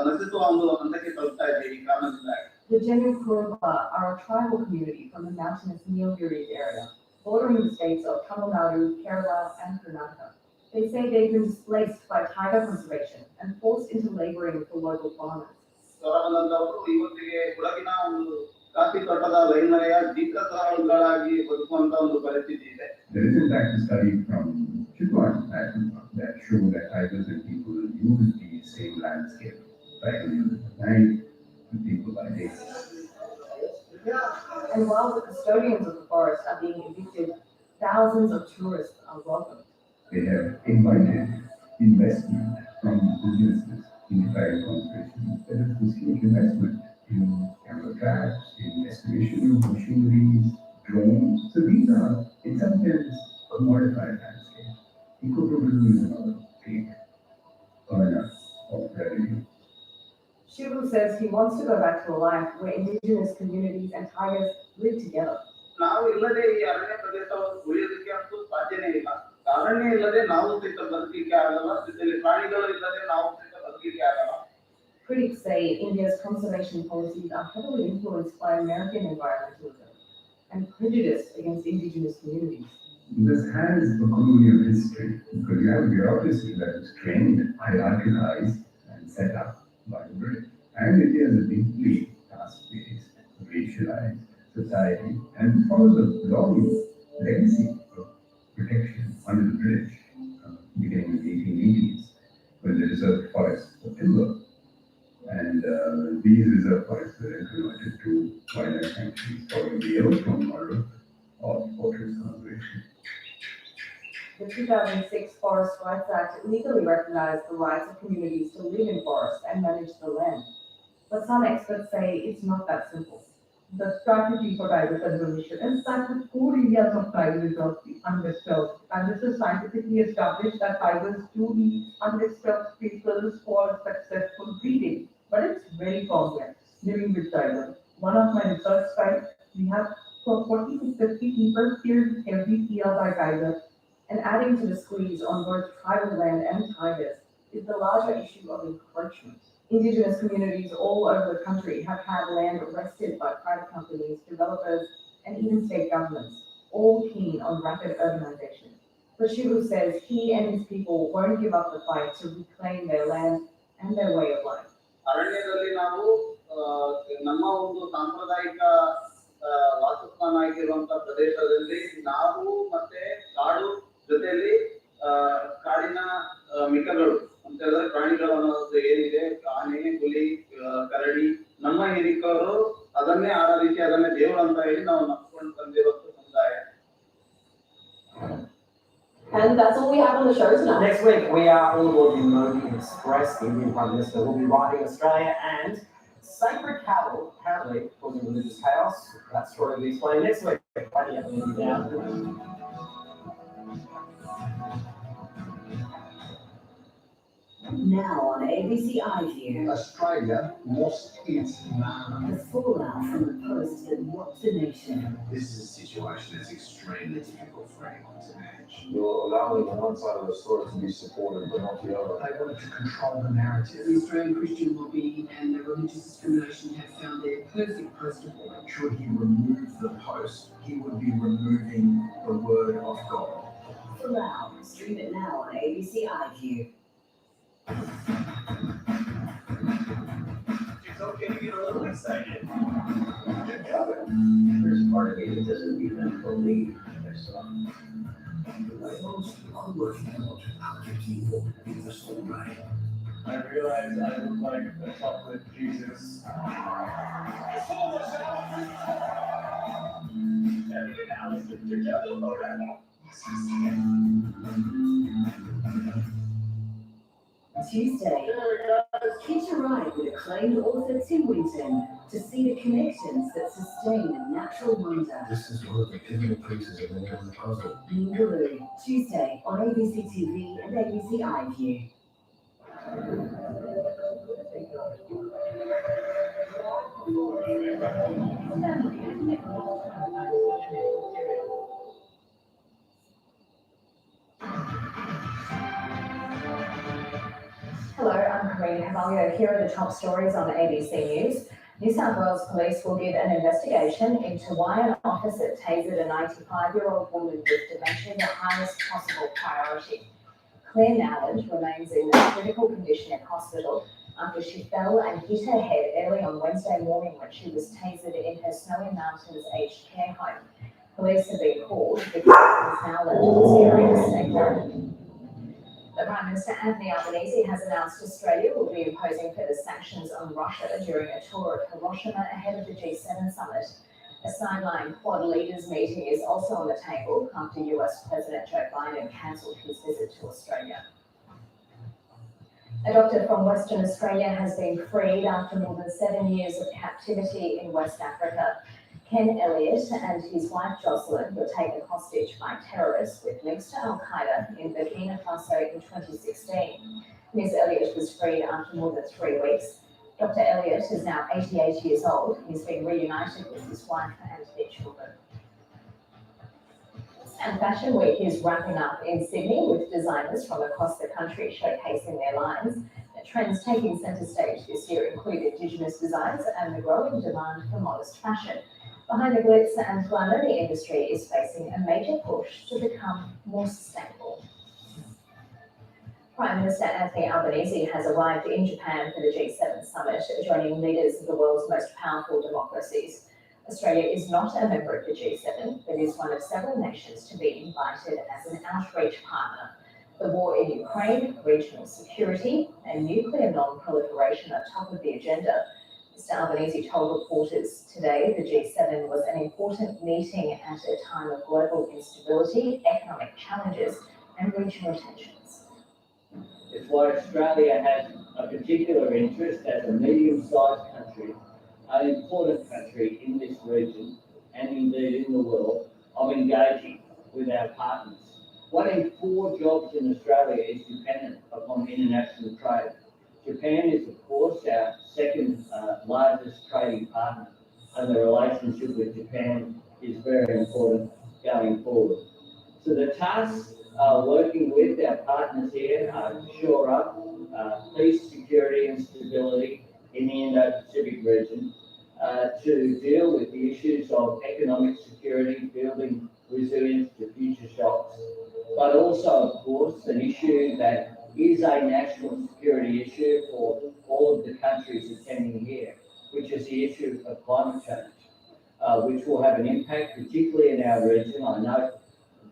ನಶಿಸುವ ಒಂದು ಹಂತಕ್ಕೆ ತಲುಪ್ತಾ ಇದೆ ಈ ಕಾರಣದಿಂದಾಗಿ. The Jenu Kuruba are a tribal community from the mountainous Nilgiris area, bordering the states of Tamil Nadu, Kerala, and Karnataka. They say they've been displaced by tiger conservation and forced into laboring for local farmers. ಹೊರಬಂದಂತವರು ಇವತ್ತಿಗೆ ಕೊಡಗಿನ ಒಂದು coffee ತೋಟದ ವೈನರೆಯ ದೀರ್ಘಕಾಲಗಳಾಗಿ ಬದುಕುವಂತ ಒಂದು ಪರಿಸ್ಥಿತಿ ಇದೆ. There is in fact a study from Chitwan that show that tigers and people use the same landscape. Tiger uses the night, and people by day. And while the custodians of the forest are being evicted, thousands of tourists are welcomed. They have invited investment from businesses in tiger conservation. There is this huge investment in camera traps, in estimation of machineries, drones. So these are, in some sense, a modified landscape. Ecotourism is another big earner of revenue. Shivu says he wants to go back to a life where indigenous communities and tigers live together. ನಾವು ಇಲ್ಲದೆ ಈ ಅರಣ್ಯ ಪ್ರದೇಶವನ್ನು ಉಳಿಯೋದಕ್ಕೆ ಅಂತೂ ಸಾಧ್ಯನೇ ಇಲ್ಲ. ಅರಣ್ಯ ಇಲ್ಲದೆ ನಾವು ಸಹಿತ ಬದುಕಲಿಕ್ಕೆ ಆಗಲ್ಲ, ಜೊತೆಲಿ ಪ್ರಾಣಿಗಳು ಇಲ್ಲದೆ ನಾವು ಸಹಿತ ಬದುಕಲಿಕ್ಕೆ ಆಗಲ್ಲ. Critics say India's conservation policies are heavily influenced by American environmentalism and prejudice against indigenous communities. This has a colonial history because you have a bureaucracy that is trained, hierarchized, and set up by the British. And India is a deeply caste-based, racialized society and follows a long legacy of protection under the British, beginning in the 1880s, when they reserved forests for timber. And these reserve forests were then converted to wildlife sanctuaries following the Yellowstone model of forest conservation. The 2006 Forest Rights Act legally recognized the rights of communities to live in forests and manage the land. But some experts say it's not that simple. the strategy for tiger conservation is that the core areas of tiger reserves be undisturbed. And this is scientifically established that tigers do need undisturbed spaces for successful breeding. But it's very complex living with tigers. One of my research sites, we have 40 to 50 people killed every year by tigers. And adding to the squeeze on both tribal land and tigers is the larger issue of encroachment. Indigenous communities all over the country have had land wrested by private companies, developers, and even state governments, all keen on rapid urbanization. But Shivu says he and his people won't give up the fight to reclaim their land and their way of life. ಅರಣ್ಯದಲ್ಲಿ ನಾವು ನಮ್ಮ ಒಂದು ಸಾಂಪ್ರದಾಯಿಕ ವಾಸಸ್ಥಾನ ಆಗಿರುವಂತಹ ಪ್ರದೇಶದಲ್ಲಿ ನಾವು ಮತ್ತೆ ಕಾಡು ಜೊತೆಯಲ್ಲಿ ಕಾಡಿನ ಮಿಕ್ಕಗಳು ಅಂತ ಹೇಳಿದ್ರೆ ಪ್ರಾಣಿಗಳು ಅನ್ನೋದು ಏನಿದೆ, ಆನೆ, ಹುಲಿ, ಕರಡಿ, ನಮ್ಮ ಹಿರಿಕರು ಅದನ್ನೇ ಆರಾಧಿಸಿ ಅದನ್ನೇ ದೇವರು ಅಂತ ಹೇಳಿ ನಾವು ನಂಬ್ಕೊಂಡು ಬಂದಿರುವಂತ ಸಮುದಾಯ. And that's all we have on the show tonight. Next week, we are all aboard the Modi Express. The new Prime Minister will be riding Australia, and sacred cattle apparently causing religious chaos. That story will be explained next week. Now on ABC iView. Australia lost its man. The fallout from the post that rocked the nation. This is a situation that's extremely difficult for anyone to manage. You're allowing one side of the story to be supported, but not the other. They wanted to control the narrative. The Australian Christian lobby and the religious discrimination have found their perfect poster boy. Should he remove the post, he would be removing the word of God. Fallout. Stream it now on ABC iView. It's okay to get a little excited. There's part of me that doesn't even believe this song. I'm working out how to deal with this whole night. I realized I look like a chocolate Jesus. Tuesday, hitch a ride with acclaimed author Tim Winton to see the connections that sustain a natural wonder. This is one of the pivotal pieces of the puzzle. Ningaloo, Tuesday on ABC TV and ABC iView. Hello, I'm Corinne Cavallo. Here are the top stories on ABC News. New South Wales Police will give an investigation into why an officer tasered a 95-year-old woman with dementia the highest possible priority. Claire Nowland remains in a critical condition in hospital after she fell and hit her head early on Wednesday morning when she was tasered in her Snowy Mountains aged care home. Police have been called because Ms. Nowland was carrying a state weapon. The Prime Minister Anthony Albanese has announced Australia will be imposing further sanctions on Russia during a tour of Hiroshima ahead of the G7 summit. A sideline Quad leaders meeting is also on the table after US President Joe Biden cancelled his visit to Australia. A doctor from Western Australia has been freed after more than 7 years of captivity in West Africa. Ken Elliott and his wife Jocelyn were taken hostage by terrorists with links to Al-Qaeda in Burkina Faso in 2016. Ms. Elliott was freed after more than 3 weeks. Dr. Elliott is now 88 years old. He's been reunited with his wife and their children. And Fashion Week is wrapping up in Sydney with designers from across the country showcasing their lines. The trends taking centre stage this year include Indigenous designs and the growing demand for modest fashion. Behind the glitz and glamour, the industry is facing a major push to become more sustainable. Prime Minister Anthony Albanese has arrived in Japan for the G7 summit, joining leaders of the world's most powerful democracies. Australia is not a member of the G7, but is one of several nations to be invited as an outreach partner. The war in Ukraine, regional security, and nuclear non-proliferation are top of the agenda. Mr. Albanese told reporters today the G7 was an important meeting at a time of global instability, economic challenges, and regional tensions. It's why Australia has a particular interest as a medium-sized country an important country in this region and indeed in the world of engaging with our partners. 1 in 4 jobs in Australia is dependent upon international trade. Japan is, of course, our second largest trading partner, and the relationship with Japan is very important going forward. So the tasks working with our partners here are to shore up peace, security and stability in the Indo-Pacific region, to deal with the issues of economic security, building resilience to future shocks, but also, of course, an issue that is a national security issue for all of the countries attending here, which is the issue of climate change, which will have an impact, particularly in our region. I know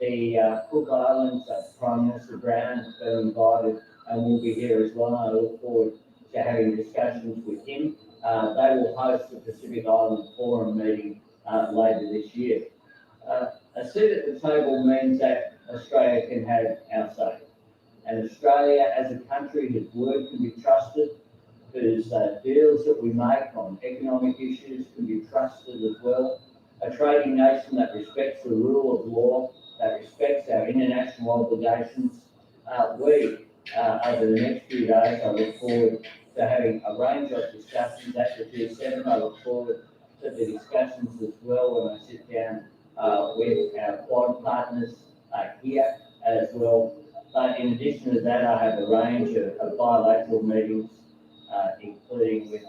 the Cook Islands, Prime Minister Brown has been invited and will be here as well. I look forward to having discussions with him. They will host the Pacific Island Forum meeting later this year. A seat at the table means that Australia can have our say. And Australia as a country whose word can be trusted, whose deals that we make on economic issues can be trusted as well. A trading nation that respects the rule of law, that respects our international obligations. Over the next few days, I look forward to having a range of discussions at the G7. I look forward to the discussions as well when I sit down with our Quad partners here as well. But in addition to that, I have a range of bilateral meetings, including with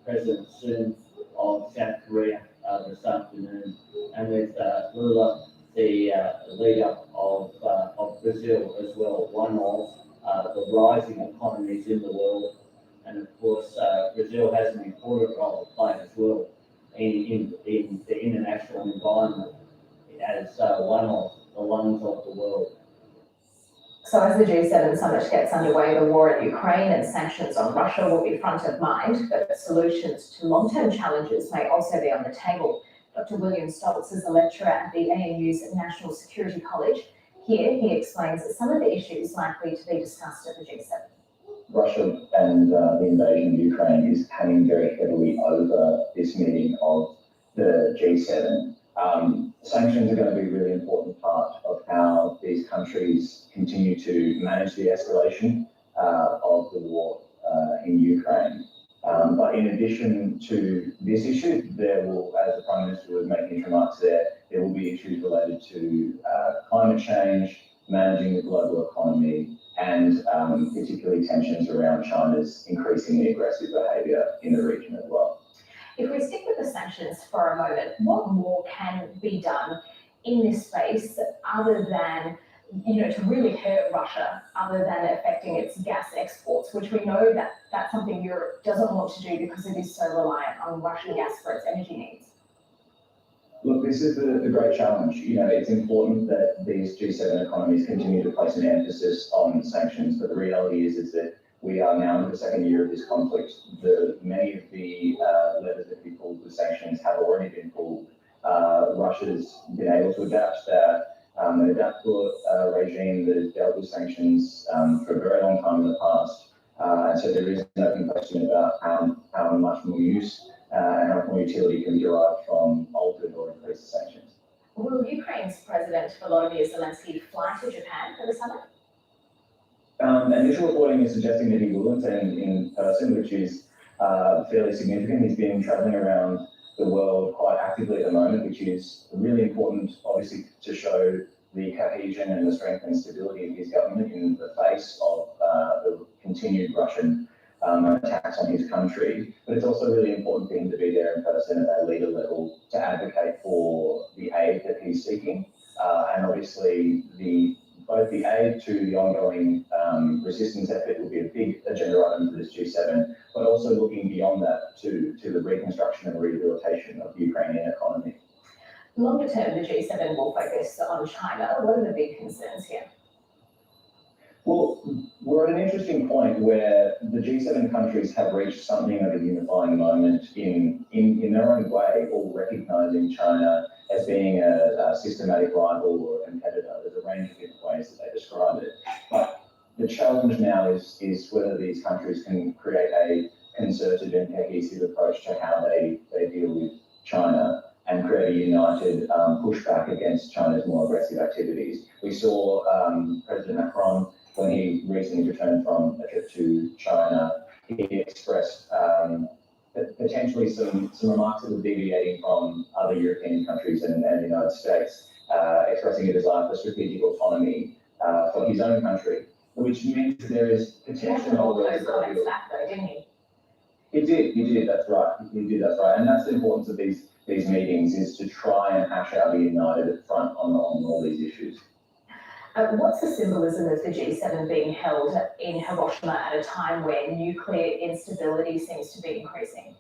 President Sun of South Korea this afternoon, and with Lula, the leader of Brazil as well, one of the rising economies in the world. And of course, Brazil has an important role to play as well in the international environment as one of the lungs of the world. So as the G7 summit gets underway, the war in Ukraine and sanctions on Russia will be front of mind, but solutions to long-term challenges may also be on the table. Dr. William Stoltz is a lecturer at the ANU's National Security College. Here, he explains some of the issues likely to be discussed at the G7. Russia and the invasion of Ukraine is hanging very heavily over this meeting of the G7. Sanctions are going to be a really important part of how these countries continue to manage the escalation of the war in Ukraine. But in addition to this issue, there will, as the Prime Minister was making his remarks there will be issues related to climate change, managing the global economy, and particularly tensions around China's increasingly aggressive behaviour in the region as well. If we stick with the sanctions for a moment, what more can be done in this space other than, to really hurt Russia, other than affecting its gas exports, which we know that that's something Europe doesn't want to do because it is so reliant on Russian gas for its energy needs? Look, this is the great challenge. It's important that these G7 economies continue to place an emphasis on sanctions, but the reality is that we are now in the second year of this conflict. Many of the levers that we pulled with sanctions have already been pulled. Russia's been able to adapt an adaptable regime that has dealt with sanctions for a very long time in the past. And so there is an open question about how much more use and how much more utility can be derived from altered or increased sanctions. Will Ukraine's President Volodymyr Zelensky fly to Japan for the summit? Initial reporting is suggesting that he will attend in person, which is fairly significant. He's been travelling around the world quite actively at the moment, which is really important, obviously, to show the cohesion and the strength and stability of his government in the face of the continued Russian attacks on his country. But it's also really important for him to be there in person at a leader level to advocate for the aid that he's seeking. And obviously, both the aid to the ongoing resistance effort will be a big agenda item for this G7, but also looking beyond that to the reconstruction and rehabilitation of the Ukrainian economy. Longer term, the G7 will focus on China. What are the big concerns here? Well, we're at an interesting point where the G7 countries have reached something of a unifying moment in their own way, all recognising China as being a systematic rival or a competitor. There's a range of different ways that they describe it. But the challenge now is whether these countries can create a concerted and cohesive approach to how they deal with China and create a united pushback against China's more aggressive activities. We saw President Macron, when he recently returned from a trip to China, he expressed potentially some remarks that were deviating from other European countries and the United States, expressing a desire for strategic autonomy for his own country, which means there is potential. All those comments back though, didn't he? He did, that's right. He did, that's right. And that's the importance of these meetings, is to try and hash out the united front on all these issues. What's the symbolism of the G7 being held in Hiroshima at a time where nuclear instability seems to be increasing?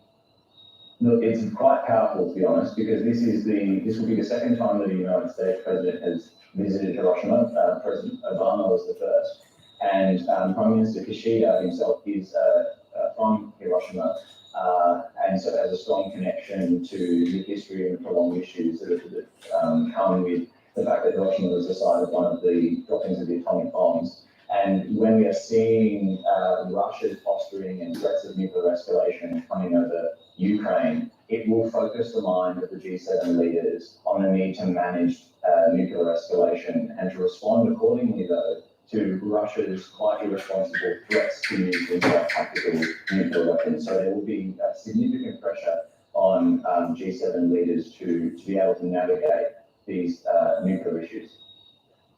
Look, it's quite powerful, to be honest, because this will be the second time that the United States president has visited Hiroshima. President Obama was the first, and Prime Minister Kishida himself is from Hiroshima, and so has a strong connection to the history and prolonged issues that come with the fact that Hiroshima was the site of one of the droppings of the atomic bombs. And when we are seeing Russia's posturing and threats of nuclear escalation coming over Ukraine, it will focus the mind of the G7 leaders on the need to manage nuclear escalation and to respond accordingly, though, to Russia's quite irresponsible threats to use things like tactical nuclear weapons. So there will be significant pressure on G7 leaders to be able to navigate these nuclear issues.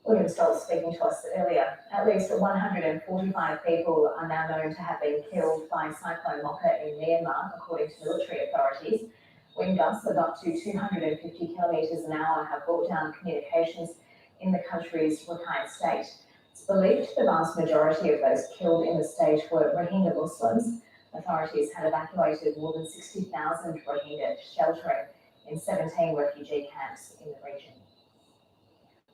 William Stoltz speaking to us earlier. At least 145 people are now known to have been killed by Cyclone Mocha in Myanmar, according to military authorities. Wind gusts of up to 250 kilometres an hour have brought down communications in the country's Rakhine state. It's believed the vast majority of those killed in the state were Rohingya Muslims. Authorities had evacuated more than 60,000 Rohingya sheltering in 17 refugee camps in the region.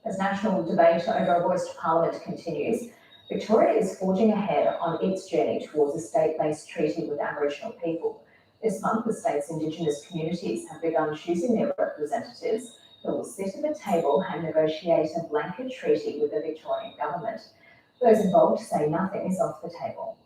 As national debate over a voice to Parliament continues, Victoria is forging ahead on its journey towards a state-based treaty with Aboriginal people. This month, the state's Indigenous communities have begun choosing their representatives who will sit at the table and negotiate a blanket treaty with the Victorian government. Those involved say nothing is off the table.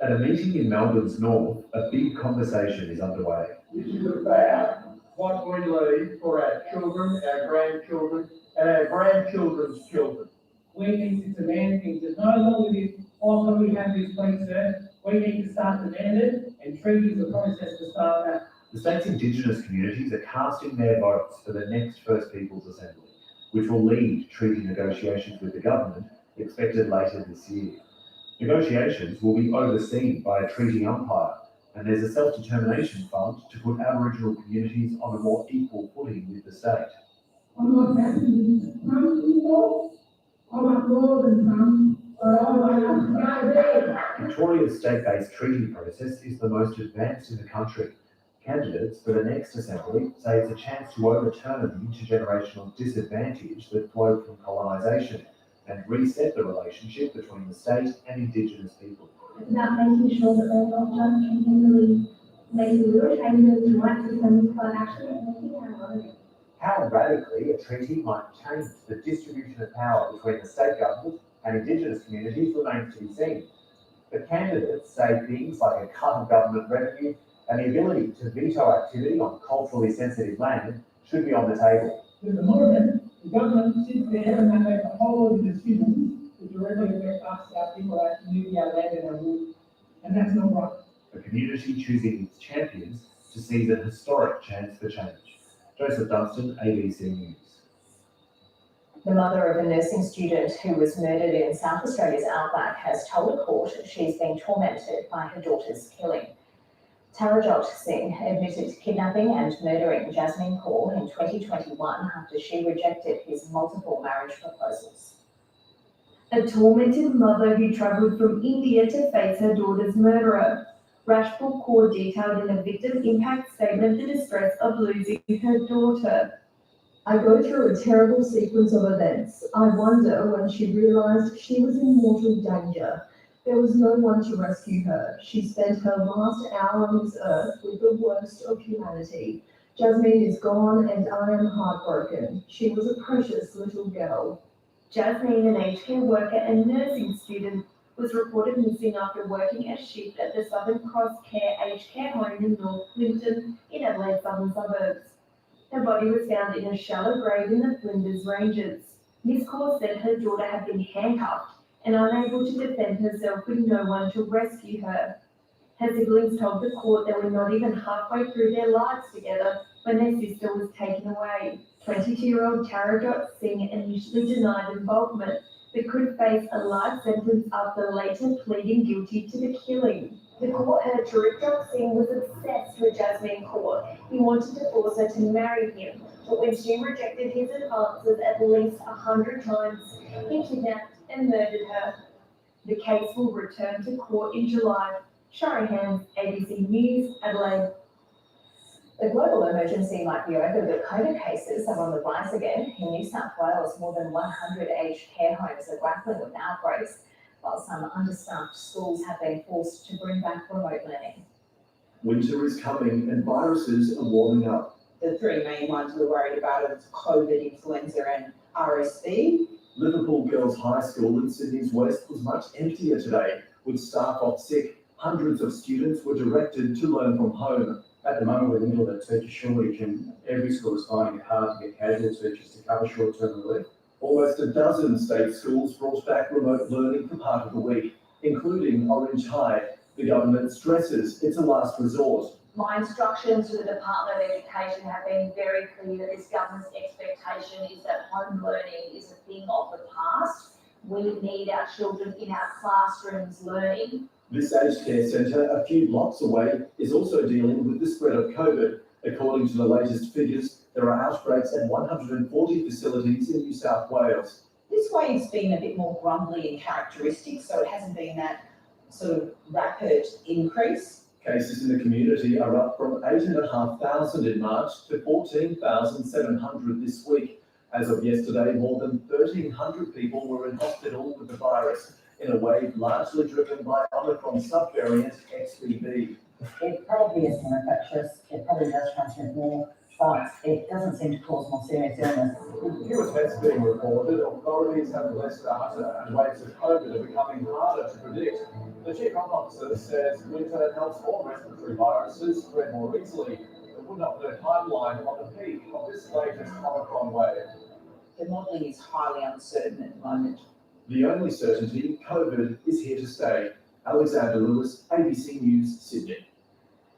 At a meeting in Melbourne's north, a big conversation is underway. This is about what we leave for our children, our grandchildren, and our grandchildren's children. We need to demand things. It's no longer this, oh, can we have this place there? We need to start demanding it, and treaties are process to start that. The state's Indigenous communities are casting their votes for the next First Peoples Assembly, which will lead treaty negotiations with the government expected later this year. Negotiations will be overseen by a treaty umpire, and there's a self-determination fund to put Aboriginal communities on a more equal footing with the state. I'm not happy with some people. I want more than some, but I want to go there. Victoria's state-based treaty process is the most advanced in the country. Candidates for the next assembly say it's a chance to overturn the intergenerational disadvantage that flowed from colonisation and reset the relationship between the state and Indigenous people. It's about making sure that they're not just continually making little changes to white systems, but actually making our own. How radically a treaty might change the distribution of power between the state government and Indigenous communities remains to be seen. But candidates say things like a cut of government revenue and the ability to veto activity on culturally sensitive land should be on the table. At the moment, the government sits there and they make a whole lot of decisions which directly affect us, our people, our community, our land and our wood. And that's not right. A community choosing its champions to seize a historic chance for change. Joseph Dunstan, ABC News. The mother of a nursing student who was murdered in South Australia's outback has told a court she's been tormented by her daughter's killing. Tarajot Singh admitted kidnapping and murdering Jasmine Kaur in 2021 after she rejected his multiple marriage proposals. A tormented mother who travelled from India to face her daughter's murderer. Rajput Kaur detailed in a victim impact statement the distress of losing her daughter. I go through a terrible sequence of events. I wonder when she realised she was in mortal danger. There was no one to rescue her. She spent her last hour on this earth with the worst of humanity. Jasmine is gone and I am heartbroken. She was a precious little girl. Jasmine, an aged care worker and nursing student, was reported missing after working a shift at the Southern Cross Aged Care Home in North Clinton in Adelaide's southern suburbs. Her body was found in a shallow grave in the Flinders Ranges. Miss Core said her daughter had been handcuffed and unable to defend herself with no one to rescue her. Her siblings told the court they were not even halfway through their lives together when their sister was taken away. 22-year-old Tara Singh initially denied involvement, but could face a life sentence after later pleading guilty to the killing. The court heard Tarek Singh was obsessed with Jasmine Kaur. He wanted to force her to marry him, but when she rejected his advances at least 100 times, he kidnapped and murdered her. The case will return to court in July. Shari Hands, ABC News, Adelaide. The global emergency might be over, but COVID cases are on the rise again. In New South Wales, more than 100 aged care homes are grappling with outbreaks, while some understaffed schools have been forced to bring back remote learning. Winter is coming and viruses are warming up. The three main ones we're worried about are COVID, influenza and RSV. Liverpool Girls High School in Sydney's West was much emptier today, with staff off sick. Hundreds of students were directed to learn from home. At the moment, we're in the middle of a teacher shortage and every school is finding it hard to get casual teachers to cover short-term relief. Almost a dozen state schools brought back remote learning for part of the week, including Orange High. The government stresses it's a last resort. My instructions to the Department of Education have been very clear that this government's expectation is that home learning is a thing of the past. We need our children in our classrooms learning. This aged care centre, a few blocks away, is also dealing with the spread of COVID. According to the latest figures, there are outbreaks at 140 facilities in New South Wales. This wave's been a bit more grumbly in characteristics, so it hasn't been that sort of rapid increase. Cases in the community are up from 8,500 in March to 14,700 this week. As of yesterday, more than 1,300 people were in hospital with the virus, in a wave largely driven by Omicron subvariant XBB. It probably is more infectious, it probably does transmit more, but it doesn't seem to cause more serious illness. With fewer tests being reported, authorities have less data and waves of COVID are becoming harder to predict. The Chief Health Officer says winter helps all respiratory viruses spread more easily, but would not put a timeline on the peak of this latest Omicron wave. The modelling is highly uncertain at the moment. The only certainty, COVID is here to stay. Alexander Lewis, ABC News, Sydney.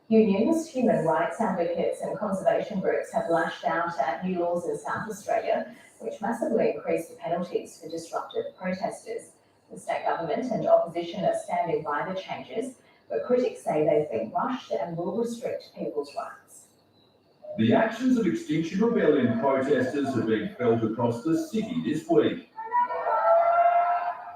Unions, human rights advocates and conservation groups have lashed out at new laws in South Australia, which massively increase the penalties for disruptive protesters. The state government and opposition are standing by the changes, but critics say they've been rushed and will restrict people's rights. The actions of Extinction Rebellion protesters have been felt across the city this week.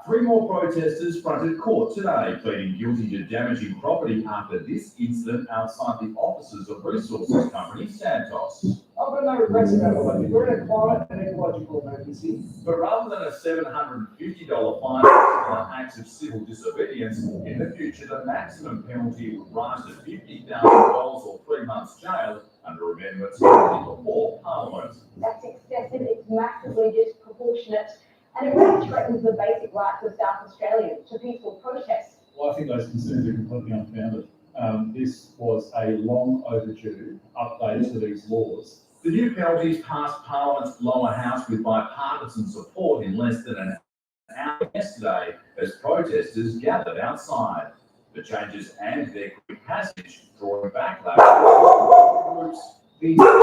3 more protesters fronted court today, pleading guilty to damaging property after this incident outside the offices of resources company Santos. I've got no regrets about it. We're in a climate and ecological emergency. But rather than a $750 fine for acts of civil disobedience, in the future the maximum penalty would rise to $50,000 or 3 months jail under amendments before Parliament. That's excessive, it's massively disproportionate, and it really threatens the basic rights of South Australians to peaceful protest. Well, I think those concerns are completely unfounded. This was a long overdue update to these laws. The new penalties passed Parliament's lower house with bipartisan support in less than an hour yesterday as protesters gathered outside. The changes and their quick passage drawing backlash from groups. These chilling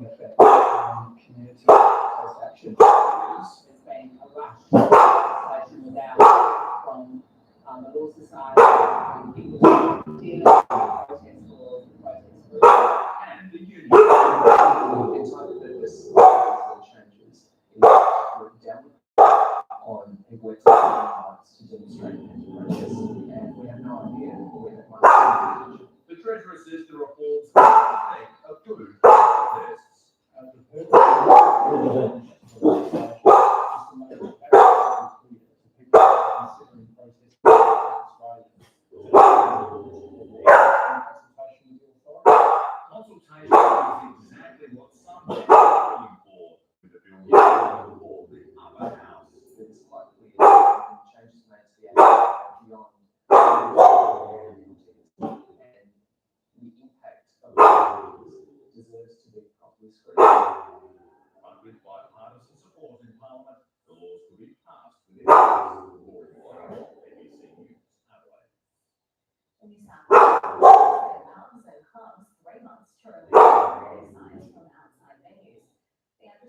effect on community protest action is being a rush without from the Law Society, people dealing with protest laws, protest groups, and the union. The entire purpose of changes is to work down on people exercising rights to demonstrate and protest, and we have no idea where that might be. The Treasurer says the reforms are a food protests. The purpose Consultation is exactly what some are calling for with the bill before the upper house. It's likely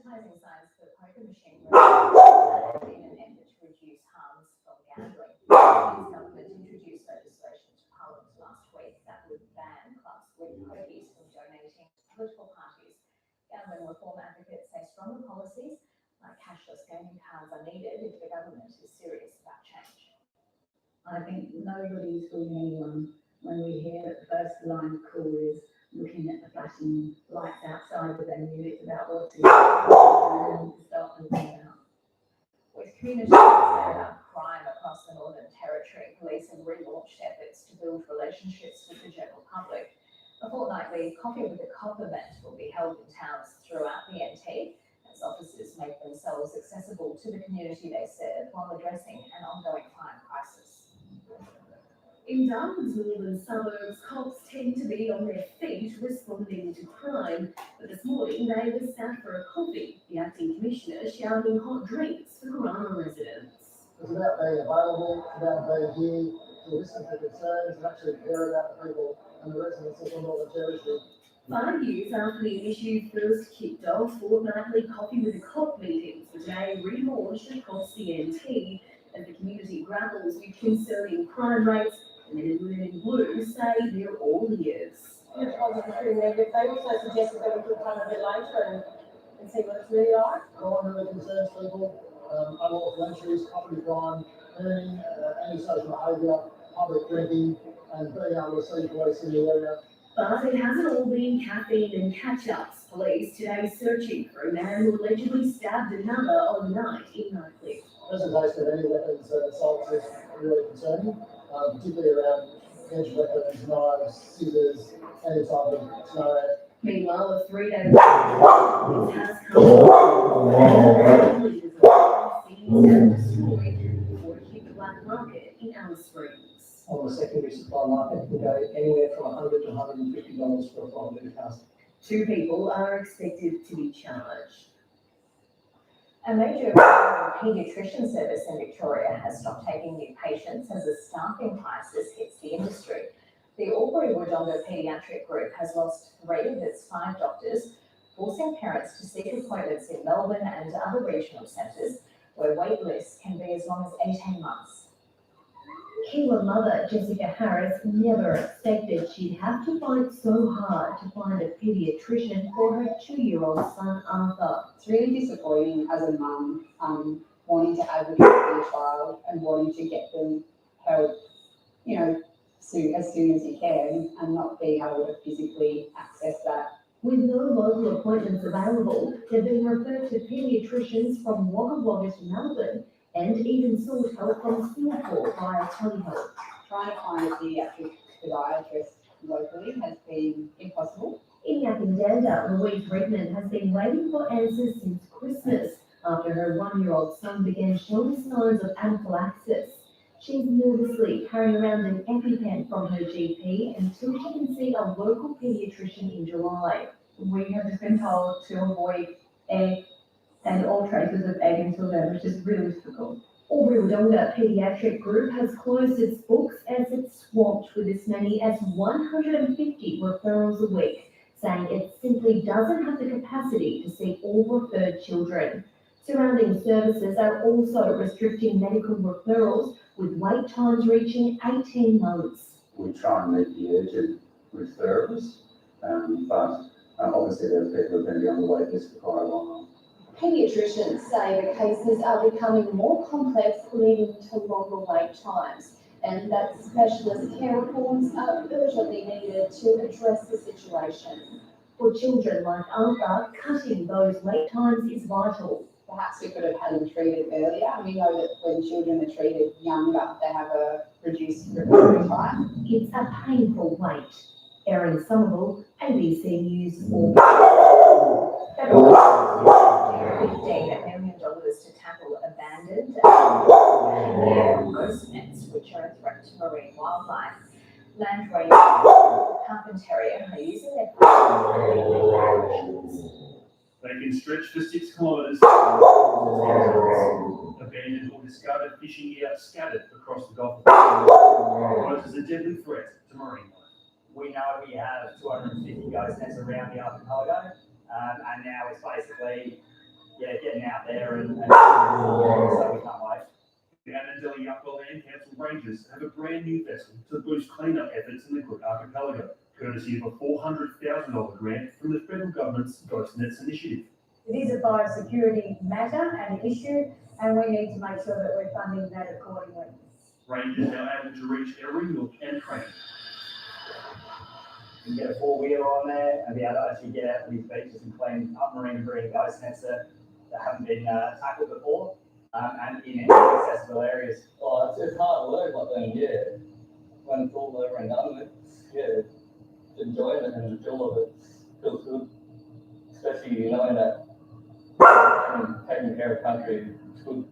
advertising signs for poker machine were in an effort to reduce harms from gambling. The government introduced legislation to Parliament last week that would ban clubs with pokies from donating to political parties. Gambling reform advocates say stronger policies like cashless gaming cards are needed if the government is serious about change. I think nobody's fooling anyone when we hear that the first line of call is looking at the flashing lights outside the venue. It's about what to start moving out. With communities stirred up crime across the Northern Territory, police have relaunched efforts to build relationships with the general public. A fortnightly Coffee with the Cop event will be held in towns throughout the NT as officers make themselves accessible to the community they serve while addressing an ongoing crime crisis. In Darwin's northern suburbs, cops tend to be on their feet responding to crime, but this morning they were sat for a coffee, the acting commissioner shouting hot drinks for Corona residents. It's about being available, it's about being here to listen to concerns and actually care about the people and the residents of the Northern Territory. 5 years after the issue first kicked off, fortnightly Coffee with the Cop meetings were today relaunched across the NT as the community grapples with concerning crime rates. And then in blue say they're all ears. They also suggested that we could come a bit later and see what it's really like. Crime really concerns people, unlawful entries, property crime, earning, antisocial behaviour, public drinking, and being able to see police in the area. But it hasn't all been caffeine and catch-ups. Police today searching for a man who allegedly stabbed another overnight in Northcliffe. Presentation of any weapons assaults is really concerning, particularly around edge weapons, knives, scissors, any type of scenario. Meanwhile, a 3-day has come before it hit the black market in Alice Springs. On the secondary supply market, can go anywhere from $100 to $150 for a 5 litre cask. 2 people are expected to be charged. A major paediatrician service in Victoria has stopped taking new patients as a staffing crisis hits the industry. The Albury-Wodonga Paediatric Group has lost 3 of its 5 doctors, forcing parents to seek appointments in Melbourne and other regional centres where wait lists can be as long as 18 months. Keeler mother Jessica Harris never expected she'd have to fight so hard to find a paediatrician for her 2-year-old son Arthur. It's really disappointing as a mum, wanting to advocate for your child and wanting to get them help, as soon as you can, and not being able to physically access that. With no local appointments available, they've been referred to paediatricians from Wagga Wagga to Melbourne and even sought help from Singapore via telehealth. Trying to find a paediatric podiatrist locally has been impossible. In Yakandanda, Louise Redmond has been waiting for answers since Christmas after her 1-year-old son began showing signs of anaphylaxis. She's nervously carrying around an EpiPen from her GP until she can see a local paediatrician in July. We have just been told to avoid egg and all traces of egg until then, which is really difficult. Albury-Wodonga Paediatric Group has closed its books as it's swamped with as many as 150 referrals a week, saying it simply doesn't have the capacity to see all referred children. Surrounding services are also restricting medical referrals, with wait times reaching 18 months. We try and meet the urgent referrals, but obviously there are people who are going to be on the wait list for quite a while. Paediatricians say the cases are becoming more complex, leading to longer wait times, and that specialist care reforms are urgently needed to address the situation. For children like Arthur, cutting those wait times is vital. Perhaps we could have had them treated earlier. We know that when children are treated younger, they have a reduced recovery time. It's a painful wait. Erin Somerville, ABC News 4. $15 million to tackle abandoned ghost nets, which are a threat to marine wildlife. Land rangers Carpentaria are using their They can stretch for 6 kilometres. Abandoned or discarded fishing gear scattered across the Gulf of Mexico poses a deadly threat to marine life. We know we have 250 ghost nets around the archipelago, and now it's basically getting out there and so we can't wait. The Annandale Yucca Land Council Rangers have a brand new vessel to boost cleanup efforts in the Cook Archipelago, courtesy of a $400,000 grant from the federal government's Ghost Nets initiative. It is a biosecurity matter and issue, and we need to make sure that we're funding that accordingly. Rangers now able to reach every nook and cranny. You can get a four-wheeler on there and be able to actually get out to these beaches and clean up marine debris and ghost nets that haven't been tackled before, and in any accessible areas. Oh, it's hard work, but then, yeah, when it's all over and done with, yeah, enjoying it and the feel of it feels good. Especially knowing that taking care of country is good.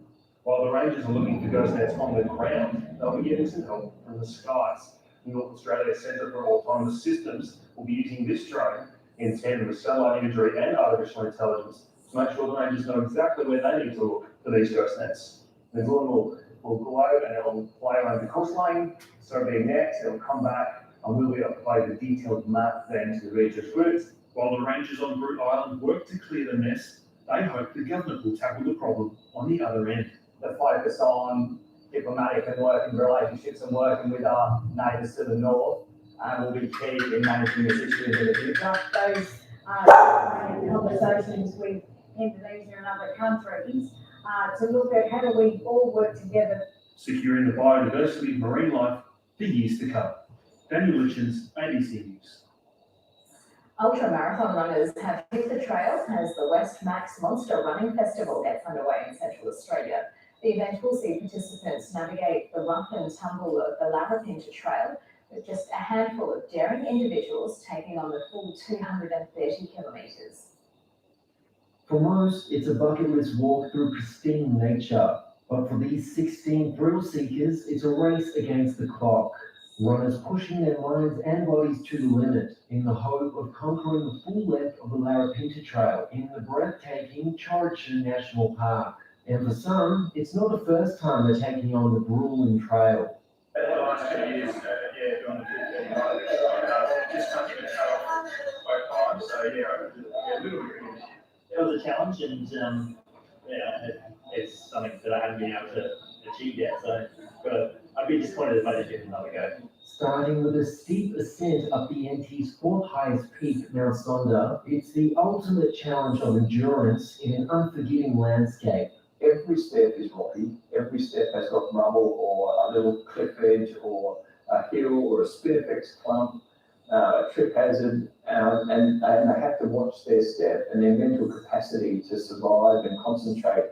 While the Rangers are looking for ghost nets on the ground, they'll be getting some help from the skies. The North Australia Centre for Autonomous Systems will be using this drone in tandem with satellite imagery and artificial intelligence to make sure the Rangers know exactly where they need to look for these ghost nets. The drone will glow and it'll fly around the coastline, so it'll be a net, it'll come back, and we'll be able to play the detailed map then to the Rangers groups. While the Rangers on Brute Island work to clear the mess, they hope the government will tackle the problem on the other end. The focus on diplomatic and working relationships and working with our neighbours to the north will be key in managing this issue in the future. Those conversations with Indonesia and other countries to look at how do we all work together. Securing the biodiversity of marine life for years to come. Daniel Litchens, ABC News. Ultra marathon runners have hit the trail as the West Max Monster Running Festival gets underway in Central Australia. The event will see participants navigate the rough and tumble of the Larapinta Trail, with just a handful of daring individuals taking on the full 230 kilometres. For most, it's a bucket list walk through pristine nature, but for these 16 thrill seekers, it's a race against the clock. Runners pushing their minds and bodies to the limit in the hope of conquering the full length of the Larapinta Trail in the breathtaking Chorrtjin National Park. And for some, it's not the first time they're taking on the grueling trail. The last 2 years, doing the 230 just can't even cut off both times, so a little bit. It was a challenge, and it's something that I haven't been able to achieve yet. So, but I'd be disappointed if I didn't give another go. Starting with a steep ascent up the NT's fourth highest peak, Mount Sonder, it's the ultimate challenge of endurance in an unforgiving landscape. Every step is rocky. Every step has got rubble or a little cliff edge or a hill or a spinifex clump, a trip hazard, and they have to watch their step and their mental capacity to survive and concentrate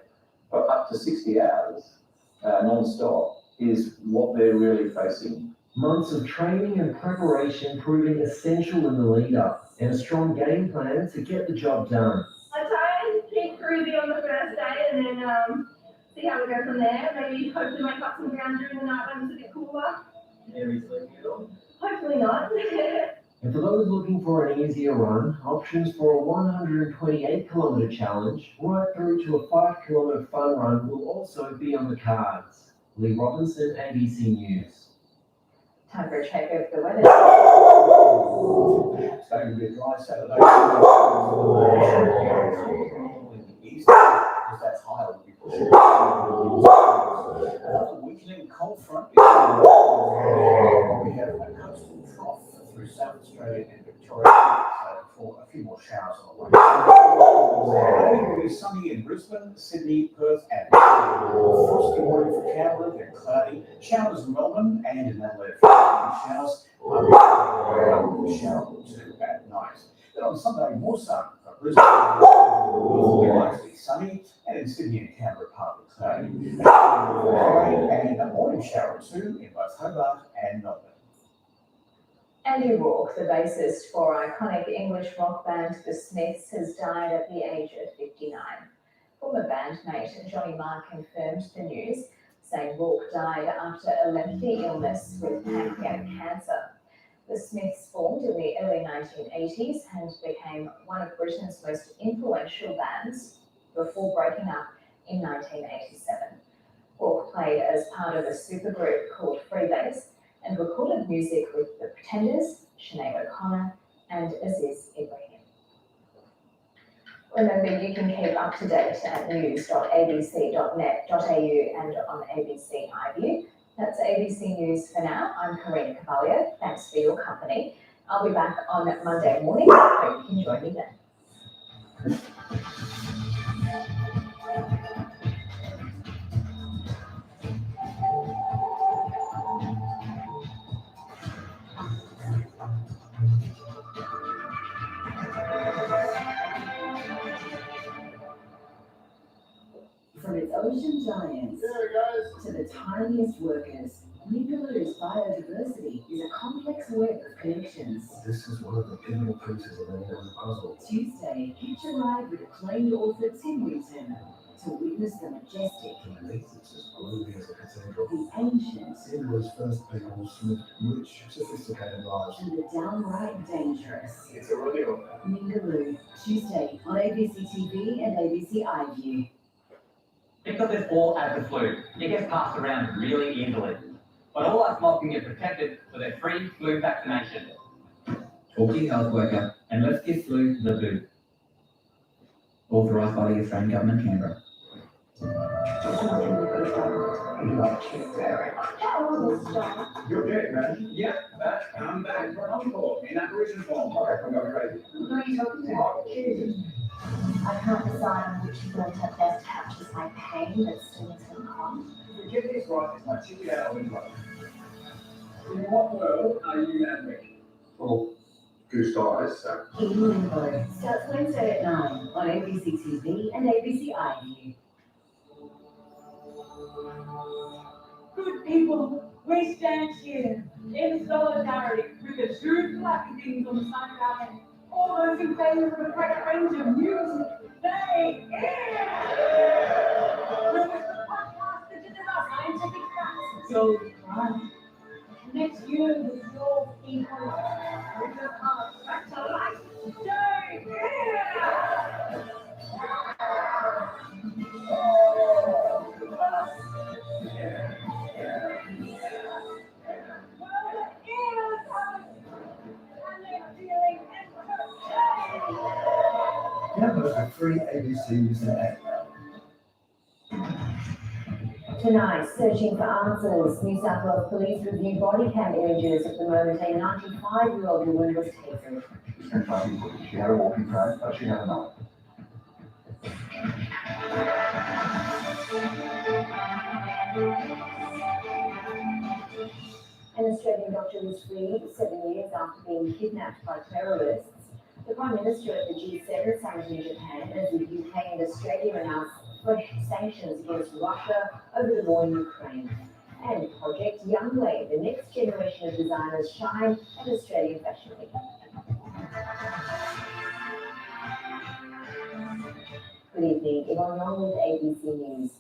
for up to 60 hours non-stop is what they're really facing. Months of training and preparation proving essential in the lead-up, and a strong game plan to get the job done. I try and keep cruisy on the first day and then see how we go from there. Maybe hopefully make up some ground during the night when it's a bit cooler. Hopefully not. And for those looking for an easier run, options for a 128-kilometre challenge right through to a 5-kilometre fun run will also be on the cards. Lee Robinson, ABC News. Time for a check of the weather. It's going to be a dry Saturday. In the east, because that's higher than before. Another weakening cold front. We have a coastal trough through South Australia and Victoria, for a few more showers on the way. It will be sunny in Brisbane, Sydney, Perth, and frosty morning for Canberra, then cloudy. Showers in Melbourne and in Adelaide. Showers, shower or two at night. Then on Sunday, more sun for Brisbane, will be mostly sunny, and in Sydney and Canberra, partly cloudy. And a morning shower or two in both Hobart and Melbourne. Andy Rourke, the bassist for iconic English rock band The Smiths, has died at the age of 59. Former bandmate Johnny Marr confirmed the news, saying Rourke died after a lengthy illness with pancreatic cancer. The Smiths formed in the early 1980s and became one of Britain's most influential bands before breaking up in 1987. Rourke played as part of a supergroup called Freebase and recorded music with The Pretenders, Sinead O'Connor, and Aziz Ibrahim. Remember, you can keep up to date at news.abc.net.au and on ABC iView. That's ABC News for now. I'm Karina Cavalier. Thanks for your company. I'll be back on Monday morning. Hope you can join me then. From its ocean giants to the tiniest workers, Ningaloo's biodiversity is a complex web of connections. This is one of the pivotal pieces of any puzzle. Tuesday, hitch a ride with acclaimed author Tim Winton to witness the majestic, Beneath it's as gloomy as a cathedral. the ancient, Sinway's first people lived rich, sophisticated lives. and the downright dangerous. It's a rodeo. Ningaloo, Tuesday on ABC TV and ABC iView. Think of this all as the flu. It gets passed around really easily. But all our flocks can get protected with a free flu vaccination. Talk to your health worker and let's give flu the boot. Authorised by the Australian Government, Canberra. You're dead, man. Yeah, but I'm back for an encore in apparition form. Okay, I'm going crazy. Who are you talking to? I can't decide on which word best captures my pain that stings and cough. To get this right, it's my chicken out of intro. In what world are you landing? Well, goose eyes, so. Hidden Limbo starts Wednesday at 9 on ABC TV and ABC iView. Good people, we stand here in solidarity with the two flappy things on the side of our head. All those in favour of a great range of music, they with the podcast that did our scientific facts, so right. Next year with your people, with the heart back to life, stay Download the free ABC News app. Tonight, searching for answers. New South Wales Police review body cam images of the moment a 95-year-old woman was tasered. She's been fighting for it. She had a walking frame, but she had a knife. An Australian doctor was freed 7 years after being kidnapped by terrorists. The Prime Minister at the G7 summit in Japan as the UK and Australia announced fresh sanctions against Russia over the war in Ukraine. And Project Youngway, the next generation of designers shine at Australian Fashion Week. Good evening, Yvonne Young with ABC News.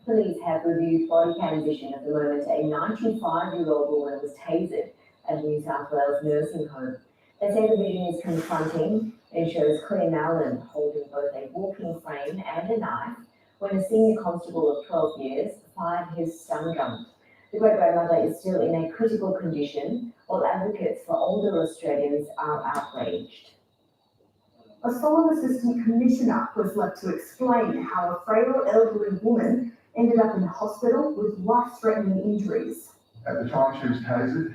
Police have reviewed body cam vision of the moment a 95-year-old woman was tasered at a New South Wales nursing home. They say the vision is confronting and shows Claire Mallon holding both a walking frame and a knife when a senior constable of 12 years fired his stun gun. The great-grandmother is still in a critical condition, while advocates for older Australians are outraged. A Solomon Assistant Commissioner was left to explain how a frail elderly woman ended up in hospital with life-threatening injuries. At the time she was tasered,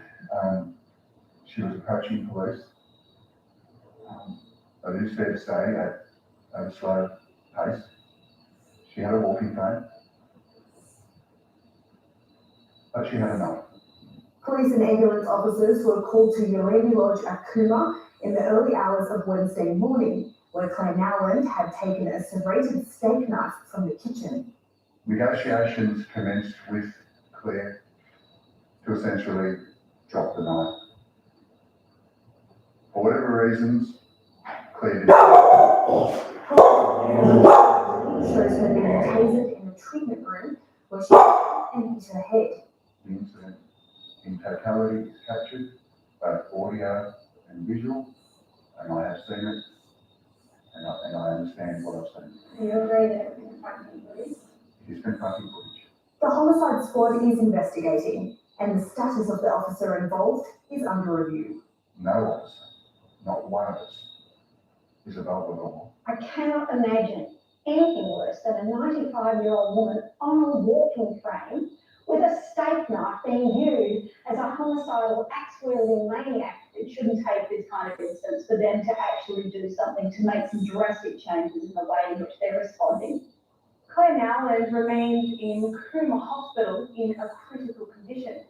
she was approaching police. But it is fair to say at a slow pace. She had a walking frame, but she had a knife. Police and ambulance officers were called to Urani Lodge at Cooma in the early hours of Wednesday morning, where Claire Nowland had taken a serrated steak knife from the kitchen. Negotiations commenced with Claire to essentially drop the knife. For whatever reasons, Claire did. Shows her being tasered in a treatment room where she and hit her head. The incident in totality is captured, both audio and visual, and I have seen it, and I understand what I've seen. Do you agree that it was confronting police? It is confronting footage. The homicide squad is investigating, and the status of the officer involved is under review. No officer, not one of us, Isabel Belong. I cannot imagine anything worse than a 95-year-old woman on a walking frame with a steak knife being viewed as a homicidal, axe-wielding maniac. It shouldn't take this kind of instance for them to actually do something to make some drastic changes in the way in which they're responding. Claire Nowland remains in Cooma Hospital in a critical condition.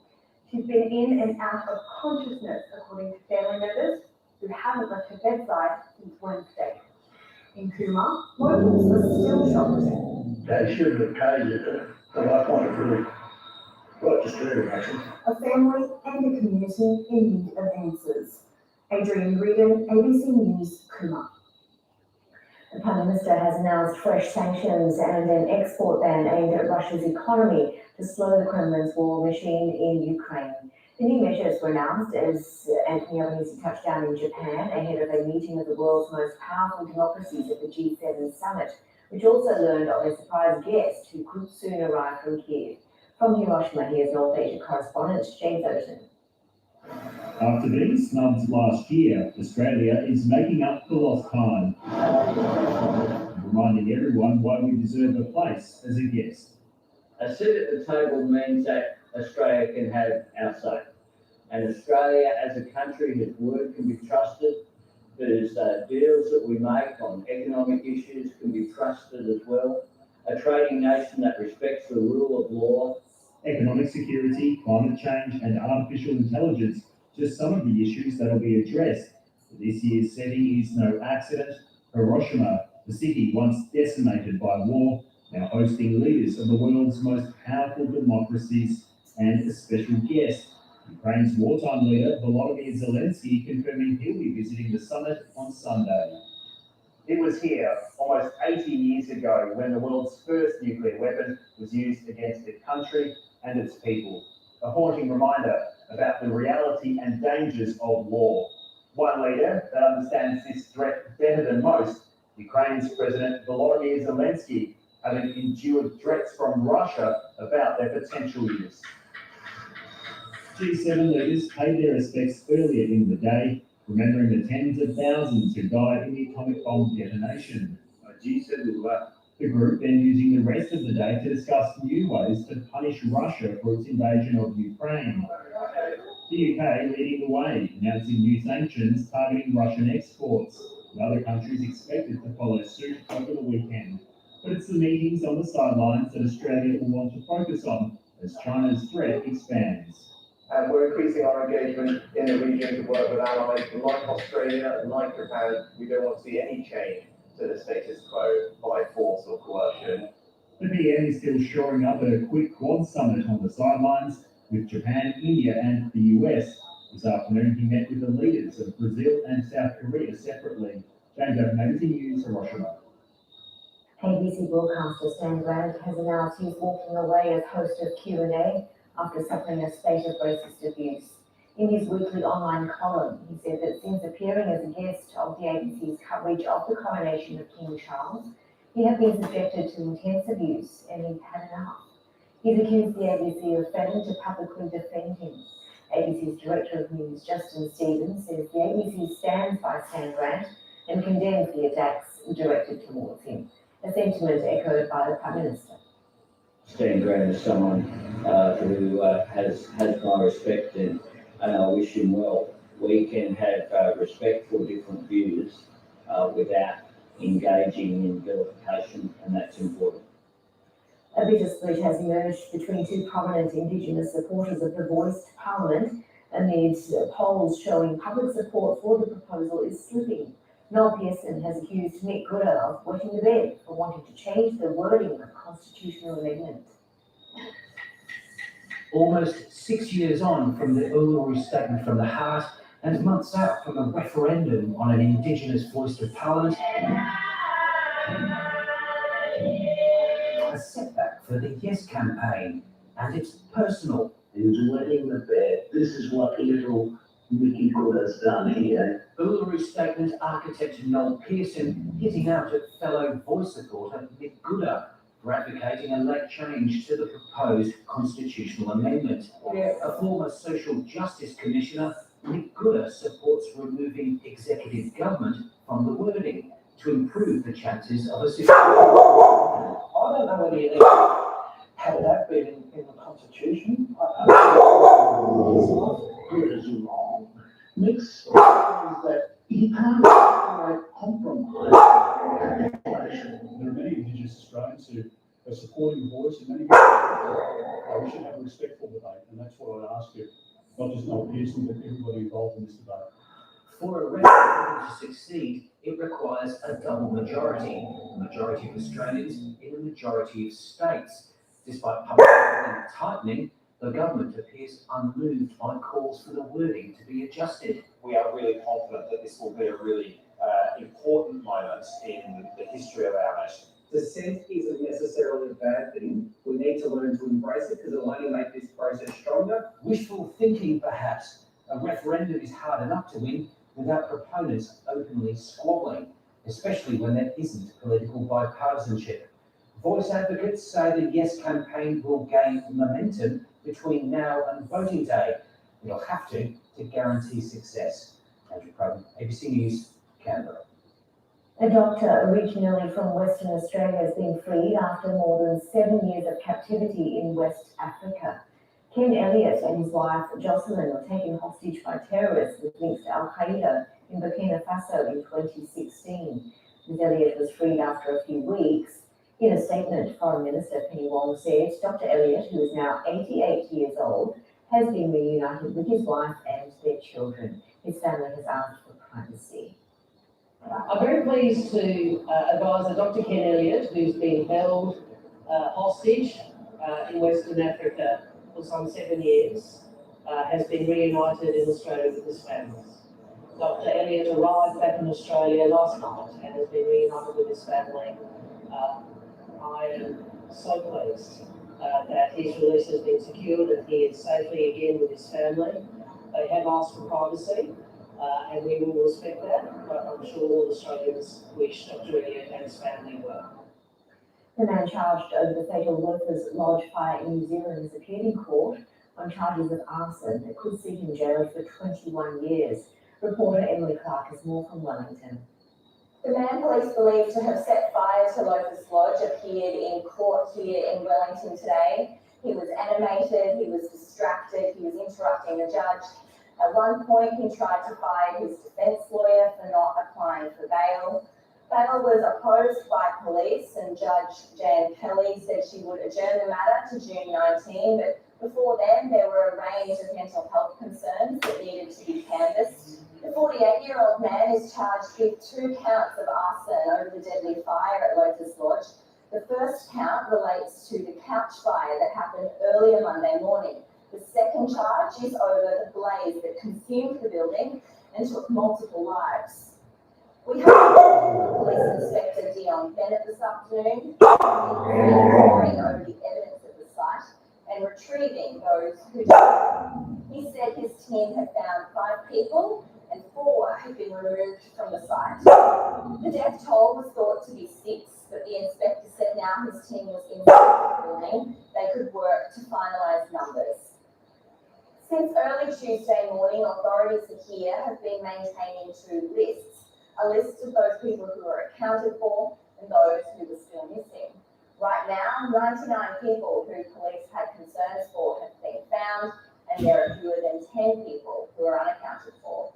She's been in and out of consciousness, according to family members who haven't left her bedside since Wednesday. In Cooma, locals are still shocked. They shouldn't have paid you, but I find it really quite disturbing, actually. A family and a community in need of answers. Adrian Reardon, ABC News, Cooma. The Prime Minister has announced fresh sanctions and an export ban aimed at Russia's economy to slow the Kremlin's war machine in Ukraine. The new measures were announced as Anthony Albanese touched down in Japan ahead of a meeting of the world's most powerful democracies at the G7 summit, which also learned of a surprise guest who could soon arrive from Kiev. From Hiroshima, here's North Asia correspondent James Overton. After being snubbed last year, Australia is making up for lost time, reminding everyone why we deserve a place as a guest. A seat at the table means that Australia can have our say. And Australia as a country, whose word can be trusted, whose deals that we make on economic issues can be trusted as well. A trading nation that respects the rule of law. Economic security, climate change and artificial intelligence, just some of the issues that will be addressed. This year's setting is no accident. Hiroshima, the city once decimated by war, now hosting leaders of the world's most powerful democracies and a special guest, Ukraine's wartime leader Volodymyr Zelensky, confirming he'll be visiting the summit on Sunday. It was here almost 80 years ago when the world's first nuclear weapon was used against the country and its people. A haunting reminder about the reality and dangers of war. One leader that understands this threat better than most, Ukraine's President Volodymyr Zelensky, having endured threats from Russia about their potential use. G7 leaders paid their respects earlier in the day, remembering the tens of thousands who died in the atomic bomb detonation. The group then using the rest of the day to discuss new ways to punish Russia for its invasion of Ukraine. The UK leading the way, announcing new sanctions targeting Russian exports, with other countries expected to follow suit over the weekend. But it's the meetings on the sidelines that Australia will want to focus on as China's threat expands. And we're increasing our engagement in the region to work with allies like Australia and like Japan. We don't want to see any change to the status quo by force or coercion. The PM is still shoring up a quick Quad summit on the sidelines with Japan, India and the US. This afternoon he met with the leaders of Brazil and South Korea separately. James Overton, News, Hiroshima. ABC broadcaster Stan Grant has announced he's walking away as host of Q&A after suffering a spate of racist abuse. In his weekly online column, he said that since appearing as a guest of the ABC's coverage of the coronation of King Charles, he had been subjected to intense abuse and he'd had enough. He's accused the ABC of failing to publicly defend him. ABC's Director of News, Justin Stevens, says the ABC stands by Stan Grant and condemns the attacks directed towards him, a sentiment echoed by the Prime Minister. Stan Grant is someone who has my respect and I wish him well. We can have respect for different views without engaging in vilification, and that's important. A bitter split has emerged between two prominent Indigenous supporters of the Voice to Parliament amid polls showing public support for the proposal is slipping. Noel Pearson has accused Nick Gooder of wetting the bed for wanting to change the wording of the constitutional amendment. Almost 6 years on from the Uluru Statement from the Heart and months out from a referendum on an Indigenous voice to Parliament, a setback for the Yes campaign, and it's personal. He's wetting the bed. This is what little Mickey Gooder's done here. Uluru Statement architect Noel Pearson hitting out at fellow Voice supporter Nick Gooder for advocating a late change to the proposed constitutional amendment. A former social justice commissioner, Nick Gooder supports removing executive government from the wording to improve the chances of a successful. I don't know whether you need to have that been in the Constitution. Good as wrong. Mix that you can't compromise. There are many Indigenous Australians who are supporting the voice and many we should have a respectful debate, and that's what I'd ask you, not just Noel Pearson, but everybody involved in this debate. For a referendum to succeed, it requires a double majority, a majority of Australians in a majority of states. Despite public opinion tightening, the government appears unmoved by calls for the wording to be adjusted. We are really confident that this will be a really important moment in the history of our nation. Dissent isn't necessarily a bad thing. We need to learn to embrace it because it'll only make this process stronger. Wishful thinking, perhaps. A referendum is hard enough to win without proponents openly squabbling, especially when there isn't political bipartisanship. Voice advocates say the Yes campaign will gain momentum between now and voting day. It'll have to guarantee success. Andrew Provan, ABC News, Canberra. A doctor originally from Western Australia has been freed after more than 7 years of captivity in West Africa. Ken Elliott and his wife Jocelyn were taken hostage by terrorists with links to Al-Qaeda in Burkina Faso in 2016. Ms. Elliott was freed after a few weeks. In a statement, Foreign Minister Penny Wong said Dr. Elliott, who is now 88 years old, has been reunited with his wife and their children. His family has asked for privacy. I'm very pleased to advise that Dr. Ken Elliott, who's been held hostage in Western Africa for some 7 years, has been reunited in Australia with his family. Dr. Elliott arrived back in Australia last night and has been reunited with his family. I am so pleased that his release has been secured and he is safely again with his family. They have asked for privacy. And we will respect that, but I'm sure all Australians wish Dr. Elliott and his family well. The man charged over the fatal Workers Lodge fire in New Zealand has appeared in court on charges of arson that could see him jailed for 21 years. Reporter Emily Clark has more from Wellington. The man police believe to have set fire to Locust Lodge appeared in court here in Wellington today. He was animated, he was distracted, he was interrupting the judge. At one point, he tried to fire his defence lawyer for not applying for bail. Bail was opposed by police, and Judge Jan Kelly said she would adjourn the matter to June 19, but before then, there were a range of mental health concerns that needed to be canvassed. The 48-year-old man is charged with 2 counts of arson over the deadly fire at Locust Lodge. The first count relates to the couch fire that happened earlier Monday morning. The second charge is over the blaze that consumed the building and took multiple lives. We heard Police Inspector Dion Bennett this afternoon poring over the evidence at the site and retrieving those who died. He said his team had found 5 people and 4 had been removed from the site. The death toll was thought to be 6, but the inspector said now his team was inside the building, they could work to finalise numbers. Since early Tuesday morning, authorities here have been maintaining 2 lists. A list of those people who are accounted for and those who were still missing. Right now, 99 people who police had concerns for have been found, and there are fewer than 10 people who are unaccounted for.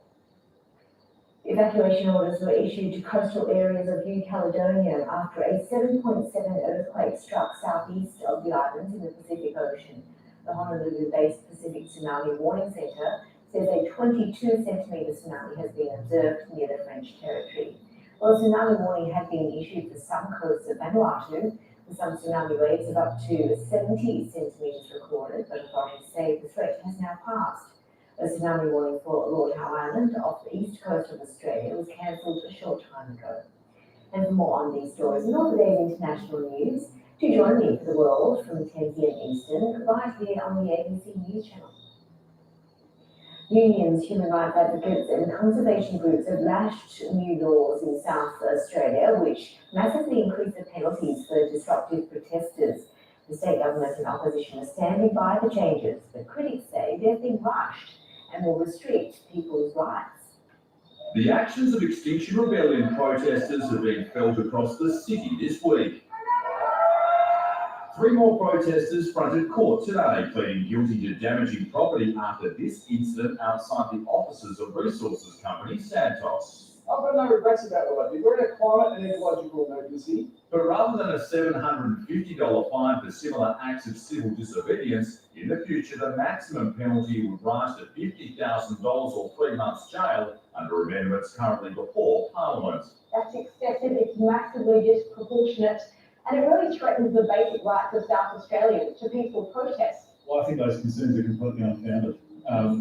Evacuation orders were issued to coastal areas of New Caledonia after a 7.7 earthquake struck southeast of the islands in the Pacific Ocean. The Honolulu-based Pacific Tsunami Warning Centre says a 22-centimetre tsunami has been observed near the French territory. While a tsunami warning had been issued for some coasts of Vanuatu, with some tsunami waves of up to 70 centimetres recorded, but authorities say the threat has now passed. A tsunami warning for Lord Howe Island off the east coast of Australia was cancelled a short time ago. And for more on these stories and all today's international news, do join me for the world from 10 p.m. Eastern, right here on the ABC News Channel. Unions, human rights advocates and conservation groups have lashed new laws in South Australia which massively increase the penalties for disruptive protesters. The state government and opposition are standing by the changes, but critics say they've been rushed and will restrict people's rights. The actions of Extinction Rebellion protesters have been felt across the city this week. 3 more protesters fronted court today, pleading guilty to damaging property after this incident outside the offices of resources company Santos. I've got no regrets about what I did. We're in a climate and ecological emergency. But rather than a $750 fine for similar acts of civil disobedience, in the future the maximum penalty would rise to $50,000 or 3 months jail under amendments currently before Parliament. That's excessive, it's massively disproportionate, and it really threatens the basic rights of South Australians to peaceful protest. Well, I think those concerns are completely unfounded.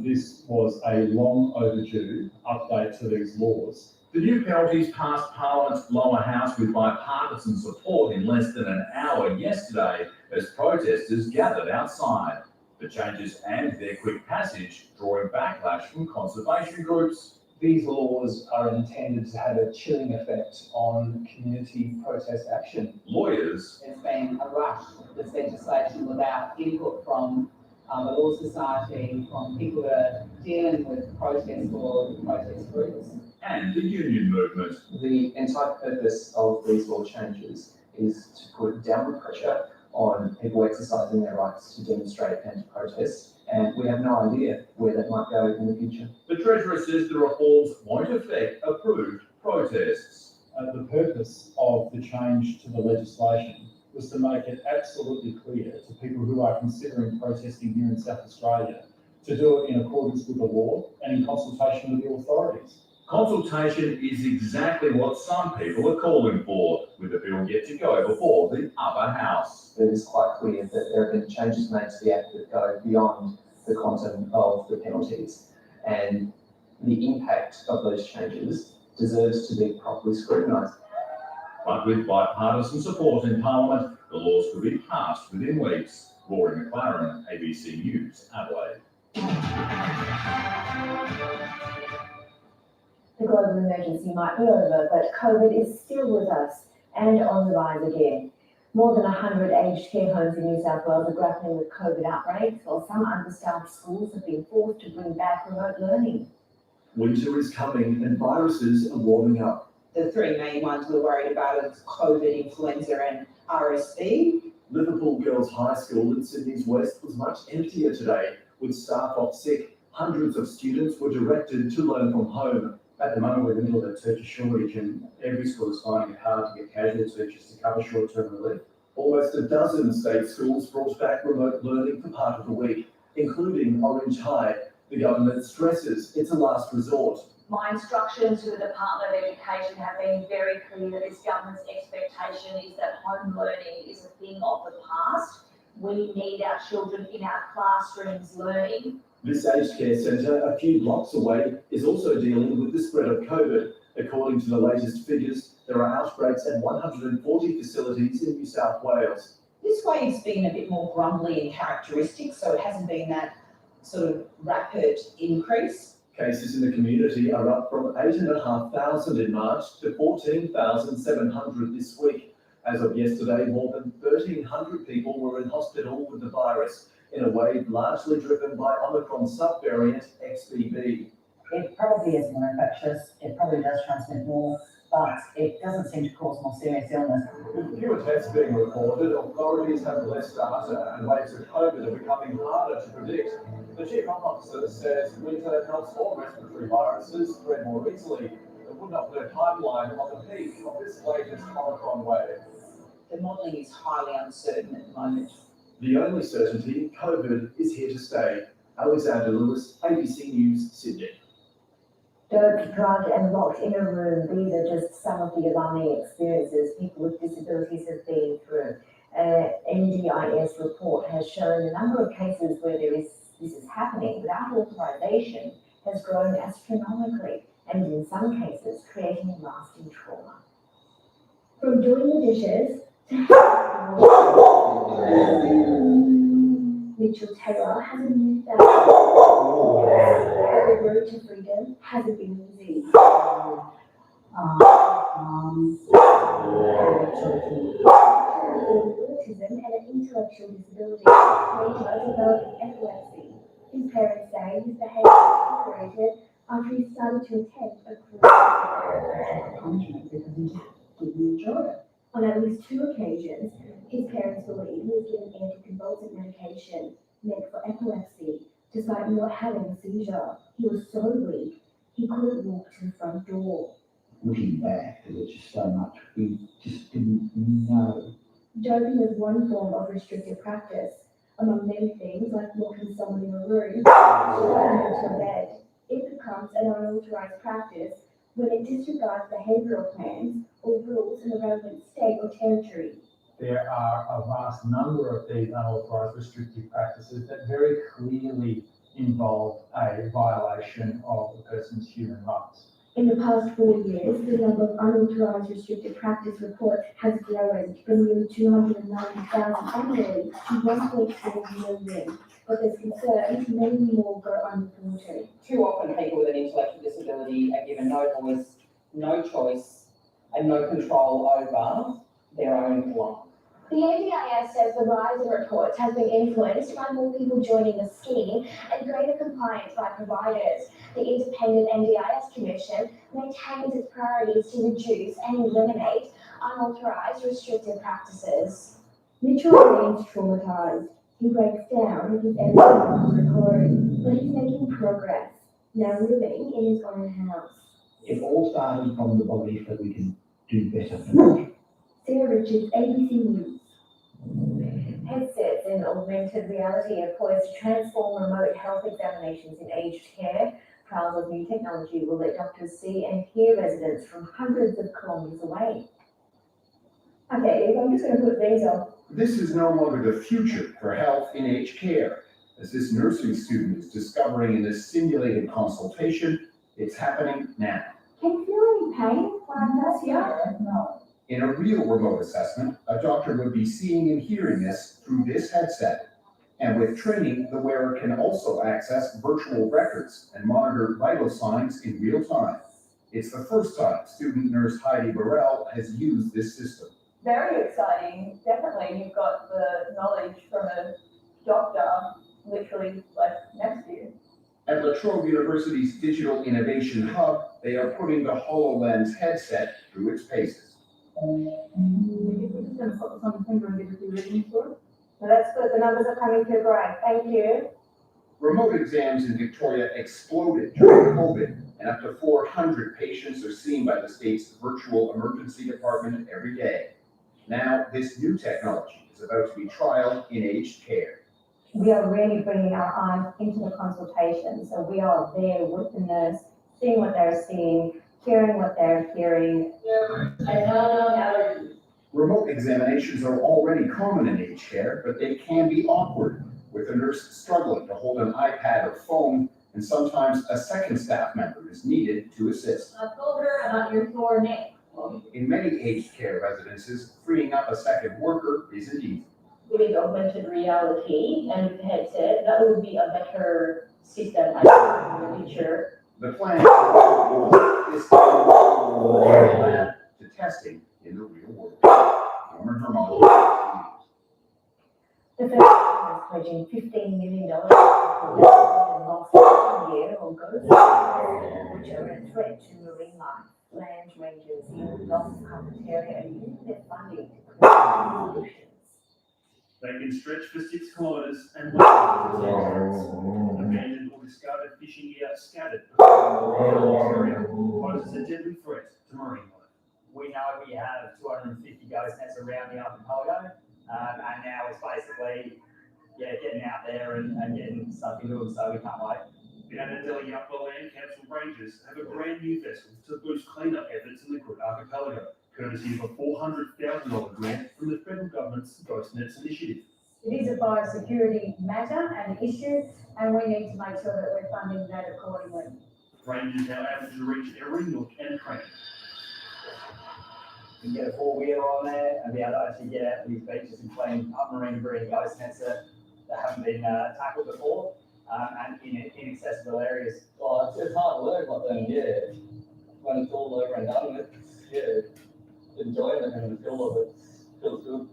This was a long overdue update to these laws. The new penalties passed Parliament's lower house with bipartisan support in less than an hour yesterday as protesters gathered outside. The changes and their quick passage drawing backlash from conservation groups. These laws are intended to have a chilling effect on community protest action. Lawyers. There's been a rush of this legislation without input from the Law Society, from people that are dealing with protest laws and protest groups. And the union movement. The entire purpose of these law changes is to put downward pressure on people exercising their rights to demonstrate and to protest, and we have no idea where that might go in the future. The Treasurer says the reforms won't affect approved protests. The purpose of the change to the legislation was to make it absolutely clear to people who are considering protesting here in South Australia to do it in accordance with the law and in consultation with the authorities. Consultation is exactly what some people are calling for, with the bill yet to go before the upper house. It is quite clear that there have been changes made to the Act that go beyond the quantum of the penalties, and the impact of those changes deserves to be properly scrutinised. But with bipartisan support in Parliament, the laws could be passed within weeks. Rory McLaren, ABC News, Adelaide. The global emergency might be over, but COVID is still with us and on the rise again. More than 100 aged care homes in New South Wales are grappling with COVID outbreaks, while some understaffed schools have been forced to bring back remote learning. Winter is coming and viruses are warming up. The 3 main ones we're worried about are COVID, influenza and RSV. Liverpool Girls High School in Sydney's West was much emptier today, with staff off sick. Hundreds of students were directed to learn from home. At the moment, we're in the middle of a teacher shortage and every school is finding it hard to get casual teachers to cover short-term relief. Almost a dozen state schools brought back remote learning for part of the week, including Orange High. The government stresses it's a last resort. My instructions to the Department of Education have been very clear that this government's expectation is that home learning is a thing of the past. We need our children in our classrooms learning. This aged care centre, a few blocks away, is also dealing with the spread of COVID. According to the latest figures, there are outbreaks at 140 facilities in New South Wales. This wave's been a bit more grumbly in characteristics, so it hasn't been that sort of rapid increase. Cases in the community are up from 8,500 in March to 14,700 this week. As of yesterday, more than 1,300 people were in hospital with the virus, in a wave largely driven by Omicron subvariant XBB. It probably is more infectious, it probably does transmit more, but it doesn't seem to cause more serious illness. With fewer tests being reported, authorities have less data and waves of COVID are becoming harder to predict. The Chief Health Officer says winter helps all respiratory viruses spread more easily and would not put a timeline on the peak of this latest Omicron wave. The modelling is highly uncertain at the moment. The only certainty, COVID is here to stay. Alexander Lewis, ABC News, Sydney. Doped, drugged and locked in a room, these are just some of the alarming experiences people with disabilities have been through. An NDIS report has shown the number of cases where this is happening without authorisation has grown astronomically and in some cases creating lasting trauma. From doing the dishes Mitchell Taylor has a new family. The road to freedom hasn't been easy. Autism and an intellectual disability made by developing epilepsy. His parents say his behaviour deteriorated after he started to attend a punishment because he didn't enjoy it. On at least 2 occasions, his parents believe he was given anticonvulsant medication meant for epilepsy, despite not having a seizure. He was so weak, he couldn't walk to the front door. Looking back, there was just so much we just didn't know. Doping is one form of restricted practice, among many things like locking someone in a room or putting them to bed. It becomes an unauthorized practice when it disregards behavioral plans or rules in the relevant state or territory. There are a vast number of these unauthorised restrictive practices that very clearly involve a violation of the person's human rights. In the past 4 years, the number of unauthorised restricted practice reports has grown from nearly 290,000 annually to 1.4 million. But there's concern many more go unreported. Too often people with an intellectual disability are given no voice, no choice, and no control over their own life. The NDIS says the rise in reports has been influenced by more people joining the scheme and greater compliance by providers. The independent NDIS Commission maintains its priorities to reduce and eliminate unauthorised restrictive practices. Mitchell remains traumatised. He breaks down with his everything on recording, but he's making progress, now living in his own house. It all started from the belief that we can do better for them. Sarah Richards, ABC News. Headsets and augmented reality are poised to transform remote health examinations in aged care. Trials of new technology will let doctors see and hear residents from hundreds of kilometres away. Okay, I'm just going to put these on. This is no longer the future for health in aged care. As this nursing student is discovering in this simulated consultation, it's happening now. Can you feel any pain when I press here? No. In a real remote assessment, a doctor would be seeing and hearing this through this headset. And with training, the wearer can also access virtual records and monitor vital signs in real time. It's the first time student nurse Heidi Burrell has used this system. Very exciting. Definitely, you've got the knowledge from a doctor literally like next to you. At La Trobe University's Digital Innovation Hub, they are putting the HoloLens headset through its paces. We're just going to focus on the finger and give it the written score. So that's good. The numbers are coming through great. Thank you. Remote exams in Victoria exploded during COVID, and up to 400 patients are seen by the state's virtual emergency department every day. Now, this new technology is about to be trialed in aged care. We are really bringing our eyes into the consultation. So we are there with the nurse, seeing what they're seeing, hearing what they're hearing. Remote examinations are already common in aged care, but they can be awkward, with a nurse struggling to hold an iPad or phone, and sometimes a second staff member is needed to assist. I told her about your sore neck. In many aged care residences, freeing up a second worker isn't easy. With augmented reality and with headset, that would be a better system in the future. The plan is to this lab to testing in the real world. Norman Vermont. The first is pledging $15 million last year or goes, which are a threat to marine life. Land rangers in North Carpentaria are using their funding to create solutions. They can stretch for 6 kilometres and abandoned or discarded fishing gear scattered poses a deadly threat to marine life. We know we have 250 ghost nets around the archipelago, and now it's basically getting out there and getting stuck into them, so we can't wait. The Annandale Upper Land Council Rangers have a brand new vessel to boost cleanup efforts in the Good Archipelago, courtesy of a $400,000 grant from the federal government's Ghost Nets initiative. It is a biosecurity matter and issue, and we need to make sure that we're funding that accordingly. Rangers now able to reach every nook and cranny. You can get a 4-wheeler on there and be able to actually get out to these beaches and clean up marine debris ghost nets that haven't been tackled before, and in inaccessible areas. Oh, it's hard work, but then, when it's all over and done with, enjoying it and the feel of it feels good.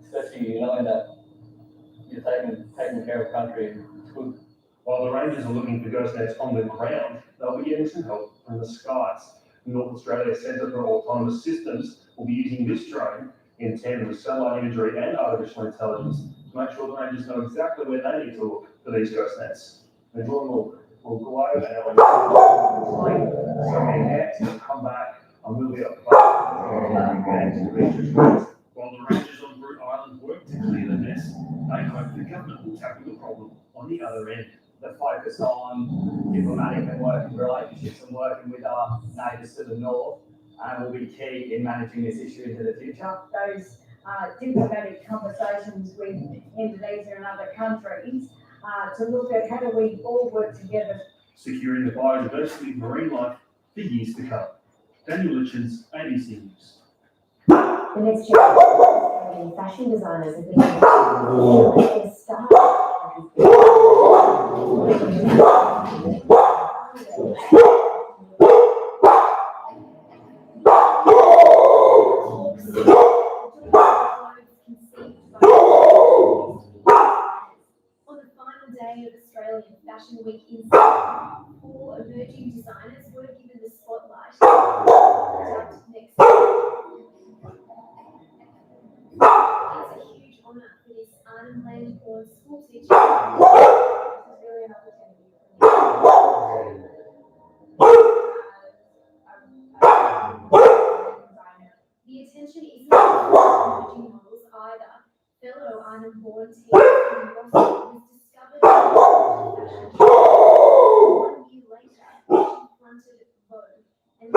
Especially knowing that you're taking care of country. It's good. While the Rangers are looking for ghost nets on the ground, they'll be getting some help from the skies. North Australia Centre for Autonomous Systems will be using this drone in tandem with satellite imagery and artificial intelligence to make sure the Rangers know exactly where they need to look for these ghost nets. The drone will glow and it'll plane, so many nets will come back and we'll be up while the Rangers on Brute Island work to clear the mess, they hope the government will tackle the problem on the other end. The focus on diplomatic and working relationships and working with our neighbours to the north will be key in managing this issue into the future. Those diplomatic conversations with Indonesia and other countries to look at how do we all work together. Securing the biodiversity of marine life for years to come. Daniel Litchens, ABC News. The next generation of fashion designers have been a start. On the final day of Australian Fashion Week in Sydney, 4 emerging designers were given the spotlight next year. It's a huge honour for this Arnhem Land-born school teacher. This is really an opportunity for the attention isn't for emerging models either. Fellow Arnhem-born teacher from Boston was discovered in fashion. 1 year later, she fronted Vogue and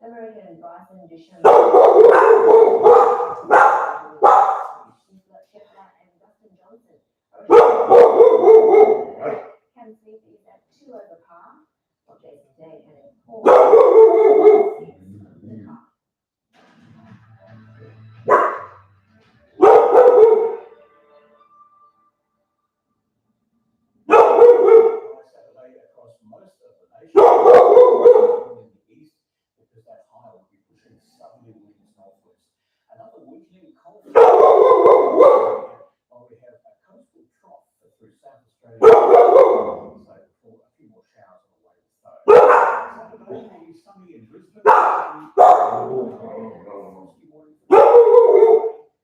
American Bryson Dishon, and Dustin Johnson. Cam Smith is at 2 over par, while Jason Day had a 4. Across most of the nation, in the east, because that high will be pushing southerly winds northwest. Another weakening cold front While we have a coastal trough through South Australia, so for a few more showers on the way to Saturday, sunny in Brisbane.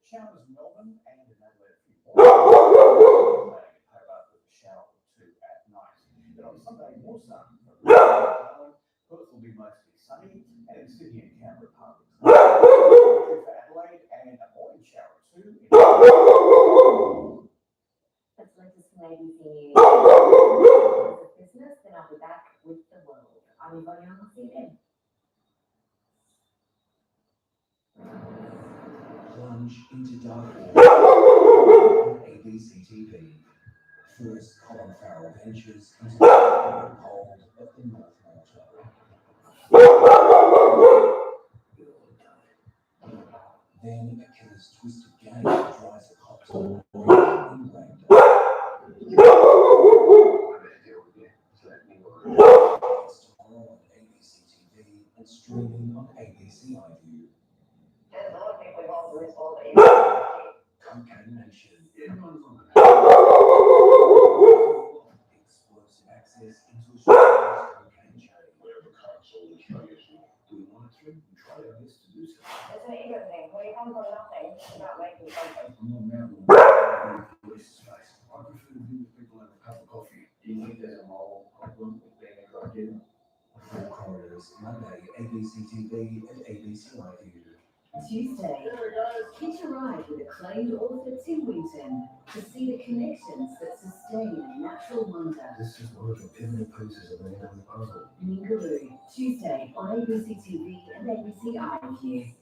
Showers in Melbourne and in Adelaide a few more. Hobart with a shower or two at night. But on Sunday, more sun. Perth will be mostly sunny, and Sydney and Canberra partly sunny. For Adelaide and a morning shower or two. That's latest from ABC News. Business, then I'll be back with the world. I'm Yvonne Young, I'll see you then. Plunge into dark water on ABC TV. First, Colin Farrell ventures into the cold of the North Water. Then a killer's twisted game drives a cop to in tomorrow on ABC TV and streaming on ABC iView. Cocaine Nation. Explosive access into Australia's cocaine chain. We have a console Australia's do we monitor and try our best to do so. It's an ego thing. When you come from nothing, it's about making something. I'm not now police space. I prefer to be with people and have a cup of coffee. Do you think there's a moral problem with being a drug dealer? Four Corridors, Monday, ABC TV and ABC iView. Tuesday, hitch a ride with acclaimed author Tim Winton to see the connections that sustain a natural wonder. This is one of the pivotal pieces of the Neighbourhood puzzle. Ningaloo, Tuesday on ABC TV and ABC iView.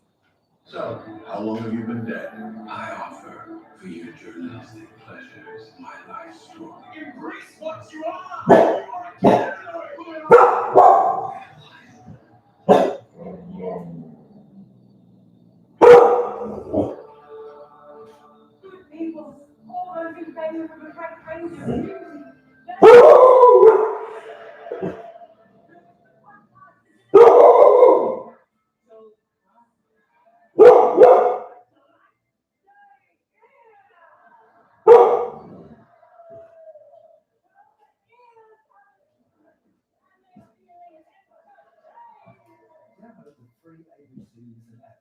So, how long have you been dead? I offer for your journalistic pleasures my life story. Embrace what you are! You are Good people, all those who came in from the campaign to Download the free ABC Listen app.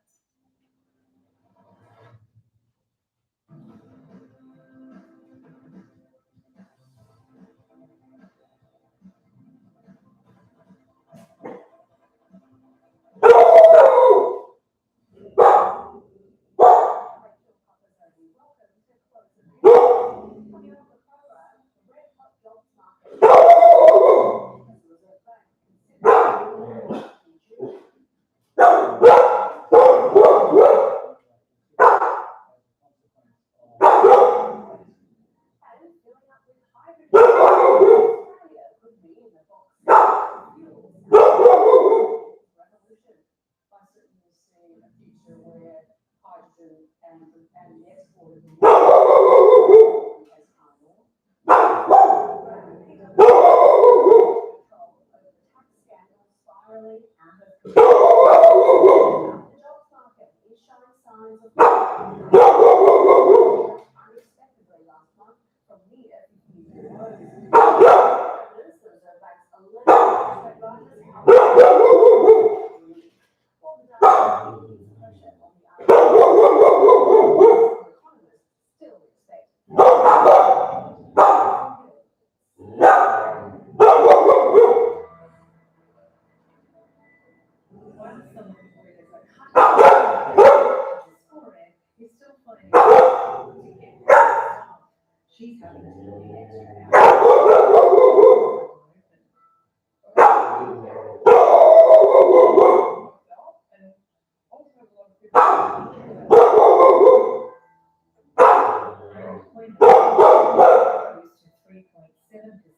She's having to do the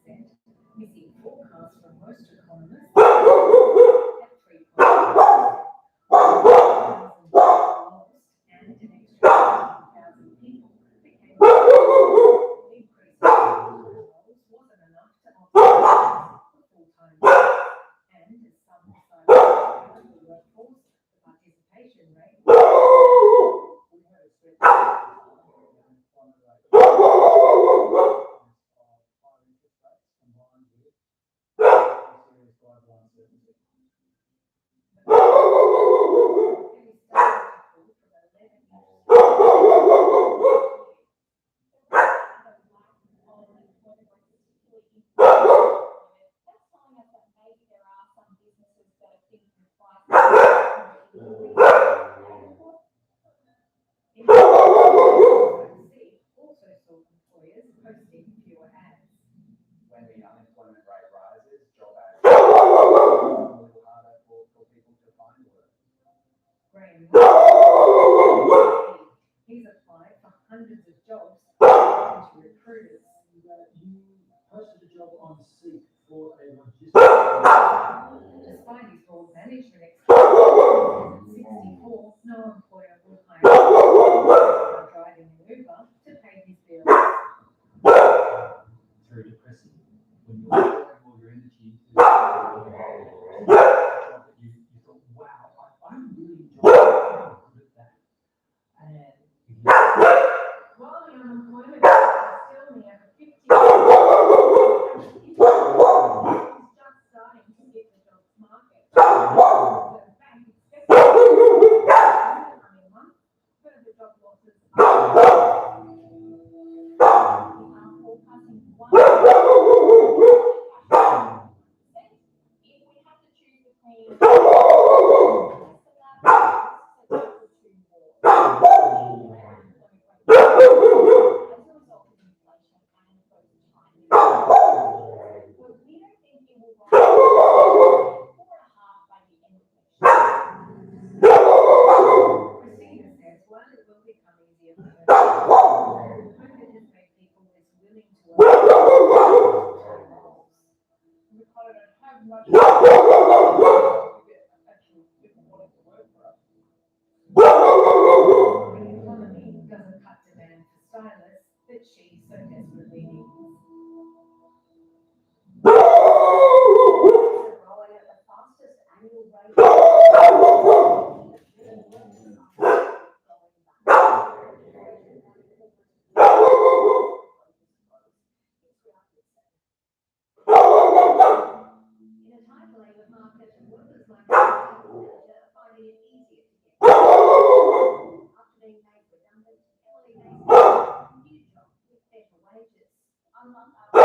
extra missing forecast from most economists at 3.7%. And an extra 1,000 people became increase in wasn't enough to offset Also saw employers posting fewer ads. When the unemployment rate rises, job ads are a little harder for people to find work. Graham, he's applied for hundreds of jobs to recruiters. You posted a job on Seek for a logistics. Despite his role management experience, at 64, no employer will hire him. Driving an Uber to pay his bills. It's very depressing when you're pouring all your energy into a job that you thought, wow, I really enjoy it, I'm good at that. And While the unemployment rate is still near 50%, he's just starting to hit the jobs market. The bank expects in the coming months, further job losses are forecasting one. If we have to choose between Christina says while it will become easier for her, COVID has made people less willing to work. Because I don't have much actually people wanting to work for us. The economy doesn't cut demand for stylists that she so desperately needs. Rolling at the fastest annual rate. In a tight labour market, workers like finding it easier to get after being made redundant. Emily Mason, new job with better wages. a month after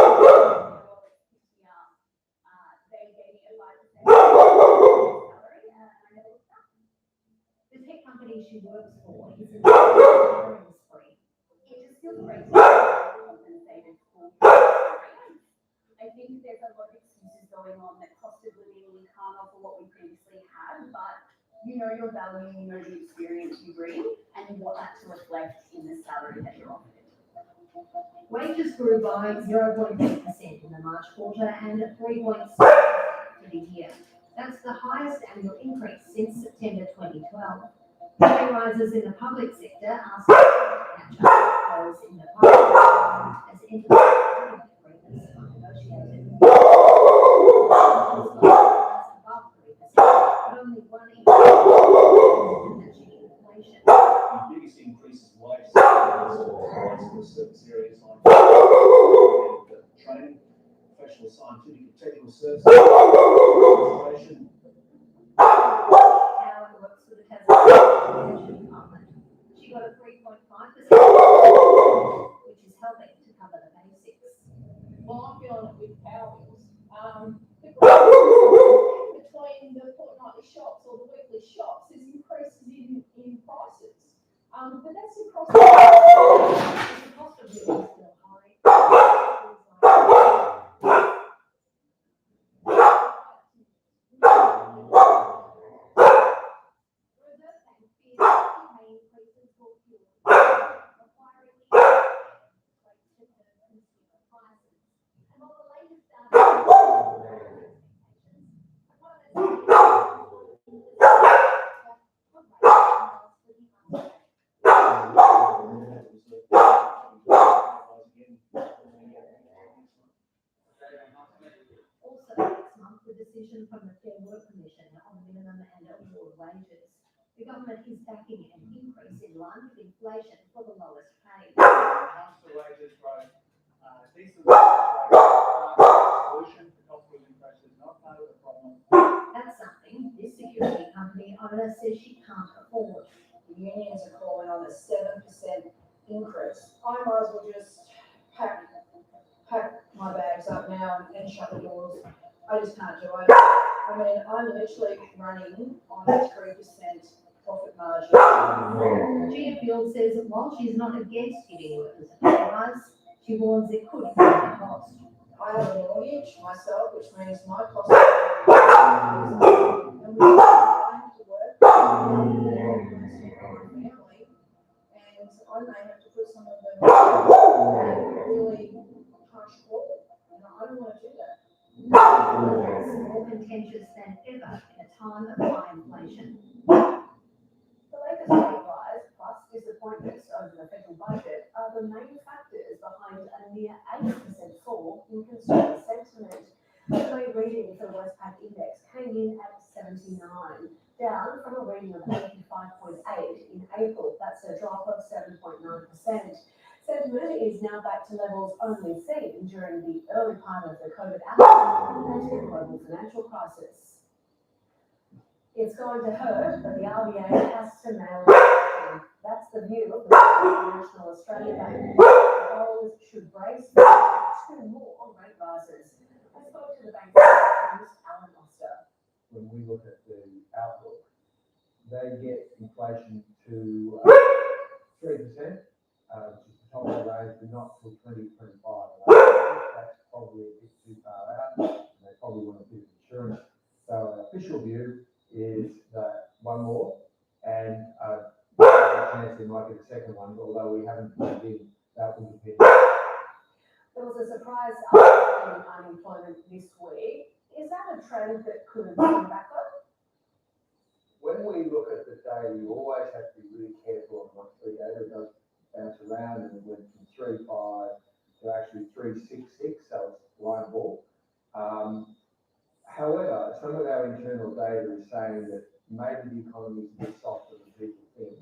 they gave me a 5% salary, and I never looked up. The tech company she works for is in the hiring spree. It just feels great to be compensated for your experience. I think there's a lot of excuses going on that cost of living, we can't offer what we previously had, but you know your value, you know the experience you bring, and you want that to reflect in the salary that you're offered. Wages grew by 0.8% in the March quarter and 3.6% for the year. That's the highest annual increase since September 2012. Pay rises in the public sector are starting to catch up with those in the private sector as industry agreements are negotiated. Above 3%, but only one matching inflation. The biggest increase in wages in service areas like training, professional, scientific, and technical services, administration. Alan works for the Tasmanian Education Department. She got a 3.5%, which is helping to cover the basics. Well, I'm feeling it with power bills. Between the fortnightly shops or the weekly shops, there's increases in prices. But that's across the cost of living is still high. Also next month, the decision from the Fair Work Commission on minimum and award wages. The government is backing an increase in line with inflation for the lowest paid. Comes to wages growth, decent wages growth, solution to cost of living pressure is not part of the problem. That's something this security company owner says she can't afford. The unions are calling on a 7% increase. I might as well just pack my bags up now and shut the doors. I just can't do it. I mean, I'm literally running on 3% Gina Field says while she's not against giving workers a pay rise, she warns it could increase their cost. I have a mortgage myself, which means my cost of living is and we're trying to work for my family, and I may have to put some of them in a really harsh role, and I don't want to do that. It's more contentious than ever in a time of high inflation. The latest rate rise plus disappointments over the federal budget are the main factors behind a near 8% fall in consumer sentiment. The trade reading for the Westpac index came in at 79, down from a reading of 85.8 in April. That's a drop of 7.9%. Sentiment is now back to levels only seen during the early part of the COVID outbreak and the global financial crisis. It's going to hurt, but the RBA has to nail it. That's the view of the National Australia Bank. Borrowers should brace for 2 more rate rises. I spoke to the bank's economist, Alan Oster. When we look at the outlook, they get inflation to 3%, which is the top of the range, but not till 2025. That's probably a bit too far out. They probably want a bit of insurance. So our official view is that 1 more, and a chance they might get a second one, although we haven't put in that will depend. There was a surprise uptick in unemployment this week. Is that a trend that could come back up? When we look at the data, you always have to be really careful on monthly data. It does bounce around, and it went from 3.5 to actually 3.66, so it's line ball. However, some of our internal data is saying that maybe the economy is a bit softer than people think,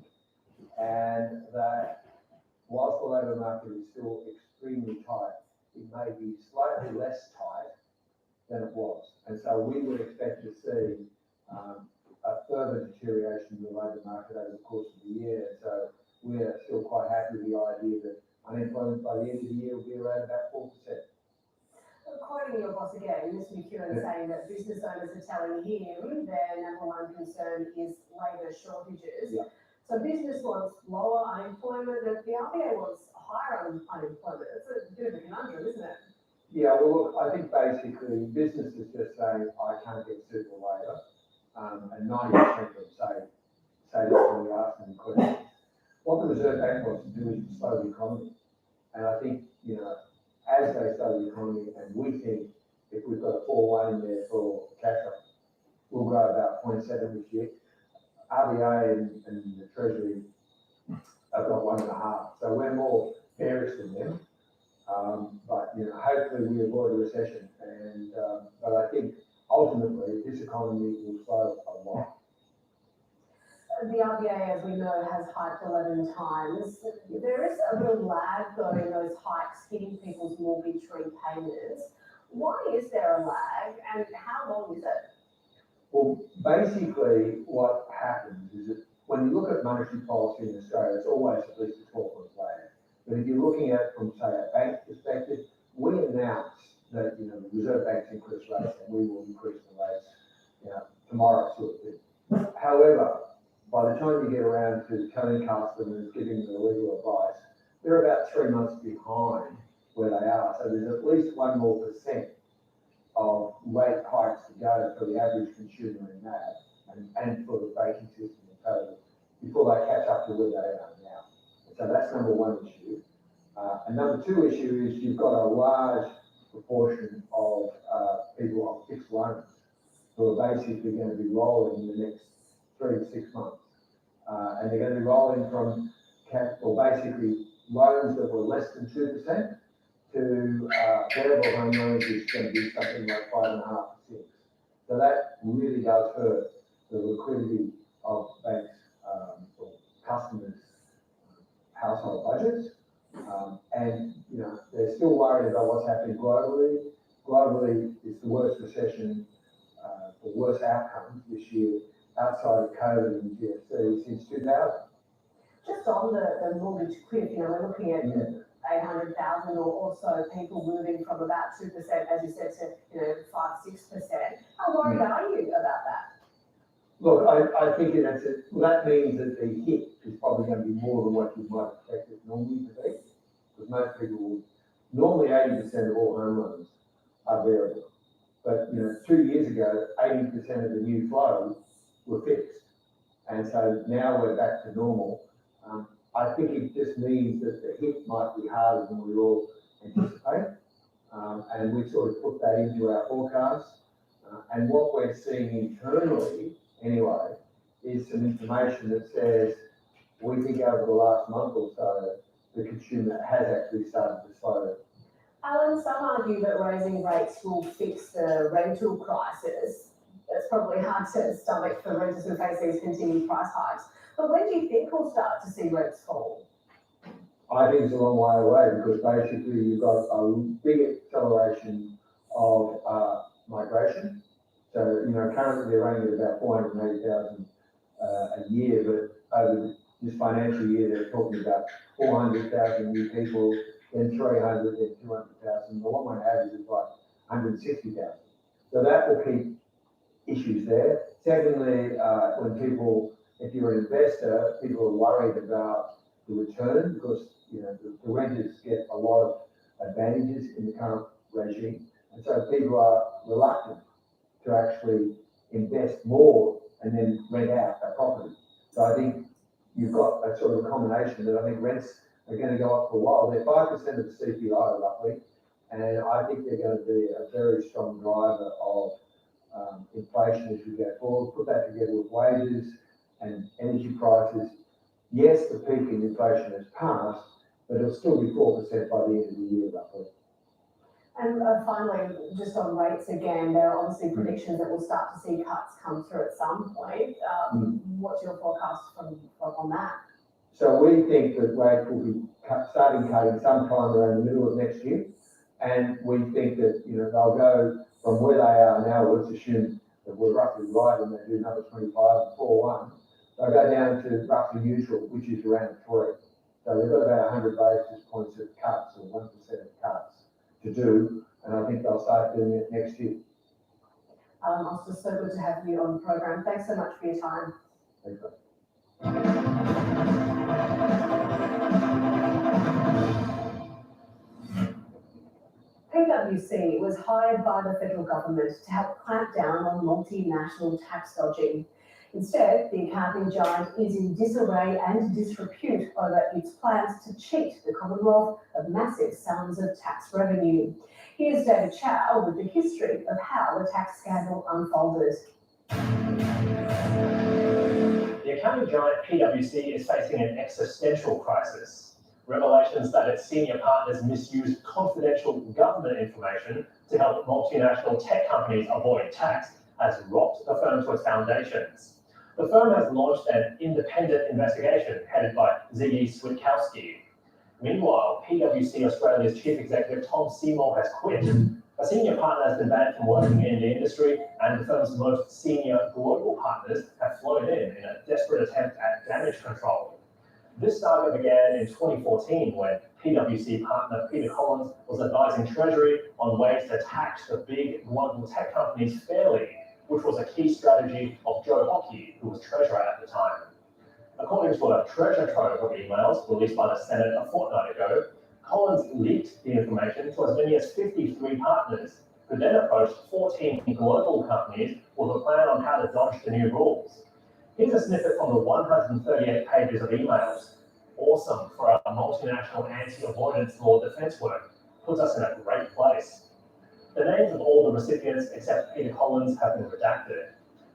and that whilst the labour market is still extremely tight, it may be slightly less tight than it was. And so we would expect to see a further deterioration in the labour market over the course of the year. So we're still quite happy with the idea that unemployment by the end of the year will be around about 4%. Quoting your boss again, Mr. McEwen, saying that business owners are telling him their number one concern is labour shortages. Yeah. So business wants lower unemployment, and the RBA wants higher unemployment. It's a bit of a conundrum, isn't it? Yeah, well, look, I think basically business is just saying, I can't get suitable labour, and 90% of them say that when we ask them questions. What the Reserve Bank wants to do is to slow the economy. And I think, as they slow the economy, and we think if we've got a 4.1 in there for cash up, we'll grow about 0.7 this year. RBA and the Treasury have got 1.5, so we're more bearish than them. But hopefully we avoid a recession, and but I think ultimately this economy will slow a lot. The RBA, as we know, has hiked 11 times. There is a real lag though in those hikes hitting people's mortgage repayments. Why is there a lag, and how long is it? Well, basically what happens is that when you look at monetary policy in Australia, it's always at least a 12-month lag. But if you're looking at it from, say, a bank's perspective, we announced that, the Reserve Bank's increased rates and we will increase the rates, tomorrow sort of thing. However, by the time you get around to telling customers, giving them the legal advice, they're about 3 months behind where they are. So there's at least 1% more of rate hikes to go for the average consumer in that, and for the banking system in total, before they catch up to where they are now. So that's number one issue. And number two issue is you've got a large proportion of people on fixed loans who are basically going to be rolling in the next 3 to 6 months. And they're going to be rolling from basically loans that were less than 2% to variable home loans, which is going to be something like 5.5 to 6. So that really does hurt the liquidity of banks' or customers' household budgets. And they're still worried about what's happening globally. Globally, it's the worst recession, the worst outcomes this year outside of COVID and GFC since 2000. Just on the mortgage cliff, we're looking at 800,000 or so people moving from about 2%, as you said, to 5-6%. How worried are you about that? Look, I think that means that the hit is probably going to be more than what you might expect it normally to be. Because most people will, normally 80% of all home loans are variable. But, 2 years ago, 80% of the new flow were fixed. And so now we're back to normal. I think it just means that the hit might be harder than we all anticipate. And we sort of put that into our forecast. And what we're seeing internally, anyway, is some information that says we think over the last month or so, the consumer has actually started to slow. Alan, some argue that raising rates will fix the rental crisis. That's probably hard to stomach for renters who face these continued price hikes. But when do you think we'll start to see rents fall? I think it's a long way away because basically you've got a big acceleration of migration. So, currently they're running at about 480,000 a year, but over this financial year, they're talking about 400,000 new people, then 300, then 200,000. The long-run average is like 160,000. So that will keep issues there. Secondly, if you're an investor, people are worried about the return because, the renters get a lot of advantages in the current regime. And so people are reluctant to actually invest more and then rent out a property. So I think you've got a sort of a combination that I think rents are going to go up for a while. They're 5% of the CPI roughly, and I think they're going to be a very strong driver of inflation as we go forward. Put that together with wages and energy prices. Yes, the peak in inflation has passed, but it'll still be 4% by the end of the year roughly. And finally, just on rates again, there are obviously predictions that we'll start to see cuts come through at some point. What's your forecast on that? So we think that rates will be starting cutting sometime around the middle of next year. And we think that, they'll go from where they are now, let's assume that we're roughly right and they do another 25 and 4-1. They'll go down to roughly neutral, which is around 3. So they've got about 100 basis points of cuts or 1% of cuts to do, and I think they'll start doing it next year. Alistair, so good to have you on the program. Thanks so much for your time. Thank you. PwC was hired by the federal government to help clamp down on multinational tax dodging. Instead, the accounting giant is in disarray and disrepute over its plans to cheat the Commonwealth of massive sums of tax revenue. Here's David Chow with the history of how the tax scandal unfolded. The accounting giant PwC is facing an existential crisis. Revelations that its senior partners misused confidential government information to help multinational tech companies avoid tax has rocked the firm to its foundations. The firm has launched an independent investigation headed by Ziggy Switkowski. Meanwhile, PwC Australia's chief executive Tom Seymour has quit. A senior partner has been banned from working in the industry, and the firm's most senior global partners have flown in a desperate attempt at damage control. This saga began in 2014 when PwC partner Peter Collins was advising Treasury on ways to tax the big global tech companies fairly, which was a key strategy of Joe Hockey, who was treasurer at the time. According to a treasure trove of emails released by the Senate a fortnight ago, Collins leaked the information to as many as 53 partners, who then approached 14 global companies with a plan on how to dodge the new rules. Here's a snippet from the 138 pages of emails. Awesome for our multinational anti-avoidance law defense work. Puts us in a great place. The names of all the recipients except Peter Collins have been redacted,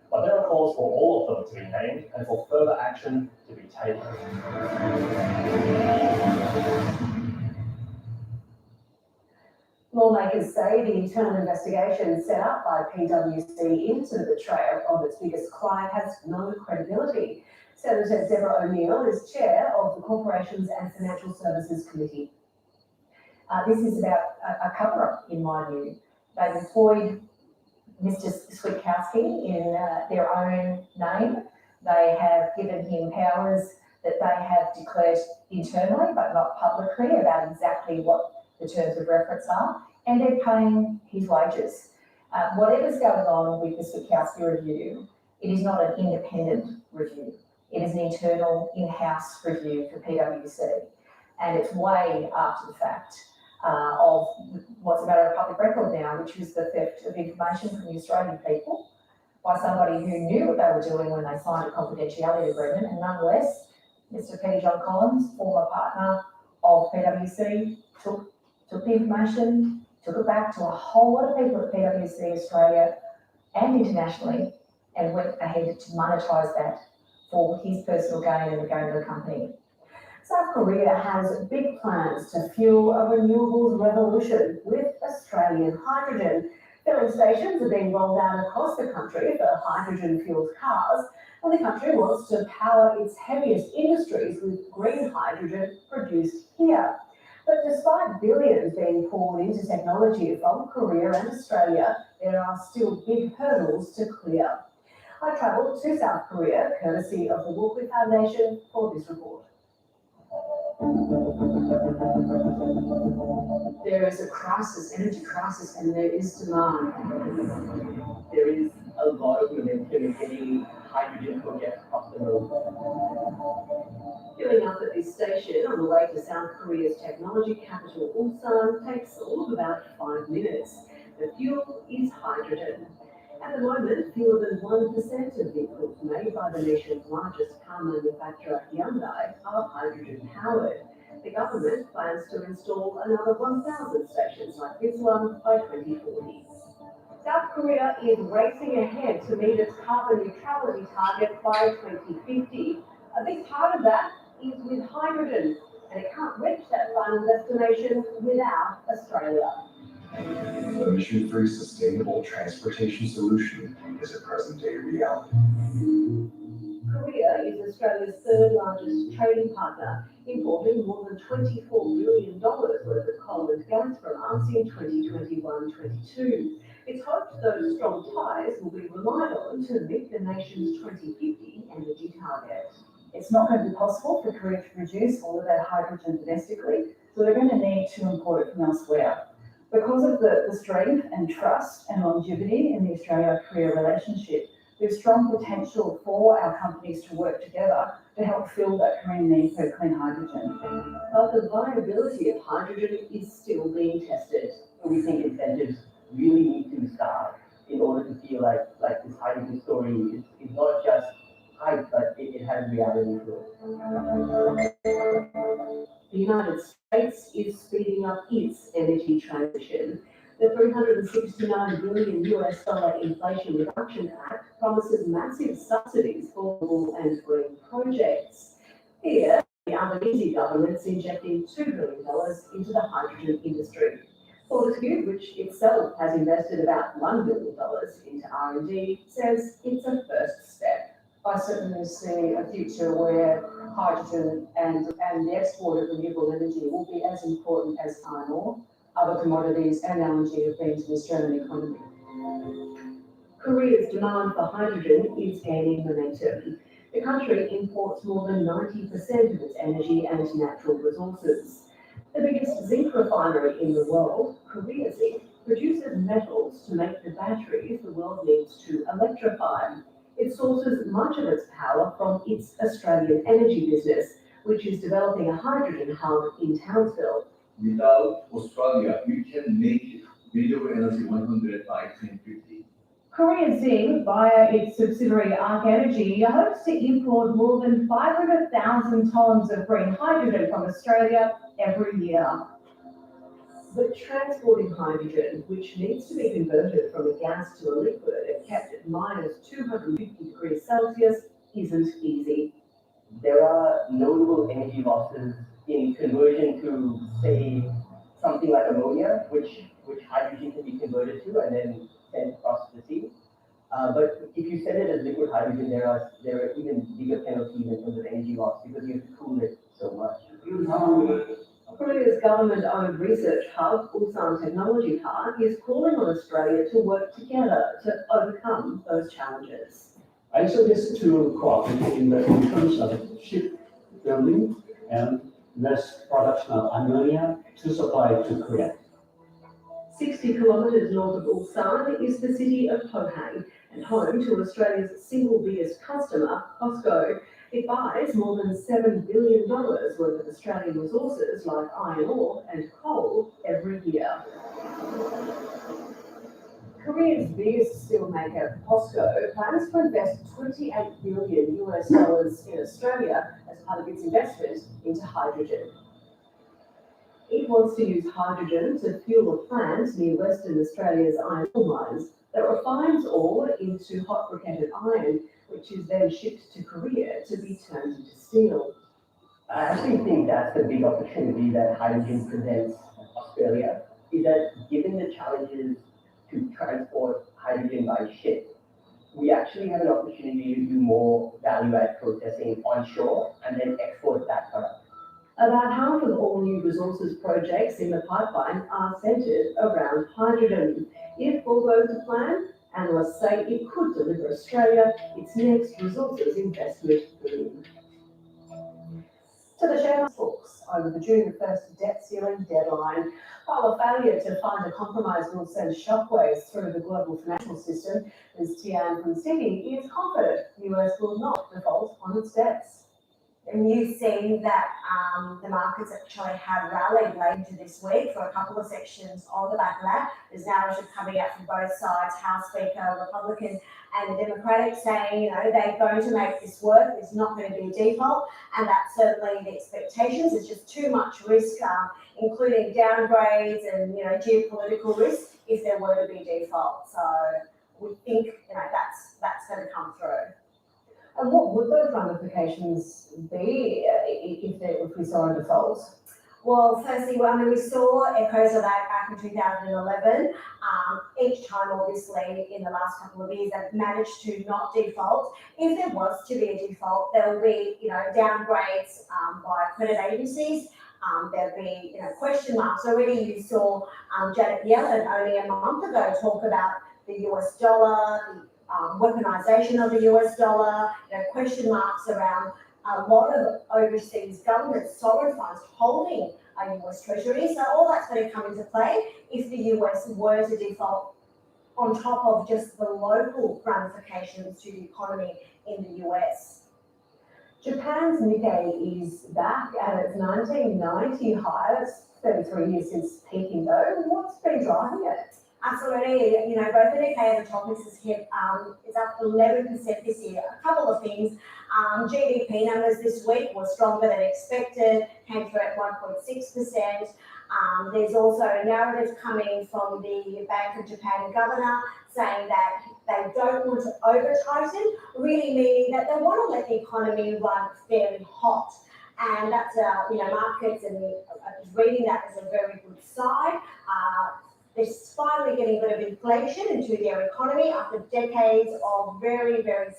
but there are calls for all of them to be named and for further action to be taken. Lawmakers say the internal investigation set up by PwC into the betrayal of its biggest client has no credibility. Senator Deborah O'Neill is chair of the Corporations and Financial Services Committee. This is about a cover-up, in my view. They've employed Mr. Switkowski in their own name. They have given him powers that they have declared internally, but not publicly, about exactly what the terms of reference are, and they're paying his wages. Whatever's going on with the Switkowski review, It is not an independent review. It is an internal in-house review for PwC. And it's way after the fact of what's a matter of public record now, which is the theft of information from the Australian people by somebody who knew what they were doing when they signed a confidentiality agreement, and nonetheless, Mr. Peter John Collins, former partner of PwC, took the information, took it back to a whole lot of people at PwC Australia and internationally, and went ahead to monetise that for his personal gain and the gain of the company. South Korea has big plans to fuel a renewables revolution with Australian hydrogen. Filling stations are being rolled out across the country for hydrogen-fueled cars, and the country wants to power its heaviest industries with green hydrogen produced here. But despite billions being poured into technology from Korea and Australia, there are still big hurdles to clear. I travelled to South Korea, courtesy of the Walkley Foundation, for this report. There is a crisis, energy crisis, and there is demand. There is a lot of momentum in getting hydrogen projects across the road. Filling up at this station on the way to South Korea's technology capital, Ulsan, takes all of about 5 minutes. The fuel is hydrogen. At the moment, fewer than 1% of vehicles made by the nation's largest car manufacturer, Hyundai, are hydrogen powered. The government plans to install another 1,000 stations like this one by 2040. South Korea is racing ahead to meet its carbon neutrality target by 2050. A big part of that is with hydrogen, and it can't reach that final destination without Australia. The emission-free sustainable transportation solution is a present-day reality. Korea is Australia's third largest trading partner, importing more than $24 billion worth of coal and gas from us in 2021-22. It's hoped those strong ties will be relied on to meet the nation's 2050 energy target. It's not going to be possible for Korea to produce all of that hydrogen domestically, so they're going to need to import it from elsewhere. Because of the strength and trust and longevity in the Australia-Korea relationship, there's strong potential for our companies to work together to help fill that Korean need for clean hydrogen. But the viability of hydrogen is still being tested. We think incentives really need to start in order to feel like this hydrogen story is not just hype, but it has reality to it. The United States is speeding up its energy transition. The $369 billion Inflation Reduction Act promises massive subsidies for renewable and green projects. Here, the Albanese government's injecting $2 billion into the hydrogen industry. Fortescue, which itself has invested about $1 billion into R&D, says it's a first step. I certainly see a future where hydrogen and the export of renewable energy will be as important as iron ore, other commodities and LNG have been to the Australian economy. Korea's demand for hydrogen is gaining momentum. The country imports more than 90% of its energy and natural resources. The biggest zinc refinery in the world, Korea Zinc, produces metals to make the batteries the world needs to electrify. It sources much of its power from its Australian energy business, which is developing a hydrogen hub in Townsville. Without Australia, we can make renewable energy 100 by 2050. Korea Zinc, via its subsidiary Arc Energy, hopes to import more than 500,000 tonnes of green hydrogen from Australia every year. But transporting hydrogen, which needs to be converted from a gas to a liquid and kept at minus 250 degrees Celsius, isn't easy. There are notable energy losses in conversion to, say, something like ammonia, which hydrogen can be converted to and then sent across the sea. But if you send it as liquid hydrogen, there are even bigger penalties in terms of energy loss because you have to cool it so much. Korea's government-owned research hub, Ulsan Technology Park, is calling on Australia to work together to overcome those challenges. I suggest to cooperate in terms of shipbuilding and mass production of ammonia to supply to Korea. 60 kilometres north of Ulsan is the city of Pohang, And home to Australia's single biggest customer, Costco, it buys more than $7 billion worth of Australian resources like iron ore and coal every year. Korea's biggest steelmaker, POSCO, plans to invest $28 billion in Australia as part of its investment into hydrogen. It wants to use hydrogen to fuel a plant near Western Australia's iron ore mines that refines ore into hot briquetted iron, which is then shipped to Korea to be turned into steel. I actually think that's the big opportunity that hydrogen presents Australia, is that given the challenges to transport hydrogen by ship, we actually have an opportunity to do more value-add processing onshore and then export that product. About half of all new resources projects in the pipeline are centred around hydrogen. If all goes to plan, analysts say it could deliver Australia its next resources investment boom. To the shareholders talks over the June 1st debt ceiling deadline. While a failure to find a compromise will send shockwaves through the global financial system, Ms. Tian from Citi is confident the US will not default on its debts. And you've seen that the markets actually have rallied late into this week for a couple of sections on the back of that. There's narrative coming out from both sides, House Speaker, Republican and the Democratic, saying, you know, they're going to make this work. There's not going to be a default, and that's certainly the expectations. It's just too much risk, including downgrades and, you know, geopolitical risk if there were to be default. So we think, you know, that's going to come through. And what would those ramifications be if we saw a default? Well, firstly, we saw echoes of that back in 2011. Each time, obviously, in the last couple of years, they've managed to not default. If there was to be a default, there will be, you know, downgrades by credit agencies. There'll be, you know, question marks. Already you saw Janet Yellen only a month ago talk about the US dollar, the weaponization of the US dollar, you know, question marks around a lot of overseas government sovereign funds holding a US Treasury. So all that's going to come into play if the US were to default, on top of just the local ramifications to the economy in the US. Japan's Nikkei is back at its 1990 high. It's 33 years since peaking though. What's been driving it? Absolutely, you know, both the Nikkei and the Topix has hit, it's up 11% this year. A couple of things, GDP numbers this week were stronger than expected, came through at 1.6%. There's also narratives coming from the Bank of Japan governor saying that they don't want to over-tighten, really meaning that they want to let the economy run fairly hot. And that's, you know, markets and reading that as a very good sign. They're finally getting a bit of inflation into their economy after decades of very, very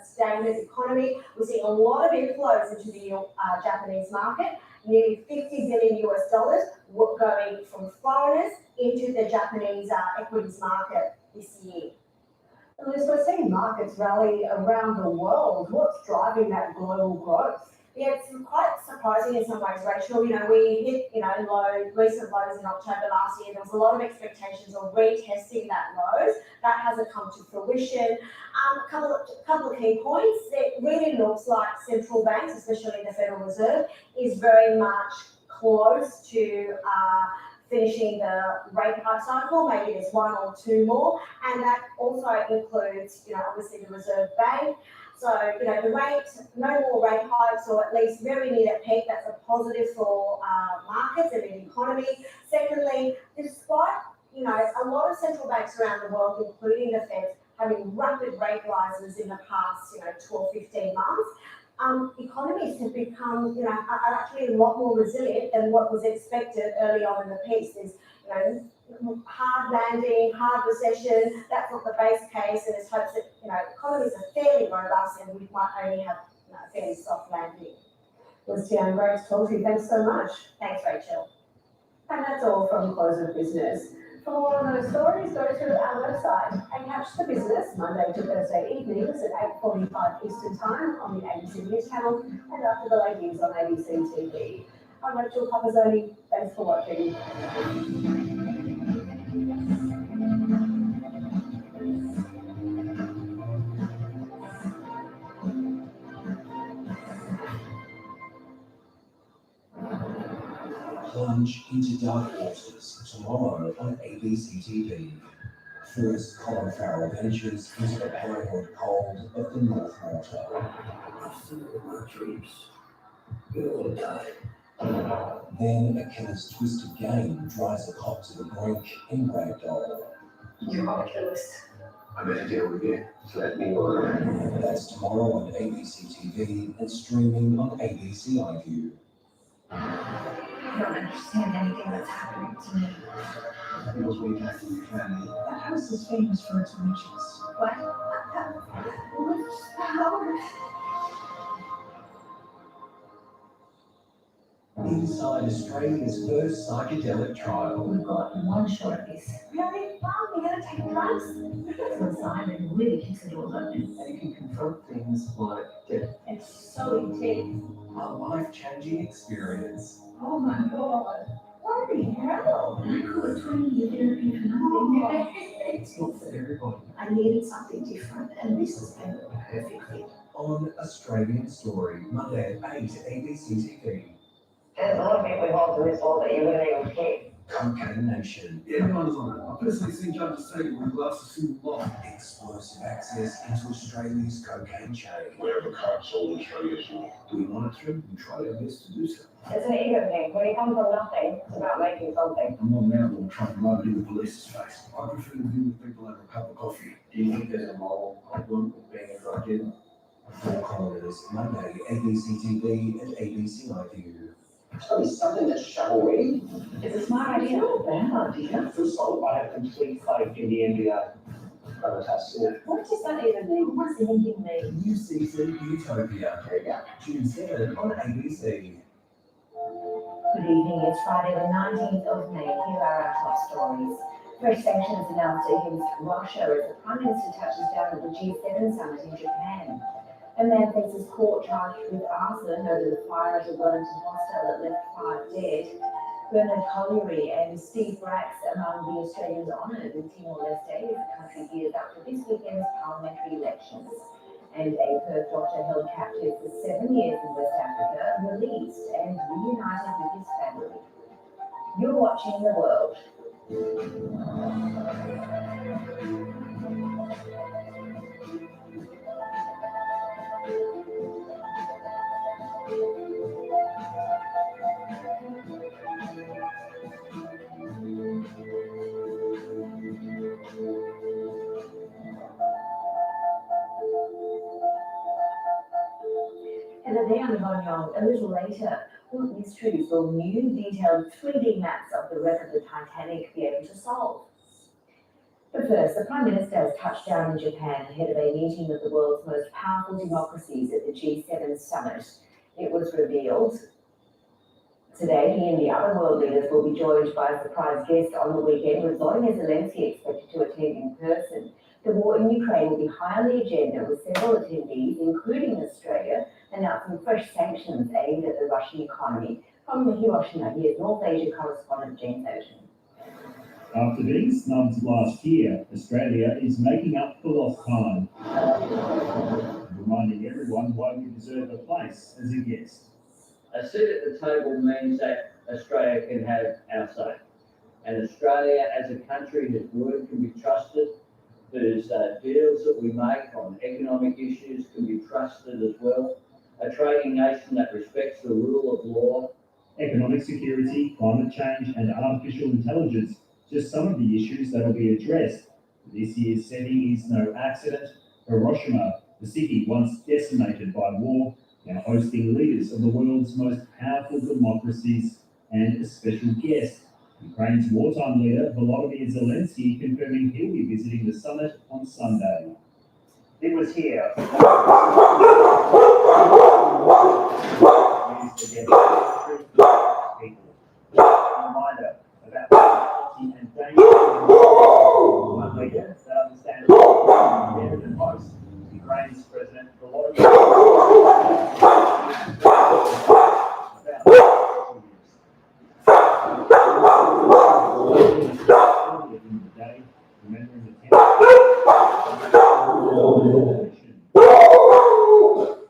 stagnant economy. We're seeing a lot of inflows into the Japanese market, nearly $50 billion going from foreigners into the Japanese equities market this year. And Liz, we're seeing markets rally around the world. What's driving that global growth? Yeah, it's quite surprising in some ways, Rachel. You know, we hit, you know, recent lows in October last year. There was a lot of expectations of retesting that lows. That hasn't come to fruition. A couple of key points. It really looks like central banks, especially the Federal Reserve, is very much close to finishing the rate hike cycle. Maybe there's one or two more, and that also includes, you know, obviously the Reserve Bank. So, you know, the rate, no more rate hikes, or at least very near that peak. That's a positive for markets and the economy. Secondly, despite, you know, a lot of central banks around the world, including the Fed, having rapid rate rises in the past, you know, 12, 15 months, economies have become, you know, are actually a lot more resilient than what was expected early on in the piece. There's, you know, hard landing, hard recession. That's not the base case, and there's hopes that, you know, economies are fairly robust and we might only have, you know, a fairly soft landing. Liz Tian, great to talk to you. Thanks so much. Thanks, Rachel. And that's all from Close of Business. For more on those stories, go to our website and catch The Business Monday to Thursday evenings at 8:45 Eastern Time on the ABC News channel and after the late news on ABC TV. I'm Rachel Papazzoni. Thanks for watching. Plunge into dark waters tomorrow on ABC TV. First, Colin Farrell ventures into the parenthood cold of the North Water. I've seen it in my dreams. We all die. Then a killer's twisted game drives a cop to the brink in Ragdoll. You are killers. I better deal with you. So let me know. That's tomorrow on ABC TV and streaming on ABC iView. I don't understand anything that's happening to me. Feels we have to family. That house is famous for its witches. What? Witch powers? Inside Australia's first psychedelic trial. We've got one shot of this. Really? Mom, you gonna take drugs? So Simon really keeps the doors open. And you can confront things like death. It's so intense. A life-changing experience. Oh my God. What the hell? I call it 20 year therapy for nothing. It's not for everybody. I needed something different, and this has been the perfect fit. On Australian Story, Monday at 8 ABC TV. There's a lot of people involved in this war that you wouldn't even care. Cocaine Nation. Yeah, everyone's on it. I personally seen judges take it with glass of single life. Explosive access into Australia's cocaine chain. Wherever cops hold Australia's law. Do we monitor him? We try our best to do so. It's an ego thing. When you come from nothing, it's about making something. I'm not an outlaw trying to rub it in the police's face. I prefer to deal with people over a cup of coffee. Do you think there's a moral problem with being a drug dealer? Four Corners, Monday, ABC TV and ABC iView. Tell me something that's shovel-ready. It's a smart idea. Bad idea. First of all, I have complete faith in the NBA. Fantastic. What does that even mean? What does anything mean? New season Utopia. There you go. June 7 on ABC. Good evening, it's Friday the 19th of May. Here are our top stories. Fresh sanctions announced against Russia as the Prime Minister touches down at the G7 summit in Japan. A man faces court charged with arson over the fire at a Wellington hostel that left 5 dead. Bernard Colliery and Steve Bracks among the Australians honoured in Timor-Leste as the country gears up for this weekend's parliamentary elections. And a Perth doctor held captive for 7 years in West Africa, released and reunited with his family. You're watching The World. And a day on Gonyong, a little later, will mysteries will new detailed 3D maps of the wreck of the Titanic be able to solve? But first, the Prime Minister has touched down in Japan ahead of a meeting of the world's most powerful democracies at the G7 summit. It was revealed today he and the other world leaders will be joined by a surprise guest on the weekend, with Volodymyr Zelensky expected to attend in person. The war in Ukraine will be high on the agenda, with several attendees, including Australia, announcing fresh sanctions aimed at the Russian economy. From Hiroshima, here's North Asia correspondent James Ocean. After being snubbed last year, Australia is making up for lost time, reminding everyone why we deserve a place as a guest. A seat at the table means that Australia can have our say. And Australia as a country, whose word can be trusted, whose deals that we make on economic issues can be trusted as well. A trading nation that respects the rule of law. Economic security, climate change, and artificial intelligence, just some of the issues that will be addressed. This year's setting is no accident. Hiroshima, the city once decimated by war, now hosting leaders of the world's most powerful democracies, and a special guest, Ukraine's wartime leader Volodymyr Zelensky, confirming he'll be visiting the summit on Sunday. It was here. Reminder about the and danger. One leader that understands better than most. Ukraine's President Volodymyr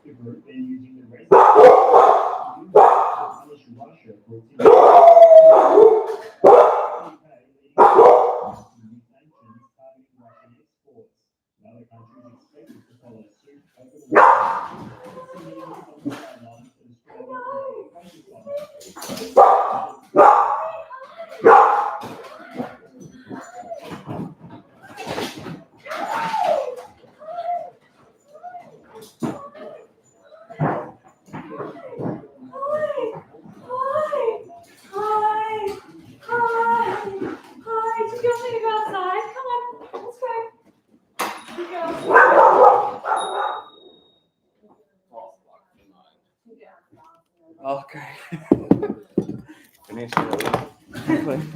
the group then using the residents to punish Russia for its Okay. Finish it.